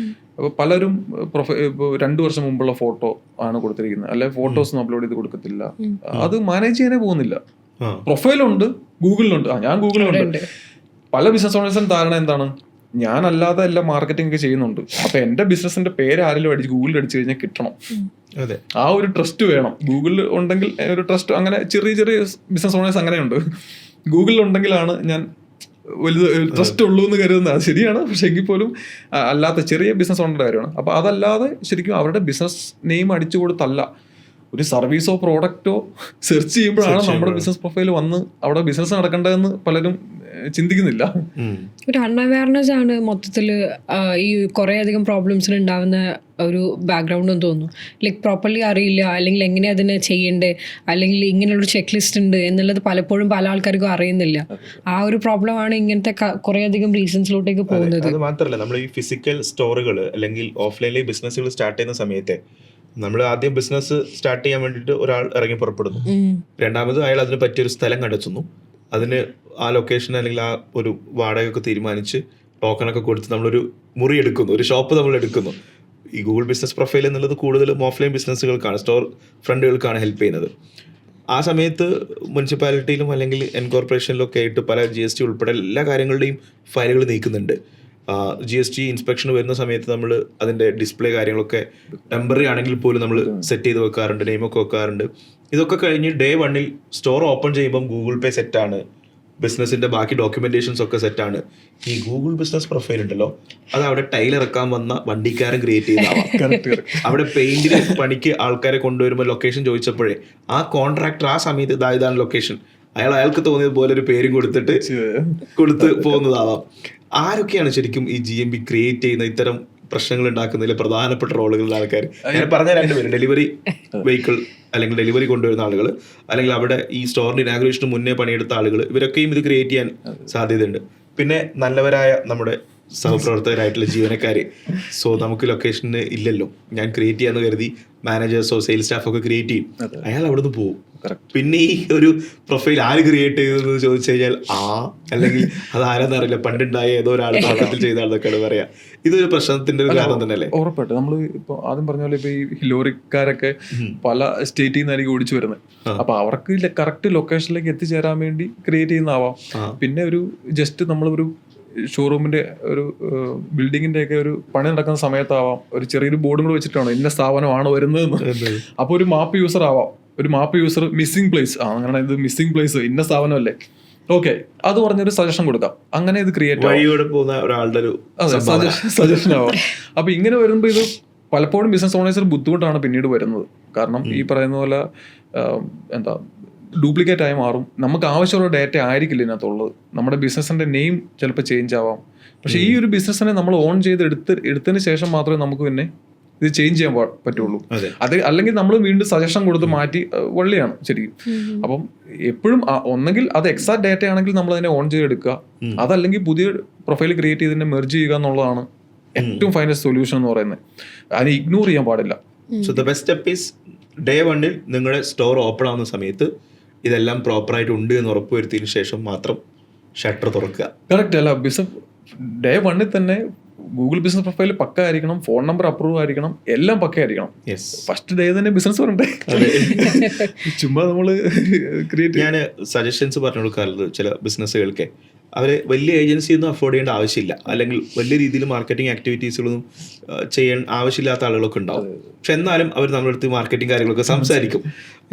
അപ്പോൾ പലരും ഇപ്പോൾ 2 വർഷം മുമ്പുള്ള ഫോട്ടോ ആണ് കൊടുത്തിരിക്കുന്നത്, അല്ലെ ഫോട്ടോസ് ഒന്നും അപ്ലോഡ് ചെയ്ത് കൊടുക്കത്തില്ല. അത് മാനേജ് ചെയ്യാനേ പോകുന്നില്ല. പ്രൊഫൈലുണ്ട്, ഗൂഗിളിലുണ്ട്. ഞാൻ ഗൂഗിളിലുണ്ട്. പല ബിസിനസ് ഓണേഴ്സും ധാരണ എന്താണ്, ഞാനല്ലാതെ എല്ലാം മാർക്കറ്റിംഗ് ഒക്കെ ചെയ്യുന്നുണ്ട്, അപ്പൊ എന്റെ ബിസിനസിന്റെ പേര് ആരെങ്കിലും അടിച്ച് ഗൂഗിളിൽ അടിച്ചു കഴിഞ്ഞാൽ കിട്ടണം. ആ ഒരു ട്രസ്റ്റ് വേണം. ഗൂഗിളിൽ ഉണ്ടെങ്കിൽ ഒരു ട്രസ്റ്റ്, അങ്ങനെ ചെറിയ ചെറിയ ബിസിനസ് ഓണേഴ്സ് അങ്ങനെയുണ്ട്. ഗൂഗിളിൽ ഉണ്ടെങ്കിലാണ് ഞാൻ വലുത് ട്രസ്റ്റ് ഉള്ളൂ എന്ന് കരുതുന്നത്. അത് ശരിയാണ്, പക്ഷെ എങ്കിൽ പോലും അല്ലാത്ത ചെറിയ ബിസിനസ് ഓണറുടെ കാര്യമാണ്. അപ്പൊ അതല്ലാതെ ശരിക്കും അവരുടെ ബിസിനസ് നെയിം അടിച്ചു കൊടുത്തല്ല, ഒരു സർവീസോ പ്രോഡക്റ്റോ സെർച്ച് ചെയ്യുമ്പോഴാണ് നമ്മുടെ ബിസിനസ് പ്രൊഫൈൽ വന്ന് അവിടെ ബിസിനസ് നടക്കേണ്ടതെന്ന് പലരും ചിന്തിക്കുന്നില്ല. ഒരു അൺഅവയർനെസ് ആണ് മൊത്തത്തിൽ ഈ കുറേ അധികം പ്രോബ്ലംസിന് ഉണ്ടാവുന്ന ഒരു ബാക്ക്ഗ്രൗണ്ട് എന്ന് തോന്നുന്നു. ലൈക്ക് പ്രോപ്പർലി അറിയില്ല, അല്ലെങ്കിൽ എങ്ങനെ അതിനെ ചെയ്യണ്ടേ, അല്ലെങ്കിൽ ഇങ്ങനെയുള്ളൊരു ചെക്ക് ലിസ്റ്റ് ഉണ്ട് എന്നുള്ളത് പലപ്പോഴും പല ആൾക്കാർക്കും അറിയുന്നില്ല. ആ ഒരു പ്രോബ്ലം ആണ് ഇങ്ങനത്തെ കുറേ അധികം റീസൺസിലോട്ടേക്ക് പോകുന്നത്. അത് മാത്രമല്ല, നമ്മൾ ഈ ഫിസിക്കൽ സ്റ്റോറുകൾ അല്ലെങ്കിൽ ഓഫ്ലൈനിലെ ബിസിനസ്സുകൾ സ്റ്റാർട്ട് ചെയ്യുന്ന സമയത്തെ നമ്മൾ ആദ്യം ബിസിനസ് സ്റ്റാർട്ട് ചെയ്യാൻ വേണ്ടിയിട്ട് ഒരാൾ ഇറങ്ങി പുറപ്പെടുന്നു. രണ്ടാമത് അയാൾ അതിന് പറ്റിയൊരു സ്ഥലം കണ്ടെത്തുന്നു. അതിന് ആ ലൊക്കേഷൻ അല്ലെങ്കിൽ ആ ഒരു വാടകയൊക്കെ തീരുമാനിച്ച് ടോക്കണൊക്കെ കൊടുത്ത് നമ്മളൊരു മുറി എടുക്കുന്നു, ഒരു ഷോപ്പ് നമ്മൾ എടുക്കുന്നു. ഈ ഗൂഗിൾ ബിസിനസ് പ്രൊഫൈൽ എന്നുള്ളത് കൂടുതലും ഓഫ്ലൈൻ ബിസിനസ്സുകൾക്കാണ്, സ്റ്റോർ ഫ്രണ്ടുകൾക്കാണ് ഹെൽപ്പ് ചെയ്യുന്നത്. ആ സമയത്ത് മുനിസിപ്പാലിറ്റിയിലും അല്ലെങ്കിൽ എൻകോർപ്പറേഷനിലും ഒക്കെ ആയിട്ട് പല GST ഉൾപ്പെടെ എല്ലാ കാര്യങ്ങളുടെയും ഫയലുകൾ നീക്കുന്നുണ്ട്. GST ഇൻസ്പെക്ഷൻ വരുന്ന സമയത്ത് നമ്മൾ അതിൻ്റെ ഡിസ്പ്ലേ കാര്യങ്ങളൊക്കെ ടെമ്പററി ആണെങ്കിൽ പോലും നമ്മൾ സെറ്റ് ചെയ്ത് വെക്കാറുണ്ട്, നെയിമൊക്കെ വെക്കാറുണ്ട്. ഇതൊക്കെ കഴിഞ്ഞ് ഡേ 1 സ്റ്റോർ ഓപ്പൺ ചെയ്യുമ്പം ഗൂഗിൾ പേ സെറ്റാണ്, ബിസിനസിന്റെ ബാക്കി ഡോക്യുമെന്റേഷൻസ് ഒക്കെ സെറ്റാണ്. ഈ ഗൂഗിൾ ബിസിനസ് പ്രൊഫൈൽ ഉണ്ടല്ലോ, അത് അവിടെ ടൈൽ ഇറക്കാൻ വന്ന വണ്ടിക്കാരൻ ക്രിയേറ്റ് ചെയ്തതാവാം. അവിടെ പെയിന്റിന് പണിക്ക് ആൾക്കാരെ കൊണ്ടുവരുമ്പോൾ ലൊക്കേഷൻ ചോദിച്ചപ്പോഴേ ആ കോൺട്രാക്ടർ ആ സമയത്ത് ഇതാണ് ലൊക്കേഷൻ, അയാൾക്ക് തോന്നിയത് പോലെ ഒരു പേരും കൊടുത്ത് പോകുന്നതാവാം. ആരൊക്കെയാണ് ശരിക്കും ഈ GMB ക്രിയേറ്റ് ചെയ്യുന്ന ഇത്തരം പ്രശ്നങ്ങൾ ഉണ്ടാക്കുന്നതിൽ പ്രധാനപ്പെട്ട റോളുകളുള്ള ആൾക്കാർ? ഞാൻ പറഞ്ഞ 2 പേര്, ഡെലിവറി വെഹിക്കിൾ അല്ലെങ്കിൽ ഡെലിവറി കൊണ്ടുവരുന്ന ആളുകൾ, അല്ലെങ്കിൽ അവിടെ ഈ സ്റ്റോറിന്റെ ഇനാഗുറേഷന് മുന്നേ പണിയെടുത്ത ആളുകൾ, ഇവരൊക്കെയും ഇത് ക്രിയേറ്റ് ചെയ്യാൻ സാധ്യതയുണ്ട്. പിന്നെ നല്ലവരായ നമ്മുടെ സഹപ്രവർത്തകരായിട്ടുള്ള ജീവനക്കാര്. സോ നമുക്ക് ലൊക്കേഷന് ഇല്ലല്ലോ, ഞാൻ ക്രിയേറ്റ് ചെയ്യാന്ന് കരുതി മാനേജേഴ്സോ സെയിൽസ് സ്റ്റാഫൊക്കെ ക്രിയേറ്റ് ചെയ്യും, അയാൾ അവിടെ നിന്ന് പോകും. പിന്നെ ഈ ഒരു പ്രൊഫൈൽ ആര് ക്രിയേറ്റ് ചെയ്തതെന്ന് ചോദിച്ചു കഴിഞ്ഞാൽ അല്ലെങ്കിൽ അത് ആരാന്നറിയില്ല, പണ്ടുണ്ടായ ഏതോ ഒരാൾ തുടക്കത്തിൽ ചെയ്ത ആളൊക്കെയാണ് പറയാ. ഇതൊരു പ്രശ്നത്തിന്റെ ഒരു കാരണം തന്നെയല്ലേ? ഉറപ്പായിട്ട്. നമ്മൾ ഇപ്പൊ ആദ്യം പറഞ്ഞ പോലെ ഇപ്പൊ ഈ ലോറിക്കാരൊക്കെ പല സ്റ്റേറ്റിൽ നിന്നായിരിക്കും ഓടിച്ചു വരുന്നത്. അപ്പൊ അവർക്ക് കറക്റ്റ് ലൊക്കേഷനിലേക്ക് എത്തിച്ചേരാൻ വേണ്ടി ക്രിയേറ്റ് ചെയ്യുന്നതാവാം. പിന്നെ ഒരു ജസ്റ്റ് നമ്മളൊരു ഷോറൂമിന്റെ ഒരു ബിൽഡിങ്ങിന്റെ ഒക്കെ ഒരു പണി നടക്കുന്ന സമയത്താവാം ഒരു ചെറിയൊരു ബോർഡും കൂടെ വെച്ചിട്ടാണ് ഇന്ന സ്ഥാപനമാണ് വരുന്നതെന്ന്. അപ്പൊ ഒരു മാപ്പ് യൂസർ ആവാം, ഒരു മാപ്പ് യൂസർ മിസ്സിംഗ് പ്ലേസ് അങ്ങനെ ഇത് മിസ്സിംഗ് പ്ലേസ് ഇന്ന സ്ഥാപനമല്ലേ, ഓക്കെ, അത് പറഞ്ഞൊരു സജഷൻ കൊടുക്കാം. അങ്ങനെ ഇത് ക്രിയേറ്റ് സജഷൻ ആവാം. അപ്പൊ ഇങ്ങനെ വരുമ്പോ ഇത് പലപ്പോഴും ബിസിനസ് ഓണേഴ്സിന് ബുദ്ധിമുട്ടാണ് പിന്നീട് വരുന്നത്. കാരണം ഈ പറയുന്ന പോലെ ഡ്യൂപ്ലിക്കേറ്റ് ആയി മാറും. നമുക്ക് ആവശ്യമുള്ള ഡേറ്റ ആയിരിക്കില്ല ഇതിനകത്തുള്ളത്. നമ്മുടെ ബിസിനസിന്റെ നെയിം ചിലപ്പോൾ ചേഞ്ച് ആവാം. പക്ഷെ ഈ ഒരു ബിസിനസ്സിനെ നമ്മൾ ഓൺ ചെയ്ത് എടുത്തതിന് ശേഷം മാത്രമേ നമുക്ക് പിന്നെ ഇത് ചേഞ്ച് ചെയ്യാൻ പറ്റുള്ളൂ. അത് അല്ലെങ്കിൽ നമ്മൾ വീണ്ടും സജഷൻ കൊടുത്ത് മാറ്റി വള്ളിയാണ് ശരിക്കും. അപ്പം എപ്പോഴും ഒന്നെങ്കിൽ അത് എക്സാക്ട് ഡേറ്റ ആണെങ്കിൽ നമ്മൾ അതിനെ ഓൺ ചെയ്തെടുക്കുക, അതല്ലെങ്കിൽ പുതിയ പ്രൊഫൈൽ ക്രിയേറ്റ് ചെയ്തതിനെ മെർജ് ചെയ്യുക എന്നുള്ളതാണ് ഏറ്റവും ഫൈനസ്റ്റ് സൊല്യൂഷൻ എന്ന് പറയുന്നത്. അതിനെ ഇഗ്നോർ ചെയ്യാൻ പാടില്ല. So the best step is day 1 നിങ്ങളുടെ സ്റ്റോർ ഓപ്പൺ ആവുന്ന സമയത്ത് ഇതെല്ലാം പ്രോപ്പറായിട്ട് ഉണ്ട് എന്ന് ഉറപ്പുവരുത്തിയതിനു ശേഷം മാത്രം ഷട്ടർ തുറക്കുക. കറക്റ്റ് അല്ല, ഡേ 1 തന്നെ ഗൂഗിൾ ബിസിനസ് പ്രൊഫൈൽ പക്ക ആയിരിക്കണം, ഫോൺ നമ്പർ അപ്രൂവ് ആയിരിക്കണം, എല്ലാം പക്ക ആയിരിക്കണം. ഫസ്റ്റ് ഡേ തന്നെ ബിസിനസ് വരണ്ടേ, ചുമ്മാ നമ്മള് ക്രിയേറ്റ്. ഞാൻ സജഷൻസ് പറഞ്ഞു കൊടുക്കാറുള്ളത് ചില ബിസിനസ്സുകൾക്ക് അവര് വലിയ ഏജൻസിയൊന്നും അഫോർഡ് ചെയ്യേണ്ട ആവശ്യമില്ല, അല്ലെങ്കിൽ വലിയ രീതിയിൽ മാർക്കറ്റിംഗ് ആക്ടിവിറ്റീസുകളൊന്നും ചെയ്യാൻ ആവശ്യമില്ലാത്ത ആളുകളൊക്കെ ഉണ്ടാവും. പക്ഷെ എന്നാലും അവർ നമ്മുടെ അടുത്ത് മാർക്കറ്റിംഗ് കാര്യങ്ങളൊക്കെ സംസാരിക്കും.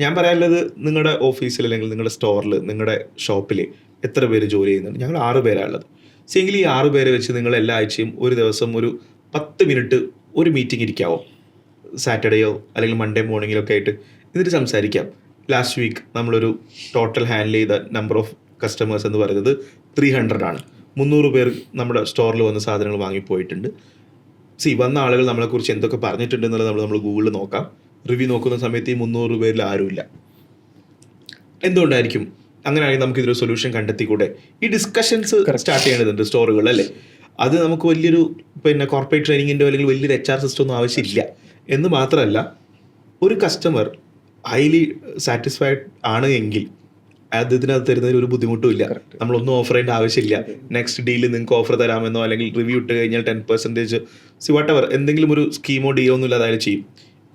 ഞാൻ പറയാനുള്ളത്, നിങ്ങളുടെ ഓഫീസിൽ അല്ലെങ്കിൽ നിങ്ങളുടെ സ്റ്റോറിൽ നിങ്ങളുടെ ഷോപ്പിൽ എത്ര പേര് ജോലി ചെയ്യുന്നുണ്ട്? ഞങ്ങൾ 6 പേരാണുള്ളത്. എങ്കിൽ ഈ 6 പേരെ വെച്ച് നിങ്ങൾ എല്ലാ ആഴ്ചയും ഒരു ദിവസം ഒരു 10 മിനിറ്റ് ഒരു മീറ്റിംഗ് ഇരിക്കാവോ? സാറ്റർഡേയോ അല്ലെങ്കിൽ മൺഡേ മോർണിംഗിലൊക്കെ ആയിട്ട് എന്നിട്ട് സംസാരിക്കാം. ലാസ്റ്റ് വീക്ക് നമ്മളൊരു ടോട്ടൽ ഹാൻഡിൽ ചെയ്ത നമ്പർ ഓഫ് കസ്റ്റമേഴ്സ് എന്ന് പറയുന്നത് 300 ആണ്. 300 പേർ നമ്മുടെ സ്റ്റോറിൽ വന്ന് സാധനങ്ങൾ വാങ്ങിപ്പോയിട്ടുണ്ട്. വന്ന ആളുകൾ നമ്മളെക്കുറിച്ച് എന്തൊക്കെ പറഞ്ഞിട്ടുണ്ട് എന്നുള്ളത് നമ്മൾ ഗൂഗിളിൽ നോക്കാം. റിവ്യൂ നോക്കുന്ന സമയത്ത് ഈ 300 പേരിൽ ആരുമില്ല. എന്തുകൊണ്ടായിരിക്കും? അങ്ങനെയാണെങ്കിൽ നമുക്ക് ഇതൊരു സൊല്യൂഷൻ കണ്ടെത്തിക്കൂടെ? ഈ ഡിസ്കഷൻസ് സ്റ്റാർട്ട് ചെയ്യേണ്ടതുണ്ട് സ്റ്റോറുകൾ, അല്ലേ? അത് നമുക്ക് വലിയൊരു കോർപ്പറേറ്റ് ട്രെയിനിങ്ങിൻ്റെ അല്ലെങ്കിൽ വലിയൊരു HR സിസ്റ്റം ഒന്നും ആവശ്യമില്ല എന്ന് മാത്രമല്ല, ഒരു കസ്റ്റമർ ഹൈലി സാറ്റിസ്ഫൈഡ് ആണ് എങ്കിൽ അതിനകത്ത് തരുന്നതിന് ഒരു ബുദ്ധിമുട്ടും ഇല്ല. നമ്മളൊന്നും ഓഫർ ചെയ്യേണ്ട ആവശ്യമില്ല. നെക്സ്റ്റ് ഡീലിൽ നിങ്ങൾക്ക് ഓഫർ തരാമെന്നോ അല്ലെങ്കിൽ റിവ്യൂ ഇട്ട് കഴിഞ്ഞാൽ 10% whatever എന്തെങ്കിലും ഒരു സ്കീമോ ഡീലോ ഒന്നും ഇല്ലാതെ അയാൾ ചെയ്യും.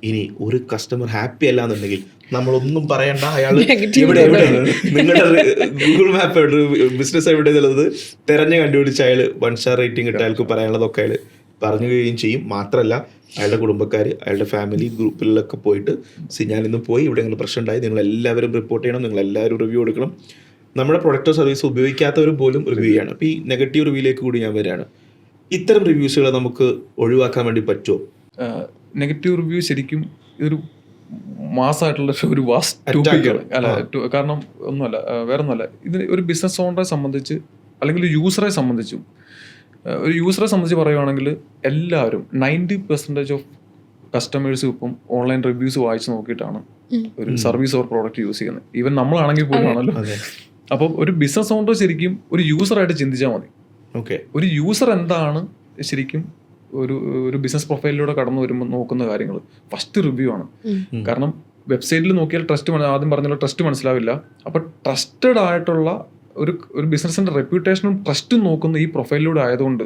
ഇനി ഒരു കസ്റ്റമർ ഹാപ്പി അല്ല എന്നുണ്ടെങ്കിൽ നമ്മളൊന്നും പറയണ്ട, അയാൾ നിങ്ങളുടെ ഗൂഗിൾ മാപ്പ് ബിസിനസ് എവിടെ എന്നുള്ളത് തെരഞ്ഞു കണ്ടുപിടിച്ച് അയാൾ 1 സ്റ്റാർ റേറ്റിംഗ് ഇട്ട് അയാൾക്ക് പറയാനുള്ളതൊക്കെ അയാൾ പറഞ്ഞു കഴിയുകയും ചെയ്യും. മാത്രമല്ല അയാളുടെ കുടുംബക്കാർ, അയാളുടെ ഫാമിലി ഗ്രൂപ്പിലൊക്കെ പോയിട്ട് ഞാനിന്ന് പോയി ഇവിടെ ഇങ്ങനെ പ്രശ്നം ഉണ്ടായി, നിങ്ങൾ എല്ലാവരും റിപ്പോർട്ട് ചെയ്യണം, നിങ്ങൾ എല്ലാവരും റിവ്യൂ കൊടുക്കണം. നമ്മുടെ പ്രൊഡക്റ്റോ സർവീസോ ഉപയോഗിക്കാത്തവർ പോലും റിവ്യൂ ചെയ്യണം. അപ്പോൾ ഈ നെഗറ്റീവ് റിവ്യൂയിലേക്ക് കൂടി ഞാൻ വരികയാണ്. ഇത്തരം റിവ്യൂസുകൾ നമുക്ക് ഒഴിവാക്കാൻ വേണ്ടി പറ്റുമോ? നെഗറ്റീവ് റിവ്യൂ ശരിക്കും ഇതൊരു മാസമായിട്ടുള്ള ഒരു വാസ്റ്റ് ടോപ്പിക്കാണ്. അല്ല, കാരണം ഒന്നുമല്ല, വേറെ ഒന്നുമല്ല. ഇതിന് ഒരു ബിസിനസ് ഓണറെ സംബന്ധിച്ച് അല്ലെങ്കിൽ യൂസറെ സംബന്ധിച്ചും, ഒരു യൂസറെ സംബന്ധിച്ച് പറയുവാണെങ്കിൽ എല്ലാവരും 90% ഓഫ് കസ്റ്റമേഴ്സും ഇപ്പം ഓൺലൈൻ റിവ്യൂസ് വായിച്ച് നോക്കിയിട്ടാണ് ഒരു സർവീസ് ഓർ പ്രോഡക്റ്റ് യൂസ് ചെയ്യുന്നത്. ഈവൻ നമ്മളാണെങ്കിൽ പോലും ആണല്ലോ. അപ്പം ഒരു ബിസിനസ് ഓണർ ശരിക്കും ഒരു യൂസറായിട്ട് ചിന്തിച്ചാൽ മതി. ഒരു യൂസർ എന്താണ് ശരിക്കും ഒരു ബിസിനസ് പ്രൊഫൈലിലൂടെ കടന്നു വരുമ്പോൾ നോക്കുന്ന കാര്യങ്ങൾ ഫസ്റ്റ് റിവ്യൂ ആണ്. കാരണം വെബ്സൈറ്റിൽ നോക്കിയാൽ ആദ്യം പറഞ്ഞല്ലോ ട്രസ്റ്റ് മനസ്സിലാവില്ല. അപ്പം ട്രസ്റ്റഡ് ആയിട്ടുള്ള ഒരു ബിസിനസിന്റെ റെപ്യൂട്ടേഷനും ട്രസ്റ്റും നോക്കുന്ന ഈ പ്രൊഫൈലിലൂടെ ആയതുകൊണ്ട്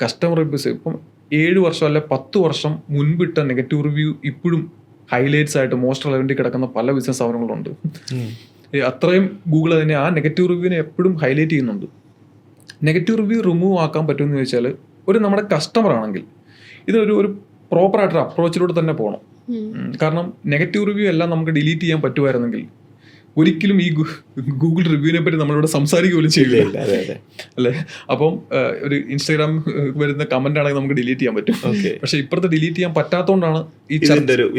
കസ്റ്റമർ റിവ്യൂസ് ഇപ്പം 7 വർഷം അല്ലെ 10 വർഷം മുൻപിട്ട നെഗറ്റീവ് റിവ്യൂ ഇപ്പോഴും ഹൈലൈറ്റ്സ് ആയിട്ട് മോസ്റ്റ് റെലവൻറ്റിൽ കിടക്കുന്ന പല ബിസിനസ് സ്ഥാപനങ്ങളുണ്ട്. അത്രയും ഗൂഗിൾ അതിനെ ആ നെഗറ്റീവ് റിവ്യൂവിനെ എപ്പോഴും ഹൈലൈറ്റ് ചെയ്യുന്നുണ്ട്. നെഗറ്റീവ് റിവ്യൂ റിമൂവ് ആക്കാൻ പറ്റുമെന്ന് ചോദിച്ചാൽ നമ്മുടെ കസ്റ്റമർ ആണെങ്കിൽ ഇതൊരു പ്രോപ്പറായിട്ടൊരു അപ്രോച്ചിലൂടെ തന്നെ പോകണം. കാരണം നെഗറ്റീവ് റിവ്യൂ എല്ലാം നമുക്ക് ഡിലീറ്റ് ചെയ്യാൻ പറ്റുമായിരുന്നെങ്കിൽ ഒരിക്കലും ഈ ഗൂഗിൾ റിവ്യൂവിനെ പറ്റി നമ്മളിവിടെ സംസാരിക്കുക പോലും ചെയ്യില്ല, അല്ലേ? അപ്പം ഒരു ഇൻസ്റ്റാഗ്രാം വരുന്ന കമന്റ് ആണെങ്കിൽ നമുക്ക് ഡിലീറ്റ് ചെയ്യാൻ പറ്റും. പക്ഷെ ഇപ്പുറത്ത് ഡിലീറ്റ് ചെയ്യാൻ പറ്റാത്തതുകൊണ്ടാണ് ഈ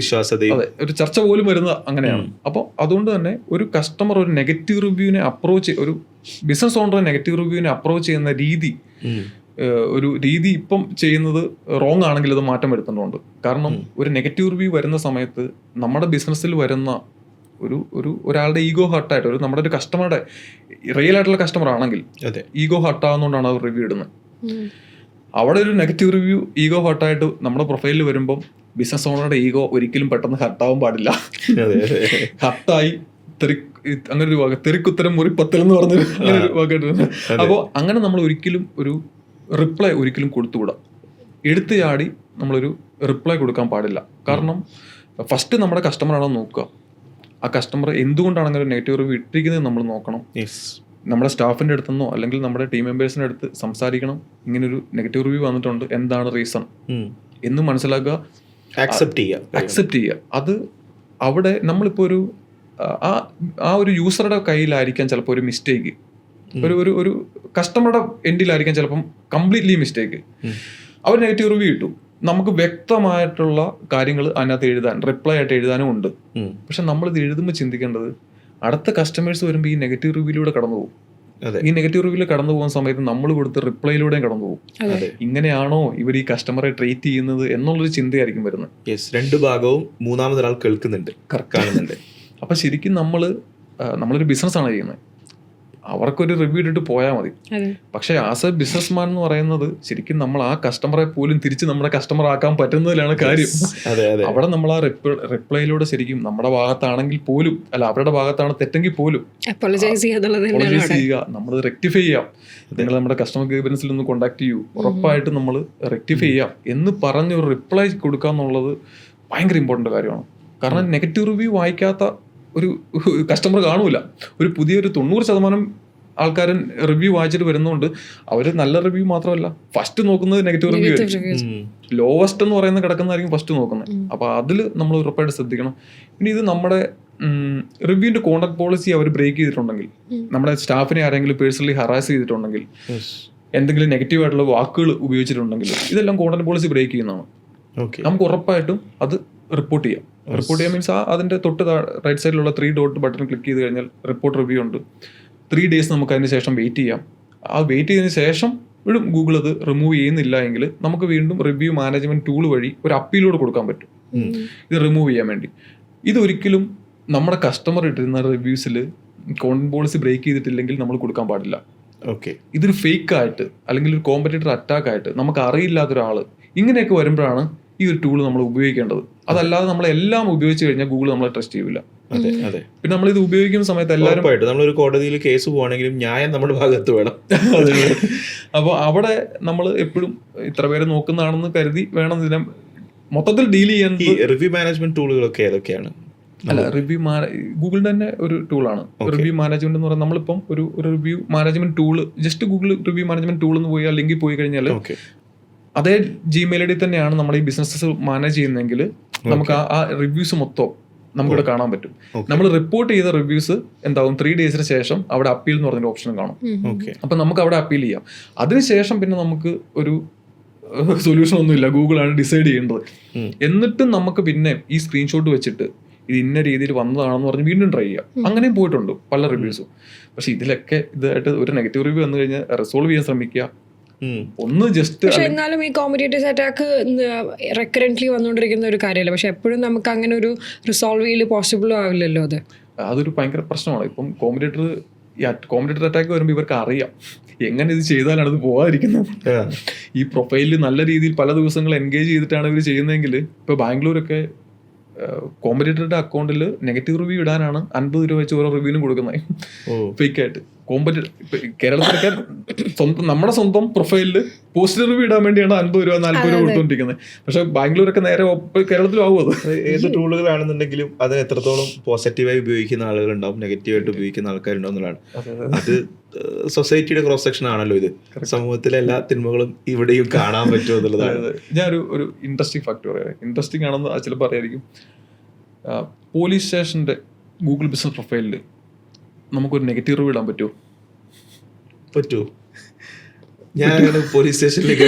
വിശ്വാസത ഒരു ചർച്ച പോലും വരുന്നത് അങ്ങനെയാണ്. അപ്പോൾ അതുകൊണ്ട് തന്നെ ഒരു കസ്റ്റമർ ഒരു നെഗറ്റീവ് റിവ്യൂവിനെ അപ്രോച്ച്, ഒരു ബിസിനസ് ഓണർ നെഗറ്റീവ് റിവ്യൂവിനെ അപ്രോച്ച് ചെയ്യുന്ന രീതി ഇപ്പം ചെയ്യുന്നത് റോങ് ആണെങ്കിൽ അത് മാറ്റം വരുത്തേണ്ടതുണ്ട്. കാരണം ഒരു നെഗറ്റീവ് റിവ്യൂ വരുന്ന സമയത്ത് നമ്മുടെ ബിസിനസ്സിൽ വരുന്ന ഒരാളുടെ ഈഗോ ഹർട്ടായിട്ട്, നമ്മുടെ ഒരു കസ്റ്റമറുടെ റിയൽ ആയിട്ടുള്ള കസ്റ്റമർ ആണെങ്കിൽ ഈഗോ ഹർട്ടാവുന്നതുകൊണ്ടാണ് അവർ റിവ്യൂ ഇടുന്നത്. അവിടെ ഒരു നെഗറ്റീവ് റിവ്യൂ ഈഗോ ഹർട്ടായിട്ട് നമ്മുടെ പ്രൊഫൈലിൽ വരുമ്പം ബിസിനസ് ഓണറുടെ ഈഗോ ഒരിക്കലും പെട്ടെന്ന് ഹർട്ടാവാൻ പാടില്ല. ഹർട്ടായി അങ്ങനെ ഒരു വാക്ക്, തെറിക്കുത്തരം മുറിപ്പത്തൽ എന്ന് പറഞ്ഞൊരു അങ്ങനെ ഒരു വാക്കായിട്ട്. അപ്പോൾ അങ്ങനെ നമ്മൾ ഒരിക്കലും ഒരു റിപ്ലൈ ഒരിക്കലും കൊടുത്തുകൂടാ. എടുത്തു ചാടി നമ്മളൊരു റിപ്ലൈ കൊടുക്കാൻ പാടില്ല. കാരണം ഫസ്റ്റ് നമ്മുടെ കസ്റ്റമറാണോ നോക്കുക, ആ കസ്റ്റമർ എന്തുകൊണ്ടാണ് അങ്ങനെ ഒരു നെഗറ്റീവ് റിവ്യൂ ഇട്ടിരിക്കുന്നത് നമ്മൾ നോക്കണം. നമ്മുടെ സ്റ്റാഫിൻ്റെ അടുത്തുനിന്നോ അല്ലെങ്കിൽ നമ്മുടെ ടീം മെമ്പേഴ്സിൻ്റെ അടുത്ത് സംസാരിക്കണം. ഇങ്ങനൊരു നെഗറ്റീവ് റിവ്യൂ വന്നിട്ടുണ്ട്, എന്താണ് റീസൺ എന്ന് മനസ്സിലാക്കുക, അക്സെപ്റ്റ് ചെയ്യുക. അത് അവിടെ നമ്മളിപ്പോൾ ഒരു യൂസറുടെ കയ്യിലായിരിക്കാം ചിലപ്പോൾ ഒരു മിസ്റ്റേക്ക്, ഒരു കസ്റ്റമറുടെ എൻഡിലായിരിക്കാം ചിലപ്പം കംപ്ലീറ്റ്ലി മിസ്റ്റേക്ക്. അവർ നെഗറ്റീവ് റിവ്യൂ ഇട്ടു, നമുക്ക് വ്യക്തമായിട്ടുള്ള കാര്യങ്ങൾ അതിനകത്ത് എഴുതാൻ, റിപ്ലൈ ആയിട്ട് എഴുതാനും ഉണ്ട്. പക്ഷെ നമ്മളിത് എഴുതുമ്പോൾ ചിന്തിക്കേണ്ടത് അടുത്ത കസ്റ്റമേഴ്സ് വരുമ്പോൾ ഈ നെഗറ്റീവ് റിവ്യൂയിലൂടെ കടന്നു പോകും. ഈ നെഗറ്റീവ് റിവ്യൂവിൽ കടന്നു പോകുന്ന സമയത്ത് നമ്മൾ കൊടുത്ത റിപ്ലൈയിലൂടെയും കടന്നു പോകും. ഇങ്ങനെയാണോ ഇവർ ഈ കസ്റ്റമറെ ട്രീറ്റ് ചെയ്യുന്നത് എന്നുള്ളൊരു ചിന്തയായിരിക്കും വരുന്നത്. രണ്ട് ഭാഗവും മൂന്നാമതൊരാൾ കേൾക്കുന്നുണ്ട്, കാണുന്നുണ്ട്. അപ്പൊ ശരിക്കും നമ്മളൊരു ബിസിനസ്സാണ് ചെയ്യുന്നത്, അവർക്കൊരു റിവ്യൂ ഇട്ടിട്ട് പോയാൽ മതി. പക്ഷെ ആസ് എ ബിസിനസ്മാൻ എന്ന് പറയുന്നത് ശരിക്കും നമ്മൾ ആ കസ്റ്റമറെ പോലും തിരിച്ച് നമ്മുടെ കസ്റ്റമർ ആക്കാൻ പറ്റുന്നതിലാണ് കാര്യം. അവിടെ നമ്മൾ ആ റിപ്ലൈയിലൂടെ ശരിക്കും നമ്മുടെ ഭാഗത്താണെങ്കിൽ പോലും, അല്ല അവരുടെ ഭാഗത്താണ് തെറ്റെങ്കിൽ പോലും അപ്പോളജൈസ് ചെയ്യുക, നമ്മൾ റെക്ടിഫൈ ചെയ്യാം. നിങ്ങൾ നമ്മുടെ കസ്റ്റമർ ഗൈഡൻസിൽ ഒന്ന് കോൺടാക്ട് ചെയ്യൂ, ഉറപ്പായിട്ട് നമ്മൾ റെക്ടിഫൈ ചെയ്യാം എന്ന് പറഞ്ഞ് ഒരു റിപ്ലൈ കൊടുക്കുക എന്നുള്ളത് ഭയങ്കര ഇമ്പോർട്ടൻ്റ് കാര്യമാണ്. കാരണം നെഗറ്റീവ് റിവ്യൂ വായിക്കാത്ത ഒരു കസ്റ്റമർ കാണൂല. ഒരു പുതിയൊരു 90% ആൾക്കാരൻ റിവ്യൂ വായിച്ചിട്ട് വരുന്നതുകൊണ്ട് അവർ നല്ല റിവ്യൂ മാത്രമല്ല ഫസ്റ്റ് നോക്കുന്നത് നെഗറ്റീവ് റിവ്യൂ ആയിരിക്കും. ലോവസ്റ്റ് എന്ന് പറയുന്നത് കിടക്കുന്നതായിരിക്കും ഫസ്റ്റ് നോക്കുന്നത്. അപ്പോൾ അതിൽ നമ്മൾ ഉറപ്പായിട്ട് ശ്രദ്ധിക്കണം. ഇനി ഇത് നമ്മുടെ റിവ്യൂവിൻ്റെ കോണ്ടാക്ട് പോളിസി അവർ ബ്രേക്ക് ചെയ്തിട്ടുണ്ടെങ്കിൽ, നമ്മുടെ സ്റ്റാഫിനെ ആരെങ്കിലും പേഴ്സണലി ഹറാസ് ചെയ്തിട്ടുണ്ടെങ്കിൽ, എന്തെങ്കിലും നെഗറ്റീവ് ആയിട്ടുള്ള വാക്കുകൾ ഉപയോഗിച്ചിട്ടുണ്ടെങ്കിൽ, ഇതെല്ലാം കോണ്ടാക്ട് പോളിസി ബ്രേക്ക് ചെയ്യുന്നതാണ്. നമുക്ക് ഉറപ്പായിട്ടും അത് റിപ്പോർട്ട് ചെയ്യാം. റിപ്പോർട്ട് ചെയ്യാൻ മീൻസ് അതിൻ്റെ തൊട്ട് റൈറ്റ് സൈഡിലുള്ള 3 ഡോട്ട് ബട്ടൺ ക്ലിക്ക് ചെയ്ത് കഴിഞ്ഞാൽ റിപ്പോർട്ട് റിവ്യൂ ഉണ്ട്. 3 days നമുക്ക് അതിന് ശേഷം വെയിറ്റ് ചെയ്യാം. ആ വെയിറ്റ് ചെയ്തതിന് ശേഷം വീണ്ടും ഗൂഗിൾ അത് റിമൂവ് ചെയ്യുന്നില്ല എങ്കിൽ നമുക്ക് വീണ്ടും റിവ്യൂ മാനേജ്മെന്റ് ടൂൾ വഴി ഒരു അപ്പീലോട് കൊടുക്കാൻ പറ്റും ഇത് റിമൂവ് ചെയ്യാൻ വേണ്ടി. ഇതൊരിക്കലും നമ്മുടെ കസ്റ്റമർ ഇട്ടിരുന്ന റിവ്യൂസിൽ കോണ്ടന്റ് പോളിസി ബ്രേക്ക് ചെയ്തിട്ടില്ലെങ്കിൽ നമ്മൾ കൊടുക്കാൻ പാടില്ല. ഓക്കെ, ഇതൊരു ഫേക്ക് ആയിട്ട് അല്ലെങ്കിൽ ഒരു കോമ്പറ്റീറ്റർ അറ്റാക്ക് ആയിട്ട് നമുക്ക് അറിയില്ലാത്ത ഒരാൾ ഇങ്ങനെയൊക്കെ വരുമ്പോഴാണ് ഈ ഒരു ടൂൾ നമ്മൾ ഉപയോഗിക്കേണ്ടത്. അതല്ലാതെ നമ്മളെല്ലാം ഉപയോഗിച്ച് കഴിഞ്ഞാൽ ഗൂഗിൾ നമ്മളെ ട്രസ്റ്റ് ചെയ്യില്ല. അതെ അതെ. പിന്നെ നമ്മളിത് ഉപയോഗിക്കുന്ന സമയത്ത് എല്ലാവരും നമ്മളൊരു കോടതിയിൽ കേസ് പോവാണെങ്കിലും ന്യായം നമ്മുടെ ഭാഗത്ത് വേണം. അപ്പോൾ അവിടെ നമ്മൾ എപ്പോഴും ഇത്ര പേരെ നോക്കുന്നതാണെന്ന് കരുതി വേണം ഇതിനെ മൊത്തത്തിൽ ഡീൽ ചെയ്യാൻ. റിവ്യൂ മാനേജ്മെന്റ് ടൂളുകളൊക്കെ ഏതൊക്കെയാണ്? അല്ല, ഗൂഗിളിന്റെ തന്നെ ഒരു ടൂളാണ് റിവ്യൂ മാനേജ്മെന്റ് എന്ന് പറയുന്നത്. നമ്മളിപ്പം ഒരു review management tool just Google review management tool എന്ന് പോയി ആ ലിങ്കിൽ പോയി കഴിഞ്ഞാൽ അതേ ജിമെയിൽ ഐ ഡി തന്നെയാണ് നമ്മൾ ഈ ബിസിനസ്സസ് മാനേജ് ചെയ്യുന്നതെങ്കിൽ നമുക്ക് ആ റിവ്യൂസ് മൊത്തം നമുക്കിവിടെ കാണാൻ പറ്റും. നമ്മൾ റിപ്പോർട്ട് ചെയ്ത റിവ്യൂസ് എന്താവും 3 days ശേഷം അവിടെ അപ്പീൽ എന്ന് പറഞ്ഞൊരു ഓപ്ഷൻ കാണും. അപ്പൊ നമുക്ക് അവിടെ അപ്പീൽ ചെയ്യാം. അതിനുശേഷം പിന്നെ നമുക്ക് ഒരു സൊല്യൂഷൻ ഒന്നുമില്ല, ഗൂഗിളാണ് ഡിസൈഡ് ചെയ്യേണ്ടത്. എന്നിട്ടും നമുക്ക് പിന്നെ ഈ സ്ക്രീൻഷോട്ട് വെച്ചിട്ട് ഇത് ഇന്ന രീതിയിൽ വന്നതാണെന്ന് പറഞ്ഞ് വീണ്ടും ട്രൈ ചെയ്യാം. അങ്ങനെയും പോയിട്ടുണ്ട് പല റിവ്യൂസും. പക്ഷെ ഇതിലൊക്കെ ഇതായിട്ട് ഒരു നെഗറ്റീവ് റിവ്യൂ വന്നു കഴിഞ്ഞാൽ റിസോൾവ് ചെയ്യാൻ ശ്രമിക്കുക. ഒന്ന് ജസ്റ്റ്. പക്ഷെ എന്നാലും ഈ കോമ്പറ്റീറ്റീവ് അറ്റാക്ക് റെക്കറന്റ്ലി വന്നുകൊണ്ടിരിക്കുന്ന ഒരു കാര്യമല്ല. പക്ഷെ എപ്പോഴും നമുക്ക് അങ്ങനെ ഒരു റിസോൾവ് ചെയ്യൽ പോസിബിളും ആവില്ലല്ലോ. അതൊരു ഭയങ്കര പ്രശ്നമാണ്. ഇപ്പം കോമ്പറ്റീറ്റർ അറ്റാക്ക് വരുമ്പോൾ ഇവർക്ക് അറിയാം എങ്ങനെ ഇത് ചെയ്താലാണ് ഇത് പോകാതിരിക്കുന്നത്. ഈ പ്രൊഫൈലിൽ നല്ല രീതിയിൽ പല ദിവസങ്ങൾ എൻഗേജ് ചെയ്തിട്ടാണ് ഇവർ ചെയ്യുന്നതെങ്കിൽ ഇപ്പൊ ബാംഗ്ലൂരൊക്കെ കോമ്പറ്റീറ്ററുടെ അക്കൗണ്ടിൽ നെഗറ്റീവ് റിവ്യൂ ഇടാനാണ് 50 രൂപ വെച്ച് ഓരോ റിവ്യൂവിനും കൊടുക്കുന്നത് ഫേക്ക് ആയിട്ട്. കേരളത്തിലൊക്കെ നമ്മുടെ സ്വന്തം പ്രൊഫൈലിൽ പോസിറ്റീവ് റിവ്യൂ ഇടാൻ വേണ്ടിയാണ് 50 രൂപ 40 രൂപ കൊടുത്തോണ്ടിരിക്കുന്നത്. പക്ഷെ ബാംഗ്ലൂരൊക്കെ നേരെ കേരളത്തിലും ആവും അത്. ഏത് ടൂളുകളാണെന്നുണ്ടെങ്കിലും അത് എത്രത്തോളം പോസിറ്റീവായി ഉപയോഗിക്കുന്ന ആളുകളുണ്ടാവും, നെഗറ്റീവായിട്ട് ഉപയോഗിക്കുന്ന ആൾക്കാരുണ്ടാവും എന്നുള്ളതാണ്. അത് സൊസൈറ്റിയുടെ ക്രോസ് സെക്ഷൻ ആണല്ലോ ഇത്. സമൂഹത്തിലെ എല്ലാ തിന്മകളും ഇവിടെയും കാണാൻ പറ്റുമോ എന്നുള്ളതാണ്. ഞാൻ ഒരു ഇൻട്രസ്റ്റിംഗ് ഫാക്ടർ പറയാം. ഇൻട്രസ്റ്റിംഗ് ആണെന്ന് ചിലപ്പോൾ അറിയായിരിക്കും. പോലീസ് സ്റ്റേഷന്റെ ഗൂഗിൾ ബിസിനസ് പ്രൊഫൈലിൽ നമുക്കൊരു നെഗറ്റീവ് റിവ്യൂ ഇടാൻ പറ്റുമോ? ഞാൻ പോലീസ് സ്റ്റേഷനിലേക്ക്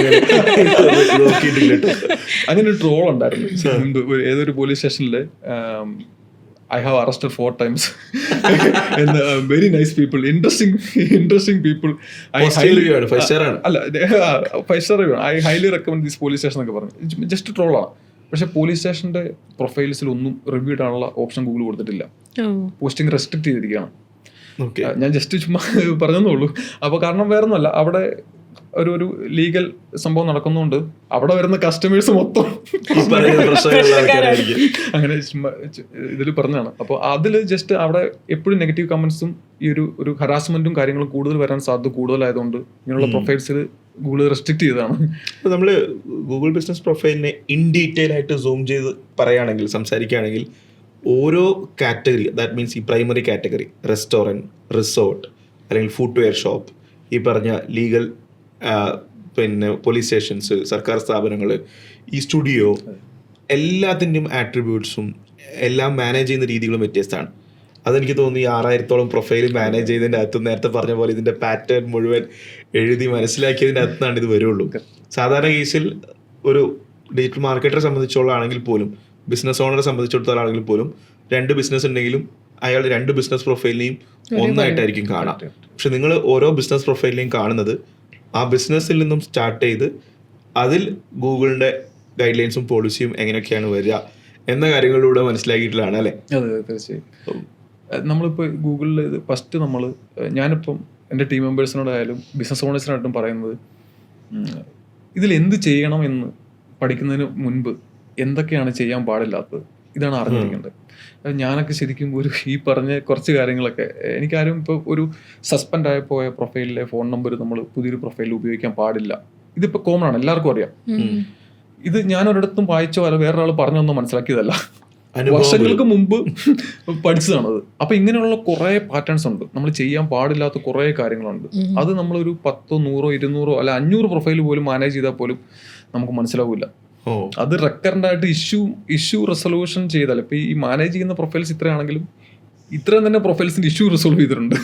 അങ്ങനെ ഒരു ട്രോൾ ഉണ്ടായിരുന്നു ഏതൊരു പോലീസ് സ്റ്റേഷനിൽ. I have arrested 4 times and very nice people, interesting people. I highly 5 star ആണ്. അല്ല 5 star review. I highly recommend this police station എന്നൊക്കെ പറഞ്ഞു. ജസ്റ്റ് ട്രോളാണ്. പക്ഷെ പോലീസ് സ്റ്റേഷന്റെ പ്രൊഫൈൽസിൽ ഒന്നും റിവ്യൂ ഇടാനുള്ള ഓപ്ഷൻ ഗൂഗിൾ കൊടുത്തിട്ടില്ല. പോസ്റ്റിംഗ് റെസ്ട്രിക്ട് ചെയ്തിരിക്കുകയാണ്. ഞാൻ ജസ്റ്റ് ചുമ്മാ പറഞ്ഞെന്നുള്ളൂ. അപ്പോൾ കാരണം വേറെ ഒന്നുമല്ല, അവിടെ ഒരു ലീഗൽ സംഭവം നടക്കുന്നുണ്ട്. അവിടെ വരുന്ന കസ്റ്റമേഴ്സ് മൊത്തം അങ്ങനെ ഇതിൽ പറഞ്ഞാണ്. അപ്പോൾ അതിൽ ജസ്റ്റ് അവിടെ എപ്പോഴും നെഗറ്റീവ് കമന്റ്സും ഈ ഒരു ഹരാസ്മെന്റും കാര്യങ്ങളും കൂടുതൽ വരാൻ സാധ്യത കൂടുതലായതുകൊണ്ട് ഇങ്ങനെയുള്ള പ്രൊഫൈൽസിൽ ഗൂഗിൾ റെസ്ട്രിക്ട് ചെയ്തതാണ്. ഇപ്പോൾ നമ്മൾ ഗൂഗിൾ ബിസിനസ് പ്രൊഫൈലിനെ ഇൻ ഡീറ്റെയിൽ ആയിട്ട് സൂം ചെയ്ത് പറയുകയാണെങ്കിൽ, സംസാരിക്കുകയാണെങ്കിൽ, ഓരോ കാറ്റഗറി, ദാറ്റ് മീൻസ് ഈ പ്രൈമറി കാറ്റഗറി റെസ്റ്റോറൻറ്റ്, റിസോർട്ട്, അല്ലെങ്കിൽ ഫുട്വെയർ ഷോപ്പ്, ഈ പറഞ്ഞ ലീഗൽ, പിന്നെ പോലീസ് സ്റ്റേഷൻസ്, സർക്കാർ സ്ഥാപനങ്ങൾ, ഈ സ്റ്റുഡിയോ, എല്ലാത്തിൻ്റെയും ആട്രിബ്യൂട്ട്സും എല്ലാം മാനേജ് ചെയ്യുന്ന രീതികളും വ്യത്യസ്തമാണ്. അതെനിക്ക് തോന്നുന്നു ഈ 6000-ഓളം പ്രൊഫൈൽ മാനേജ് ചെയ്തതിൻ്റെ അകത്ത് നേരത്തെ പറഞ്ഞ പോലെ ഇതിൻ്റെ പാറ്റേൺ മുഴുവൻ എഴുതി മനസ്സിലാക്കിയതിൻ്റെ അകത്താണ് ഇത് വരുള്ളൂ. സാധാരണ കേസിൽ ഒരു ഡിജിറ്റൽ മാർക്കറ്ററെ സംബന്ധിച്ചോളാണെങ്കിൽ പോലും, ബിസിനസ് ഓണറെ സംബന്ധിച്ചിടത്തോളാണെങ്കിൽ പോലും, 2 ബിസിനസ് ഉണ്ടെങ്കിലും അയാൾ 2 ബിസിനസ് പ്രൊഫൈലിനെയും ഒന്നായിട്ടായിരിക്കും കാണാം. പക്ഷെ നിങ്ങൾ ഓരോ ബിസിനസ് പ്രൊഫൈലിനെയും കാണുന്നത് ആ ബിസിനസ്സിൽ നിന്നും സ്റ്റാർട്ട് ചെയ്ത് അതിൽ ഗൂഗിളിൻ്റെ ഗൈഡ് ലൈൻസും പോളിസിയും എങ്ങനെയൊക്കെയാണ് വരിക എന്ന കാര്യങ്ങളിലൂടെ മനസ്സിലാക്കിയിട്ടുള്ളതാണ് അല്ലേ? അതെ, തീർച്ചയായും. നമ്മളിപ്പോൾ ഗൂഗിളിൽ ഇത് ഫസ്റ്റ് ഞാനിപ്പം എൻ്റെ ടീം മെമ്പേഴ്സിനോടായാലും ബിസിനസ് ഓണേഴ്സിനായിട്ടും പറയുന്നത്, ഇതിൽ എന്ത് ചെയ്യണം എന്ന് പഠിക്കുന്നതിന് മുൻപ് എന്തൊക്കെയാണ് ചെയ്യാൻ പാടില്ലാത്തത് ഇതാണ് അറിഞ്ഞിരിക്കേണ്ടത്. ഞാനൊക്കെ ശരിക്കും ഈ പറഞ്ഞ കുറച്ച് കാര്യങ്ങളൊക്കെ എനിക്കാരും ഇപ്പോൾ ഒരു സസ്പെൻഡ് ആയി പോയ പ്രൊഫൈലിലെ ഫോൺ നമ്പർ നമ്മൾ പുതിയൊരു പ്രൊഫൈലിൽ ഉപയോഗിക്കാൻ പാടില്ല. ഇതിപ്പോൾ കോമൺ ആണ്, എല്ലാവർക്കും അറിയാം. ഇത് ഞാൻ ഒരിടത്തും വായിച്ചോ അല്ല വേറൊരാൾ പറഞ്ഞൊന്നും മനസ്സിലാക്കിയതല്ല, വർഷങ്ങൾക്ക് മുമ്പ് പഠിച്ചതാണത്. അപ്പൊ ഇങ്ങനെയുള്ള കുറെ പാറ്റേൺസ് ഉണ്ട്, നമ്മൾ ചെയ്യാൻ പാടില്ലാത്ത കുറെ കാര്യങ്ങളുണ്ട്. അത് നമ്മളൊരു 10, 100, 200 അല്ല 500 പ്രൊഫൈൽ പോലും മാനേജ് ചെയ്താൽ പോലും നമുക്ക് മനസ്സിലാവില്ല. അത് റെക്കറന്റ് ആയിട്ട് ഇഷ്യൂ റെസൊല്യൂഷൻ ചെയ്താൽ, ഇപ്പൊ ഈ മാനേജ് ചെയ്യുന്ന പ്രൊഫൈൽസ് ഇത്രയാണെങ്കിലും ഇത്രയും തന്നെ പ്രൊഫൈൽസിന്റെ ഇഷ്യൂ റിസോൾവ് ചെയ്തിട്ടുണ്ട്.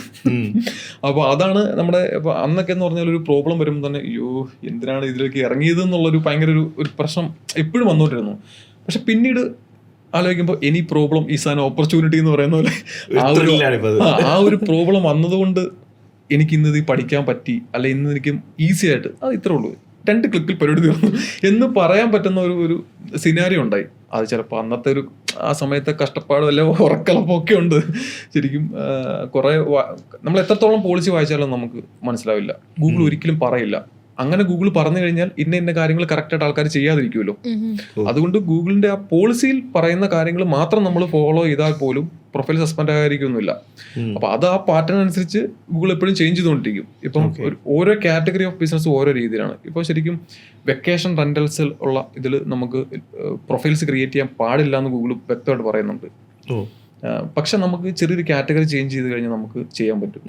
അപ്പോൾ അതാണ് നമ്മുടെ അന്നൊക്കെ എന്ന് പറഞ്ഞാൽ ഒരു പ്രോബ്ലം വരുമ്പോൾ തന്നെ അയ്യോ എന്തിനാണ് ഇതിലേക്ക് ഇറങ്ങിയത് എന്നുള്ളൊരു ഭയങ്കര ഒരു പ്രശ്നം എപ്പോഴും വന്നുകൊണ്ടിരുന്നു. പക്ഷെ പിന്നീട് ആലോചിക്കുമ്പോൾ any problem is an opportunity എന്ന് പറയുന്ന പോലെ ആ ഒരു പ്രോബ്ലം വന്നതുകൊണ്ട് എനിക്ക് ഇന്ന് ഇത് പഠിക്കാൻ പറ്റി, അല്ലെ ഇന്ന് എനിക്ക് ഈസി ആയിട്ട് അത് ഇത്രേ ഉള്ളൂ, 2 ക്ലിക്കിൽ പരിപാടി തീർന്നു എന്ന് പറയാൻ പറ്റുന്ന ഒരു സിനാരിയോ ഉണ്ടായി. അത് ചിലപ്പോൾ അന്നത്തെ ഒരു ആ സമയത്തെ കഷ്ടപ്പാടും അല്ലെ ഉറക്കളപ്പൊക്കെ ഉണ്ട്. ശരിക്കും കുറെ നമ്മൾ എത്രത്തോളം പോളിസി വായിച്ചാലും നമുക്ക് മനസ്സിലാവില്ല. ഗൂഗിൾ ഒരിക്കലും പറയില്ല. അങ്ങനെ ഗൂഗിൾ പറഞ്ഞു കഴിഞ്ഞാൽ ഇന്ന കാര്യങ്ങൾ കറക്റ്റായിട്ട് ആൾക്കാർ ചെയ്യാതിരിക്കുമല്ലോ. അതുകൊണ്ട് ഗൂഗിളിന്റെ ആ പോളിസിയിൽ പറയുന്ന കാര്യങ്ങൾ മാത്രം നമ്മൾ ഫോളോ ചെയ്താൽ പോലും പ്രൊഫൈൽ സസ്പെൻഡ് ആയിരിക്കുന്നില്ല. അപ്പൊ അത് ആ പാറ്റേൺ അനുസരിച്ച് ഗൂഗിൾ എപ്പോഴും ചേഞ്ച് ചെയ്തുകൊണ്ടിരിക്കും. ഇപ്പം ഓരോ കാറ്റഗറി ഓഫ് ബിസിനസ് ഓരോ രീതിയിലാണ്. ഇപ്പോൾ ശരിക്കും വെക്കേഷൻ റെന്റൽസിൽ ഉള്ള ഇതിൽ നമുക്ക് പ്രൊഫൈൽസ് ക്രിയേറ്റ് ചെയ്യാൻ പാടില്ല എന്ന് ഗൂഗിൾ വ്യക്തമായിട്ട് പറയുന്നുണ്ട്. പക്ഷെ നമുക്ക് ചെറിയൊരു കാറ്റഗറി ചേഞ്ച് ചെയ്ത് കഴിഞ്ഞാൽ നമുക്ക് ചെയ്യാൻ പറ്റും.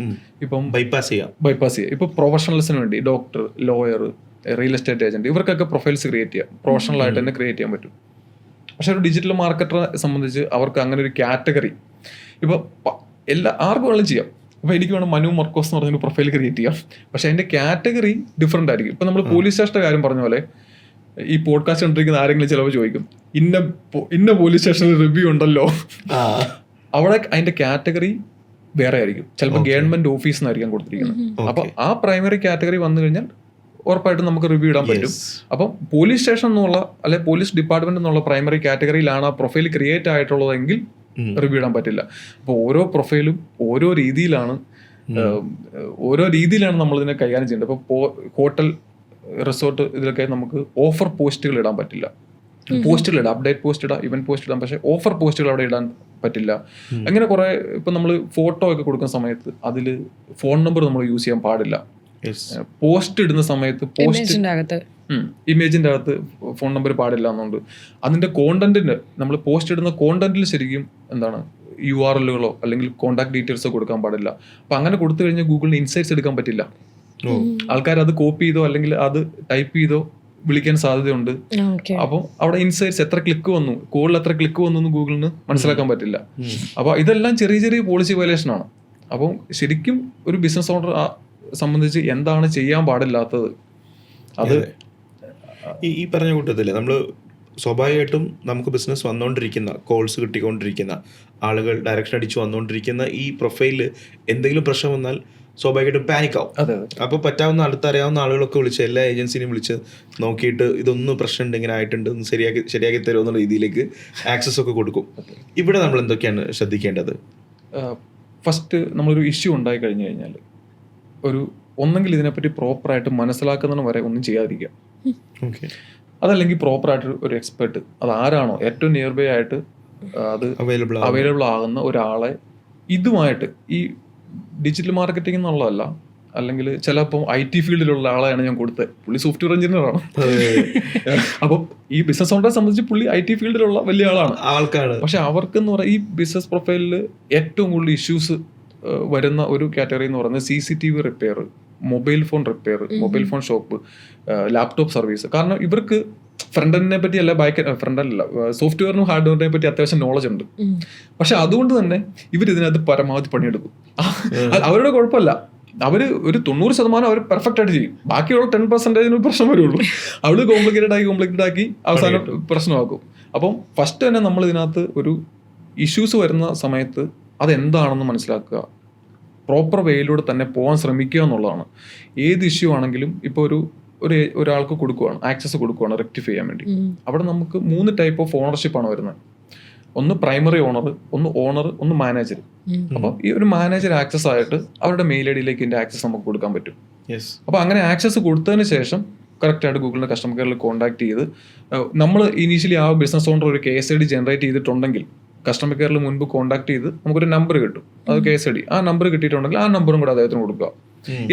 ഇപ്പം ബൈപ്പാസ് ചെയ്യാം. ഇപ്പൊ പ്രൊഫഷണൽസിന് വേണ്ടി doctor, lawyer, real estate agent, ഇവർക്കൊക്കെ പ്രൊഫൈൽസ് ക്രിയേറ്റ് ചെയ്യാം, പ്രൊഫഷണൽ ആയിട്ട് തന്നെ ക്രിയേറ്റ് ചെയ്യാൻ പറ്റും. പക്ഷെ ഒരു ഡിജിറ്റൽ മാർക്കറ്ററെ സംബന്ധിച്ച് അവർക്ക് അങ്ങനെ ഒരു കാറ്റഗറി ഇപ്പൊ ആർക്കും വേണം ചെയ്യാം. ഇപ്പൊ എനിക്ക് വേണം മനു മർക്കോസ് എന്ന് പറഞ്ഞൊരു പ്രൊഫൈൽ ക്രിയേറ്റ് ചെയ്യാം. പക്ഷെ അതിന്റെ കാറ്റഗറി ഡിഫറെന്റ് ആയിരിക്കും. ഇപ്പൊ നമ്മൾ പോലീസ് സ്റ്റേഷന്റെ കാര്യം പറഞ്ഞ പോലെ ഈ പോഡ്കാസ്റ്റ് കണ്ടിരിക്കുന്ന ആരെങ്കിലും ചിലപ്പോൾ ചോദിക്കും, ഇന്ന പോലീസ് സ്റ്റേഷനിൽ റിവ്യൂ ഉണ്ടല്ലോ, അവിടെ അതിന്റെ കാറ്റഗറി വേറെ ആയിരിക്കും. ചിലപ്പോൾ ഗവൺമെന്റ് ഓഫീസ് എന്നായിരിക്കും കൊടുത്തിരിക്കുന്നത്. അപ്പൊ ആ പ്രൈമറി കാറ്റഗറി വന്നു കഴിഞ്ഞാൽ ഉറപ്പായിട്ടും നമുക്ക് റിവ്യൂ ഇടാൻ പറ്റും. അപ്പം പോലീസ് സ്റ്റേഷൻ എന്നുള്ള അല്ലെ പോലീസ് ഡിപ്പാർട്ട്മെന്റ് എന്നുള്ള പ്രൈമറി കാറ്റഗറിയിലാണ് ആ പ്രൊഫൈൽ ക്രിയേറ്റ് ആയിട്ടുള്ളതെങ്കിൽ റിവ്യൂ ഇടാൻ പറ്റില്ല. അപ്പോൾ ഓരോ പ്രൊഫൈലും ഓരോ രീതിയിലാണ് നമ്മൾ ഇതിനെ കൈകാര്യം ചെയ്യേണ്ടത്. ഇപ്പോൾ ഹോട്ടൽ, റിസോർട്ട് ഇതിലൊക്കെ നമുക്ക് ഓഫർ പോസ്റ്റുകൾ ഇടാൻ പറ്റില്ല. പോസ്റ്റുകൾ ഇടാം, അപ്ഡേറ്റ് പോസ്റ്റ് ഇടാം, ഇവന്റ് പോസ്റ്റ് ഇടാം, പക്ഷേ ഓഫർ പോസ്റ്റുകൾ അവിടെ ഇടാൻ പറ്റില്ല. അങ്ങനെ കുറെ ഇപ്പം നമ്മൾ ഫോട്ടോ ഒക്കെ കൊടുക്കുന്ന സമയത്ത് അതിൽ ഫോൺ നമ്പർ നമ്മൾ യൂസ് ചെയ്യാൻ പാടില്ല. പോസ്റ്റ് ഇടുന്ന സമയത്ത് ഇമേജിന്റെ അകത്ത് ഫോൺ നമ്പർ പാടില്ല എന്നുണ്ട്. അതിന്റെ കോണ്ടന്റിന് നമ്മൾ പോസ്റ്റ് ഇടുന്ന കോണ്ടന്റിൽ ശരിക്കും എന്താണ് URLകളോ അല്ലെങ്കിൽ കോൺടാക്ട് ഡീറ്റെയിൽസോ കൊടുക്കാൻ പാടില്ല. അപ്പൊ അങ്ങനെ കൊടുത്തു കഴിഞ്ഞാൽ ഗൂഗിളിന് ഇൻസൈറ്റ്സ് എടുക്കാൻ പറ്റില്ല. ആൾക്കാർ അത് കോപ്പി ചെയ്തോ അല്ലെങ്കിൽ അത് ടൈപ്പ് ചെയ്തോ വിളിക്കാൻ സാധ്യതയുണ്ട്. അപ്പം അവിടെ ഇൻസൈറ്റ്സ് എത്ര ക്ലിക്ക് വന്നു, കോളിൽ എത്ര ക്ലിക്ക് വന്നു എന്ന് ഗൂഗിളിന് മനസ്സിലാക്കാൻ പറ്റില്ല. അപ്പൊ ഇതെല്ലാം ചെറിയ ചെറിയ പോളിസി വയലേഷൻ ആണ്. അപ്പം ശരിക്കും ഒരു ബിസിനസ് ഓണർ സംബന്ധിച്ച് എന്താണ് ചെയ്യാൻ പാടില്ലാത്തത് അത് ഈ പറഞ്ഞ കൂട്ടത്തില് നമ്മള് സ്വാഭാവികമായിട്ടും നമുക്ക് ബിസിനസ് വന്നുകൊണ്ടിരിക്കുന്ന, കോൾസ് കിട്ടിക്കൊണ്ടിരിക്കുന്ന ആളുകൾ, ഡയറക്ഷൻ അടിച്ച് വന്നുകൊണ്ടിരിക്കുന്ന ഈ പ്രൊഫൈലിൽ എന്തെങ്കിലും പ്രശ്നം വന്നാൽ സ്വാഭാവികമായിട്ടും പാനിക് ആവും. അപ്പോൾ പറ്റാവുന്ന അടുത്തറിയാവുന്ന ആളുകളൊക്കെ വിളിച്ച് എല്ലാ ഏജൻസിനെയും വിളിച്ച് നോക്കിയിട്ട് ഇതൊന്നും പ്രശ്നം ഉണ്ട്, ഇങ്ങനെ ആയിട്ടുണ്ട്, ഒന്ന് ശരിയാക്കി തരുമോ എന്നുള്ള രീതിയിലേക്ക് ആക്സസ് ഒക്കെ കൊടുക്കും. ഇവിടെ നമ്മൾ എന്തൊക്കെയാണ് ശ്രദ്ധിക്കേണ്ടത്? ഫസ്റ്റ് നമ്മളൊരു ഇഷ്യൂ ഉണ്ടായി കഴിഞ്ഞു കഴിഞ്ഞാൽ ഒന്നെങ്കിൽ ഇതിനെപ്പറ്റി പ്രോപ്പറായിട്ട് മനസ്സിലാക്കുന്നതിന് വരെ ഒന്നും ചെയ്യാതിരിക്കുക. അതല്ലെങ്കിൽ പ്രോപ്പറായിട്ട് ഒരു എക്സ്പെർട്ട്, അത് ആരാണോ ഏറ്റവും നിയർ ബൈ ആയിട്ട് അത് അവൈലബിൾ ആകുന്ന ഒരാളെ ഇതുമായിട്ട്, ഈ ഡിജിറ്റൽ മാർക്കറ്റിംഗ് എന്നുള്ളതല്ല, അല്ലെങ്കിൽ ചിലപ്പോൾ IT ഫീൽഡിലുള്ള ആളെയാണ് ഞാൻ കൊടുത്തത്, പുള്ളി സോഫ്റ്റ്വെയർ എഞ്ചിനീയർ ആണ്. അപ്പം ഈ ബിസിനസ് ഓണറെ സംബന്ധിച്ച് പുള്ളി IT ഫീൽഡിലുള്ള വലിയ ആൾക്കാണ്. പക്ഷെ അവർക്കെന്ന് പറയാം ഈ ബിസിനസ് പ്രൊഫൈലിൽ ഏറ്റവും കൂടുതൽ ഇഷ്യൂസ് വരുന്ന ഒരു കാറ്റഗറി എന്ന് പറയുന്നത് CCTV repair, mobile phone repair, mobile phone shop, laptop service. കാരണം ഇവർക്ക് ഫ്രണ്ട് എൻഡിനെ പറ്റി അല്ല, ഫ്രണ്ട് എൻഡല്ല, സോഫ്റ്റ്വെയറിനും ഹാർഡ്വെയറിനെ പറ്റി അത്യാവശ്യം നോളജ് ഉണ്ട്. പക്ഷെ അതുകൊണ്ട് തന്നെ ഇവർ ഇതിനകത്ത് പരമാവധി പണിയെടുക്കും. അവരുടെ കുഴപ്പമില്ല, അവര് ഒരു 90% അവർ പെർഫെക്റ്റ് ആയിട്ട് ചെയ്യും. ബാക്കിയുള്ള 10% പ്രശ്നം വരുള്ളൂ. അവള് കോംപ്ലിക്കേറ്റഡ് ആക്കി അവസാനം പ്രശ്നമാക്കും. അപ്പം ഫസ്റ്റ് തന്നെ നമ്മൾ ഇതിനകത്ത് ഒരു ഇഷ്യൂസ് വരുന്ന സമയത്ത് അതെന്താണെന്ന് മനസ്സിലാക്കുക, പ്രോപ്പർ വേയിലൂടെ തന്നെ പോകാൻ ശ്രമിക്കുക എന്നുള്ളതാണ്. ഏത് ഇഷ്യൂ ആണെങ്കിലും ഇപ്പോൾ ഒരാൾക്ക് കൊടുക്കുകയാണ്, ആക്സസ് കൊടുക്കുകയാണ് റെക്ടിഫൈ ചെയ്യാൻ വേണ്ടി, അവിടെ നമുക്ക് 3 ടൈപ്പ് ഓഫ് ഓണർഷിപ്പാണ് വരുന്നത്. ഒന്ന് പ്രൈമറി ഓണർ, ഒന്ന് ഓണർ, ഒന്ന് മാനേജർ. അപ്പം ഈ ഒരു മാനേജർ ആക്സസ് ആയിട്ട് അവരുടെ മെയിൽ ID-ലേക്ക് ഇതിന്റെ ആക്സസ് നമുക്ക് കൊടുക്കാൻ പറ്റും. അപ്പൊ അങ്ങനെ ആക്സസ് കൊടുത്തതിന് ശേഷം കറക്റ്റായിട്ട് ഗൂഗിളിന്റെ കസ്റ്റമർ കെയറിൽ കോൺടാക്ട് ചെയ്ത്, നമ്മൾ ഇനീഷ്യലി ആ ബിസിനസ് ഓണർ ഒരു കേസ് ID ജനറേറ്റ് ചെയ്തിട്ടുണ്ടെങ്കിൽ കസ്റ്റമർ കെയറിൽ മുൻപ് കോൺടാക്ട് ചെയ്ത് നമുക്കൊരു നമ്പർ കിട്ടും, അത് കേസ് ID. ആ നമ്പർ കിട്ടിയിട്ടുണ്ടെങ്കിൽ ആ നമ്പറും കൂടെ അദ്ദേഹത്തിന് കൊടുക്കുക.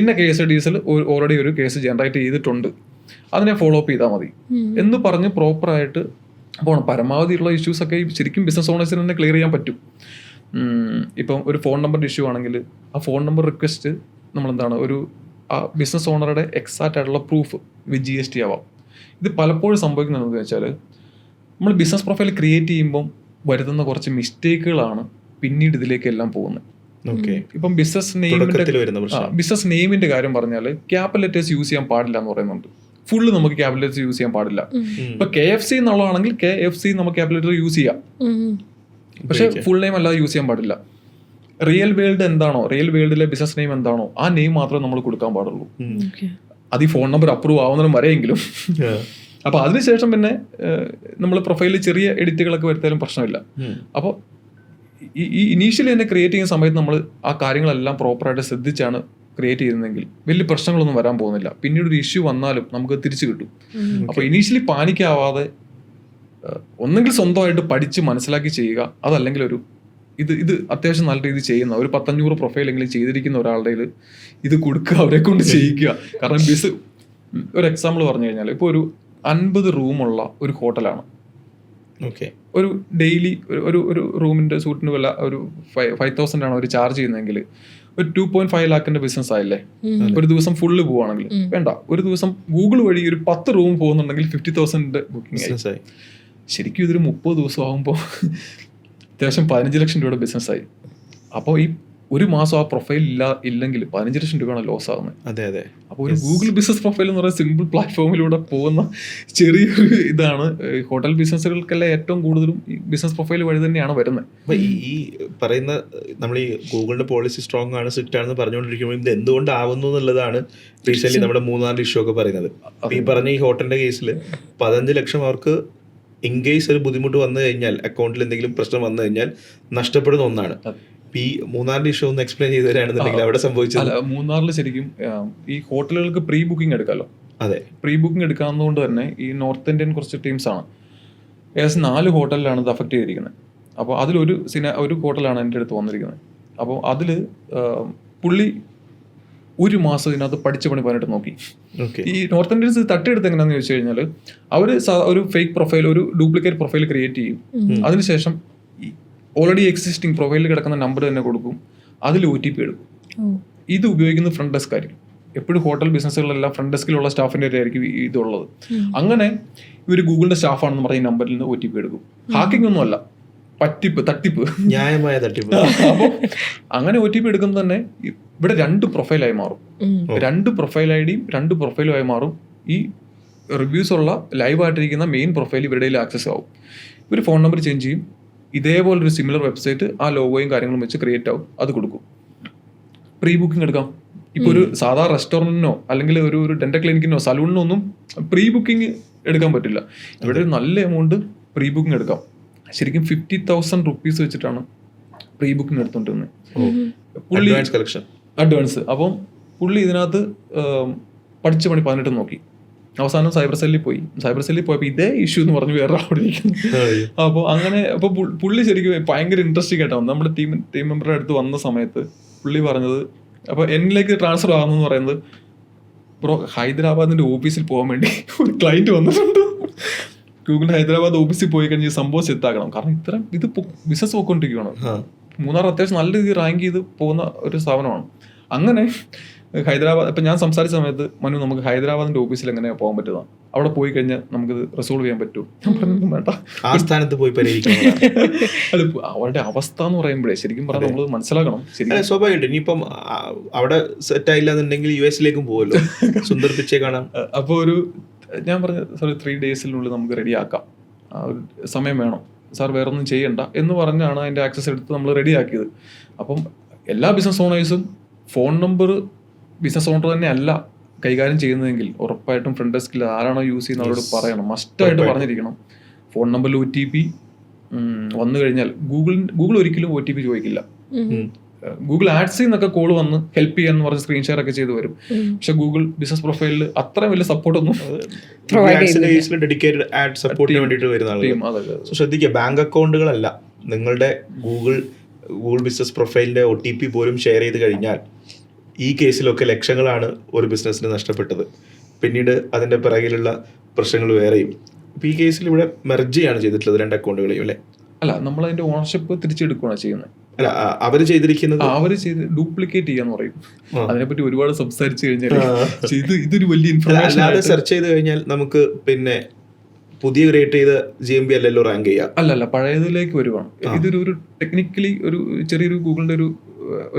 ഇന്ന കേസ് IDസിൽ ഓൾറെഡി ഒരു കേസ് ജനറേറ്റ് ചെയ്തിട്ടുണ്ട്, അതിനെ ഫോളോ അപ്പ് ചെയ്താൽ മതി എന്ന് പറഞ്ഞ് പ്രോപ്പറായിട്ട് പോകണം. പരമാവധി ഉള്ള ഇഷ്യൂസ് ഒക്കെ ശരിക്കും ബിസിനസ് ഓണേഴ്സിന് തന്നെ ക്ലിയർ ചെയ്യാൻ പറ്റും. ഇപ്പം ഒരു ഫോൺ നമ്പറിന്റെ ഇഷ്യൂ ആണെങ്കിൽ ആ ഫോൺ നമ്പർ റിക്വസ്റ്റ് നമ്മളെന്താണ് ആ ബിസിനസ് ഓണറുടെ എക്സാക്റ്റ് ആയിട്ടുള്ള പ്രൂഫ് വിത്ത് GST ആവാം. ഇത് പലപ്പോഴും സംഭവിക്കുന്നത് എന്താണെന്ന് വെച്ചാൽ നമ്മൾ ബിസിനസ് പ്രൊഫൈൽ ക്രിയേറ്റ് ചെയ്യുമ്പം വരുത്തുന്ന കുറച്ച് മിസ്റ്റേക്കുകളാണ് പിന്നീട് ഇതിലേക്കെല്ലാം പോകുന്നത്. ഇപ്പം ബിസിനസ് നെയിമിന്റെ കാര്യം പറഞ്ഞാൽ ക്യാപിറ്റൽ ലെറ്റേഴ്സ് യൂസ് ചെയ്യാൻ പാടില്ല എന്ന് പറയുന്നുണ്ട്. ഫുള്ള് നമുക്ക് ക്യാപിറ്റൽ ലെറ്റേഴ്സ് യൂസ് ചെയ്യാൻ പാടില്ല. ഇപ്പൊ KFC എന്നുള്ളതാണെങ്കിൽ KFC നമുക്ക് ക്യാപിറ്റൽ ലെറ്റർ യൂസ് ചെയ്യാം, പക്ഷെ ഫുൾ നെയിം അല്ലാതെ യൂസ് ചെയ്യാൻ പാടില്ല. റിയൽ വേൾഡ് എന്താണോ, റിയൽ വേൾഡിലെ ബിസിനസ് നെയിം എന്താണോ ആ നെയിം മാത്രമേ നമ്മൾ കൊടുക്കാൻ പാടുള്ളൂ. അത് ഈ ഫോൺ നമ്പർ അപ്രൂവ് ആവുന്നതിനും വരെയെങ്കിലും. അപ്പോൾ അതിനുശേഷം പിന്നെ നമ്മൾ പ്രൊഫൈലിൽ ചെറിയ എഡിറ്റുകളൊക്കെ വരുത്താലും പ്രശ്നമില്ല. അപ്പോൾ ഈ ഇനീഷ്യലി തന്നെ ക്രിയേറ്റ് ചെയ്യുന്ന സമയത്ത് നമ്മൾ ആ കാര്യങ്ങളെല്ലാം പ്രോപ്പറായിട്ട് ശ്രദ്ധിച്ചാണ് ക്രിയേറ്റ് ചെയ്യുന്നതെങ്കിൽ വലിയ പ്രശ്നങ്ങളൊന്നും വരാൻ പോകുന്നില്ല. പിന്നീട് ഒരു ഇഷ്യൂ വന്നാലും നമുക്ക് തിരിച്ചു കിട്ടും. അപ്പോൾ ഇനീഷ്യലി പാനിക്കാവാതെ ഒന്നെങ്കിൽ സ്വന്തമായിട്ട് പഠിച്ച് മനസ്സിലാക്കി ചെയ്യുക, അതല്ലെങ്കിൽ ഒരു ഇത് അത്യാവശ്യം നല്ല രീതിയിൽ ചെയ്യുന്ന ഒരു 500 പ്രൊഫൈലെങ്കിലും ചെയ്തിരിക്കുന്ന ഒരാളുടെ ഇത് കൊടുക്കുക, അവരെ കൊണ്ട് ചെയ്യിക്കുക. കാരണം ഒരു എക്സാമ്പിൾ പറഞ്ഞു കഴിഞ്ഞാൽ ഇപ്പോൾ ഒരു 50 റൂമുള്ള ഒരു ഹോട്ടലാണ്. ഒരു ഡെയിലി ഒരു റൂമിന്റെ സൂട്ടിന് വില ഒരു 5,000 ആണ് അവർ ചാർജ് ചെയ്യുന്നതെങ്കിൽ ഒരു 2.5 ലാഖിന്റെ ബിസിനസ് ആയില്ലേ. ഒരു ദിവസം ഫുള്ള് പോവാണെങ്കിൽ വേണ്ട, ഒരു ദിവസം ഗൂഗിൾ വഴി ഒരു 10 റൂം പോകുന്നുണ്ടെങ്കിൽ 50,000 ബുക്കിംഗ് ആയി. ശരിക്കും ഇതൊരു 30 ദിവസം ആകുമ്പോൾ അത്യാവശ്യം 15 ലക്ഷം രൂപയുടെ ബിസിനസ്സായി. അപ്പോൾ ഈ ഒരു മാസം ആ പ്രൊഫൈൽ ഇല്ലെങ്കിൽ 15 ലക്ഷം രൂപയാണ് ലോസ് ആകുന്നത്. അതെ അതെ. അപ്പോൾ ഒരു ഗൂഗിൾ ബിസിനസ് പ്രൊഫൈൽ എന്ന് പറയുന്ന സിമ്പിൾ പ്ലാറ്റ്ഫോമിലൂടെ പോകുന്ന ചെറിയൊരു ഇതാണ്. ഹോട്ടൽ ബിസിനസ്സുകൾക്കെല്ലാം ഏറ്റവും കൂടുതലും ഈ ബിസിനസ് പ്രൊഫൈൽ വഴി തന്നെയാണ് വരുന്നത്. അപ്പോൾ ഈ പറയുന്ന നമ്മൾ ഈ ഗൂഗിളിന്റെ പോളിസി സ്ട്രോങ് ആണ്, സ്ട്രിക്റ്റ് ആണെന്ന് പറഞ്ഞുകൊണ്ടിരിക്കുമ്പോൾ ഇത് എന്തുകൊണ്ടാവുന്നു എന്നുള്ളതാണ് റീസെന്റ് നമ്മുടെ മൂന്നാറിന്റെ ഇഷ്യൂ ഒക്കെ പറയുന്നത്. ഈ പറഞ്ഞ ഈ ഹോട്ടലിന്റെ കേസിൽ 15 ലക്ഷം അവർക്ക് ഇൻ കേസ് ഒരു ബുദ്ധിമുട്ട് വന്നു കഴിഞ്ഞാൽ, അക്കൗണ്ടിൽ എന്തെങ്കിലും പ്രശ്നം വന്നു കഴിഞ്ഞാൽ നഷ്ടപ്പെടുന്ന ഒന്നാണ്. ഈ മൂന്നാറിന്റെ ഇഷ്യൂ ഒന്ന് എക്സ്പ്ലെയിൻ ചെയ്ത് തരാണെന്നുണ്ടെങ്കിൽ അവിടെ സംഭവിച്ചത്. മൂന്നാറിൽ ശരിക്കും ഈ ഹോട്ടലുകൾക്ക് പ്രീ ബുക്കിംഗ് എടുക്കാമല്ലോ. അതെ, പ്രീ ബുക്കിംഗ് എടുക്കാവുന്നതുകൊണ്ട് തന്നെ ഈ നോർത്ത് ഇന്ത്യൻ കുറച്ച് ടീംസാണ്, ഏകദേശം 4 ഹോട്ടലിലാണ് ഇത് അഫക്റ്റ് ചെയ്തിരിക്കുന്നത്. അപ്പോൾ ഒരു ഹോട്ടലാണ് എൻ്റെ അടുത്ത് വന്നിരിക്കുന്നത്. അപ്പോൾ അതിൽ പുള്ളി ഒരു മാസം ഇതിനകത്ത് പഠിച്ച പണി പറഞ്ഞിട്ട് നോക്കി. ഈ നോർത്ത് ഇന്ത്യൻസ് തട്ടിയെടുത്ത് എങ്ങനെയാണെന്ന് ചോദിച്ചു കഴിഞ്ഞാൽ അവർ ഒരു ഫേക്ക് പ്രൊഫൈൽ, ഒരു ഡ്യൂപ്ലിക്കേറ്റ് പ്രൊഫൈൽ ക്രിയേറ്റ് ചെയ്യും. അതിനുശേഷം ഓൾറെഡി എക്സിസ്റ്റിംഗ് പ്രൊഫൈലിൽ കിടക്കുന്ന നമ്പർ തന്നെ കൊടുക്കും, അതിൽ OTP എടുക്കും. ഇത് ഉപയോഗിക്കുന്നത് ഫ്രണ്ട് ഡെസ്ക് ആയിരിക്കും. എപ്പോഴും ഹോട്ടൽ ബിസിനസ്സുകളെല്ലാം ഫ്രണ്ട് ഡെസ്കിലുള്ള സ്റ്റാഫിൻ്റെ ആയിരിക്കും ഇതുള്ളത്. അങ്ങനെ ഇവർ ഗൂഗിളിന്റെ സ്റ്റാഫാണെന്ന് പറഞ്ഞ ഈ നമ്പറിൽ നിന്ന് OTP എടുക്കും. ഹാക്കിംഗ് ഒന്നും അല്ല, തട്ടിപ്പ്, ന്യായമായ തട്ടിപ്പ്. അപ്പോൾ അങ്ങനെ OTP എടുക്കുമ്പോൾ തന്നെ ഇവിടെ 2 പ്രൊഫൈലായി മാറും. 2 പ്രൊഫൈൽ ഐഡിയും 2 പ്രൊഫൈലുമായി മാറും. ഈ റിവ്യൂസ് ഉള്ള ലൈവായിട്ടിരിക്കുന്ന മെയിൻ പ്രൊഫൈൽ ഇവരുടെ ആക്സസ് ആവും. ഇവർ ഫോൺ നമ്പർ ചേഞ്ച് ചെയ്യും, ഇതേപോലൊരു സിമിലർ വെബ്സൈറ്റ് ആ ലോഗോയും കാര്യങ്ങളും വെച്ച് ക്രിയേറ്റ് ആവും, അത് കൊടുക്കും. പ്രീ ബുക്കിംഗ് എടുക്കാം. ഇപ്പോൾ ഒരു സാധാരണ റെസ്റ്റോറൻറ്റിനോ അല്ലെങ്കിൽ ഒരു ഡെന്റൽ ക്ലിനിക്കിനോ സലൂണിനോ ഒന്നും പ്രീ ബുക്കിംഗ് എടുക്കാൻ പറ്റില്ല. ഇവിടെ ഒരു നല്ല എമൗണ്ട് പ്രീ ബുക്കിംഗ് എടുക്കാം. ശരിക്കും 50,000 റുപ്പീസ് വെച്ചിട്ടാണ് പ്രീ ബുക്കിംഗ് എടുത്തോണ്ടിരുന്നത്. അഡ്വാൻസ്. അപ്പം പുള്ളി ഇതിനകത്ത് പഠിച്ച പണി 18 നോക്കി. അവസാനം സൈബർ സെല്ലിൽ പോയപ്പോൾ ഇതേ ഇഷ്യൂ എന്ന് പറഞ്ഞ് വേറെ അവിടെ ഇരിക്കുന്നു. അപ്പോൾ അങ്ങനെ അപ്പോൾ പുള്ളി ശരിക്കും ഭയങ്കര ഇൻട്രസ്റ്റിംഗ് ആയിട്ടാണ് നമ്മുടെ ടീം മെമ്പറുടെ അടുത്ത് വന്ന സമയത്ത് പുള്ളി പറഞ്ഞത്, അപ്പോൾ എന്നിലേക്ക് ട്രാൻസ്ഫർ ആകുന്നെന്ന് പറയുന്നത്, ബ്രോ ഹൈദരാബാദിന്റെ ഓഫീസിൽ പോകാൻ വേണ്ടി ഒരു ക്ലയന്റ് വന്നിട്ടുണ്ട്. ഗൂഗിൾ ഹൈദരാബാദ് ഓഫീസിൽ പോയി കഴിഞ്ഞ് സംഭവം സെറ്റാക്കണം. കാരണം ഇത് ബിസിനസ് പോയിക്കൊണ്ടിരിക്കുകയാണ്. മൂന്നാർ അത്യാവശ്യം നല്ല രീതിയിൽ റാങ്ക് ചെയ്ത് പോകുന്ന ഒരു സ്ഥാപനമാണ്. അങ്ങനെ ഹൈദരാബാദ് ഇപ്പം ഞാൻ സംസാരിച്ച സമയത്ത് മനു നമുക്ക് ഹൈദരാബാദിന്റെ ഓഫീസിൽ എങ്ങനെയാണ് പോകാൻ പറ്റുക, അവിടെ പോയി കഴിഞ്ഞാൽ നമുക്കിത് റിസോൾവ് ചെയ്യാൻ പറ്റും. ഞാൻ പറഞ്ഞു വേണ്ട, ആ സ്ഥാനത്ത് പോയി അല്ല അവരുടെ അവസ്ഥ എന്ന് പറയുമ്പോഴേ ശരിക്കും പറഞ്ഞാൽ നമ്മൾ മനസ്സിലാക്കണം. ശരിക്കും സ്വാഭാവികമായിട്ട് ഇനിയിപ്പം അവിടെ സെറ്റ് ആയില്ല എന്നുണ്ടെങ്കിൽ US പോകുമല്ലോ, സുന്ദർ പിച്ചെ കാണാം. അപ്പോൾ ഞാൻ പറഞ്ഞ 3 ഡേയ്സിനുള്ളിൽ നമുക്ക് റെഡിയാക്കാം, ഒരു സമയം വേണം സാർ, വേറെ ഒന്നും ചെയ്യണ്ട എന്ന് പറഞ്ഞാണ് അതിൻ്റെ ആക്സസ് എടുത്ത് നമ്മൾ റെഡിയാക്കിയത്. അപ്പം എല്ലാ ബിസിനസ് ഓണേഴ്സും ഫോൺ നമ്പർ ബിസിനസ് ഓണർ തന്നെ അല്ല കൈകാര്യം ചെയ്യുന്നതെങ്കിൽ ഉറപ്പായിട്ടും ഫ്രണ്ട് ഡെസ്കിൽ ആരാണോ യൂസ് ചെയ്യുന്നത് അവരോട് പറയണം, മസ്റ്റായിട്ട് പറഞ്ഞിരിക്കണം. ഫോൺ നമ്പറിൽ OTP വന്നു കഴിഞ്ഞാൽ ഗൂഗിൾ ഒരിക്കലും OTP ചോദിക്കില്ല. ഗൂഗിൾ ആഡ്സിൽ നിന്നൊക്കെ കോൾ വന്ന് ഹെൽപ്പ് ചെയ്യാന്ന് പറഞ്ഞ് സ്ക്രീൻ ഷെയർ ഒക്കെ ചെയ്ത് വരും. പക്ഷെ ഗൂഗിൾ ബിസിനസ് പ്രൊഫൈലിൽ അത്രയും വലിയ സപ്പോർട്ടൊന്നും ഡെഡിക്കേറ്റഡ് ആഡ് സപ്പോർട്ടിന് വേണ്ടിയിട്ട് വരുന്ന ആളുകൾ. ശ്രദ്ധിക്കുക, ബാങ്ക് അക്കൗണ്ടുകളല്ല, നിങ്ങളുടെ ഗൂഗിൾ ബിസിനസ് പ്രൊഫൈലിന്റെ OTP പോലും ഷെയർ ചെയ്ത് കഴിഞ്ഞാൽ ഈ കേസിലൊക്കെ ലക്ഷങ്ങളാണ് ഒരു ബിസിനസ്സിന് നഷ്ടപ്പെട്ടത്. പിന്നീട് അതിന്റെ പിറകിലുള്ള പ്രശ്നങ്ങൾ വേറെയും. ഈ കേസിൽ ഇവിടെ മെർജ് ചെയ്യാണ് ചെയ്തിട്ടുള്ളത് 2 അക്കൗണ്ടുകളെയും, അല്ലേ? അല്ല, നമ്മൾ അതിന്റെ ഓണർഷിപ്പ് തിരിച്ചെടുക്കുകയാണ് ചെയ്യുന്നത്. അല്ല, അവര് ചെയ്തിരിക്കുന്നത് ഡ്യൂപ്ലിക്കേറ്റ് ചെയ്യാന്ന് പറയും. അതിനെപ്പറ്റി ഒരുപാട് സംസാരിച്ചു കഴിഞ്ഞാൽ ഇതൊരു വലിയ ഇൻഫർമേഷൻ. അല്ലാതെ സെർച്ച് ചെയ്ത് കഴിഞ്ഞാൽ നമുക്ക് പിന്നെ പുതിയ ക്രിയേറ്റ് ചെയ്ത GMB അല്ലല്ലോ റാങ്ക് ചെയ്യാം. അല്ലല്ല, പഴയതിലേക്ക് വരുവാണ്. ഇതൊരു ടെക്നിക്കലി ഒരു ചെറിയൊരു ഗൂഗിളിന്റെ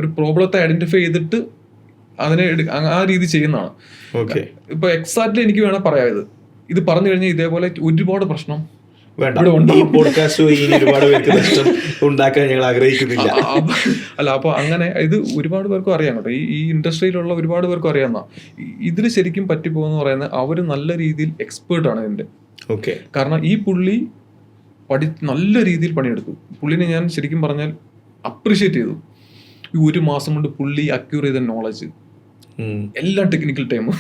ഒരു പ്രോബ്ലത്തെ ഐഡന്റിഫൈ ചെയ്തിട്ട് അതിനെ ആ രീതി ചെയ്യുന്നതാണ്. ഇപ്പൊ എക്സാക്ട്ലി എനിക്ക് വേണം പറയാം, ഇത് പറഞ്ഞു കഴിഞ്ഞാൽ ഇതേപോലെ ഒരുപാട് പ്രശ്നം വേണ്ട, ഈ പോഡ്കാസ്റ്റ് വഴി ഇനി ഒരുപാട് പേർക്ക് നഷ്ടം ഉണ്ടാക്കാൻ ഞങ്ങൾ ആഗ്രഹിക്കുന്നില്ല. അല്ല, അപ്പൊ അങ്ങനെ ഇത് ഒരുപാട് പേർക്കും അറിയാം കേട്ടോ, ഈ ഇൻഡസ്ട്രിയിലുള്ള ഒരുപാട് പേർക്കും അറിയാവുന്ന. ഇതിൽ ശരിക്കും പറ്റിപ്പോകുന്ന പറയുന്നത് അവര് നല്ല രീതിയിൽ എക്സ്പേർട്ടാണ് ഇതിന്റെ. ഓക്കെ. കാരണം ഈ പുള്ളി നല്ല രീതിയിൽ പണിയെടുത്തു. പുള്ളിനെ ഞാൻ ശരിക്കും പറഞ്ഞാൽ അപ്രീഷിയേറ്റ് ചെയ്തു. ഈ 1 മാസം കൊണ്ട് പുള്ളി അക്യൂർ ചെയ്ത നോളജ്, എല്ലാം ടെക്നിക്കൽ ടൈമും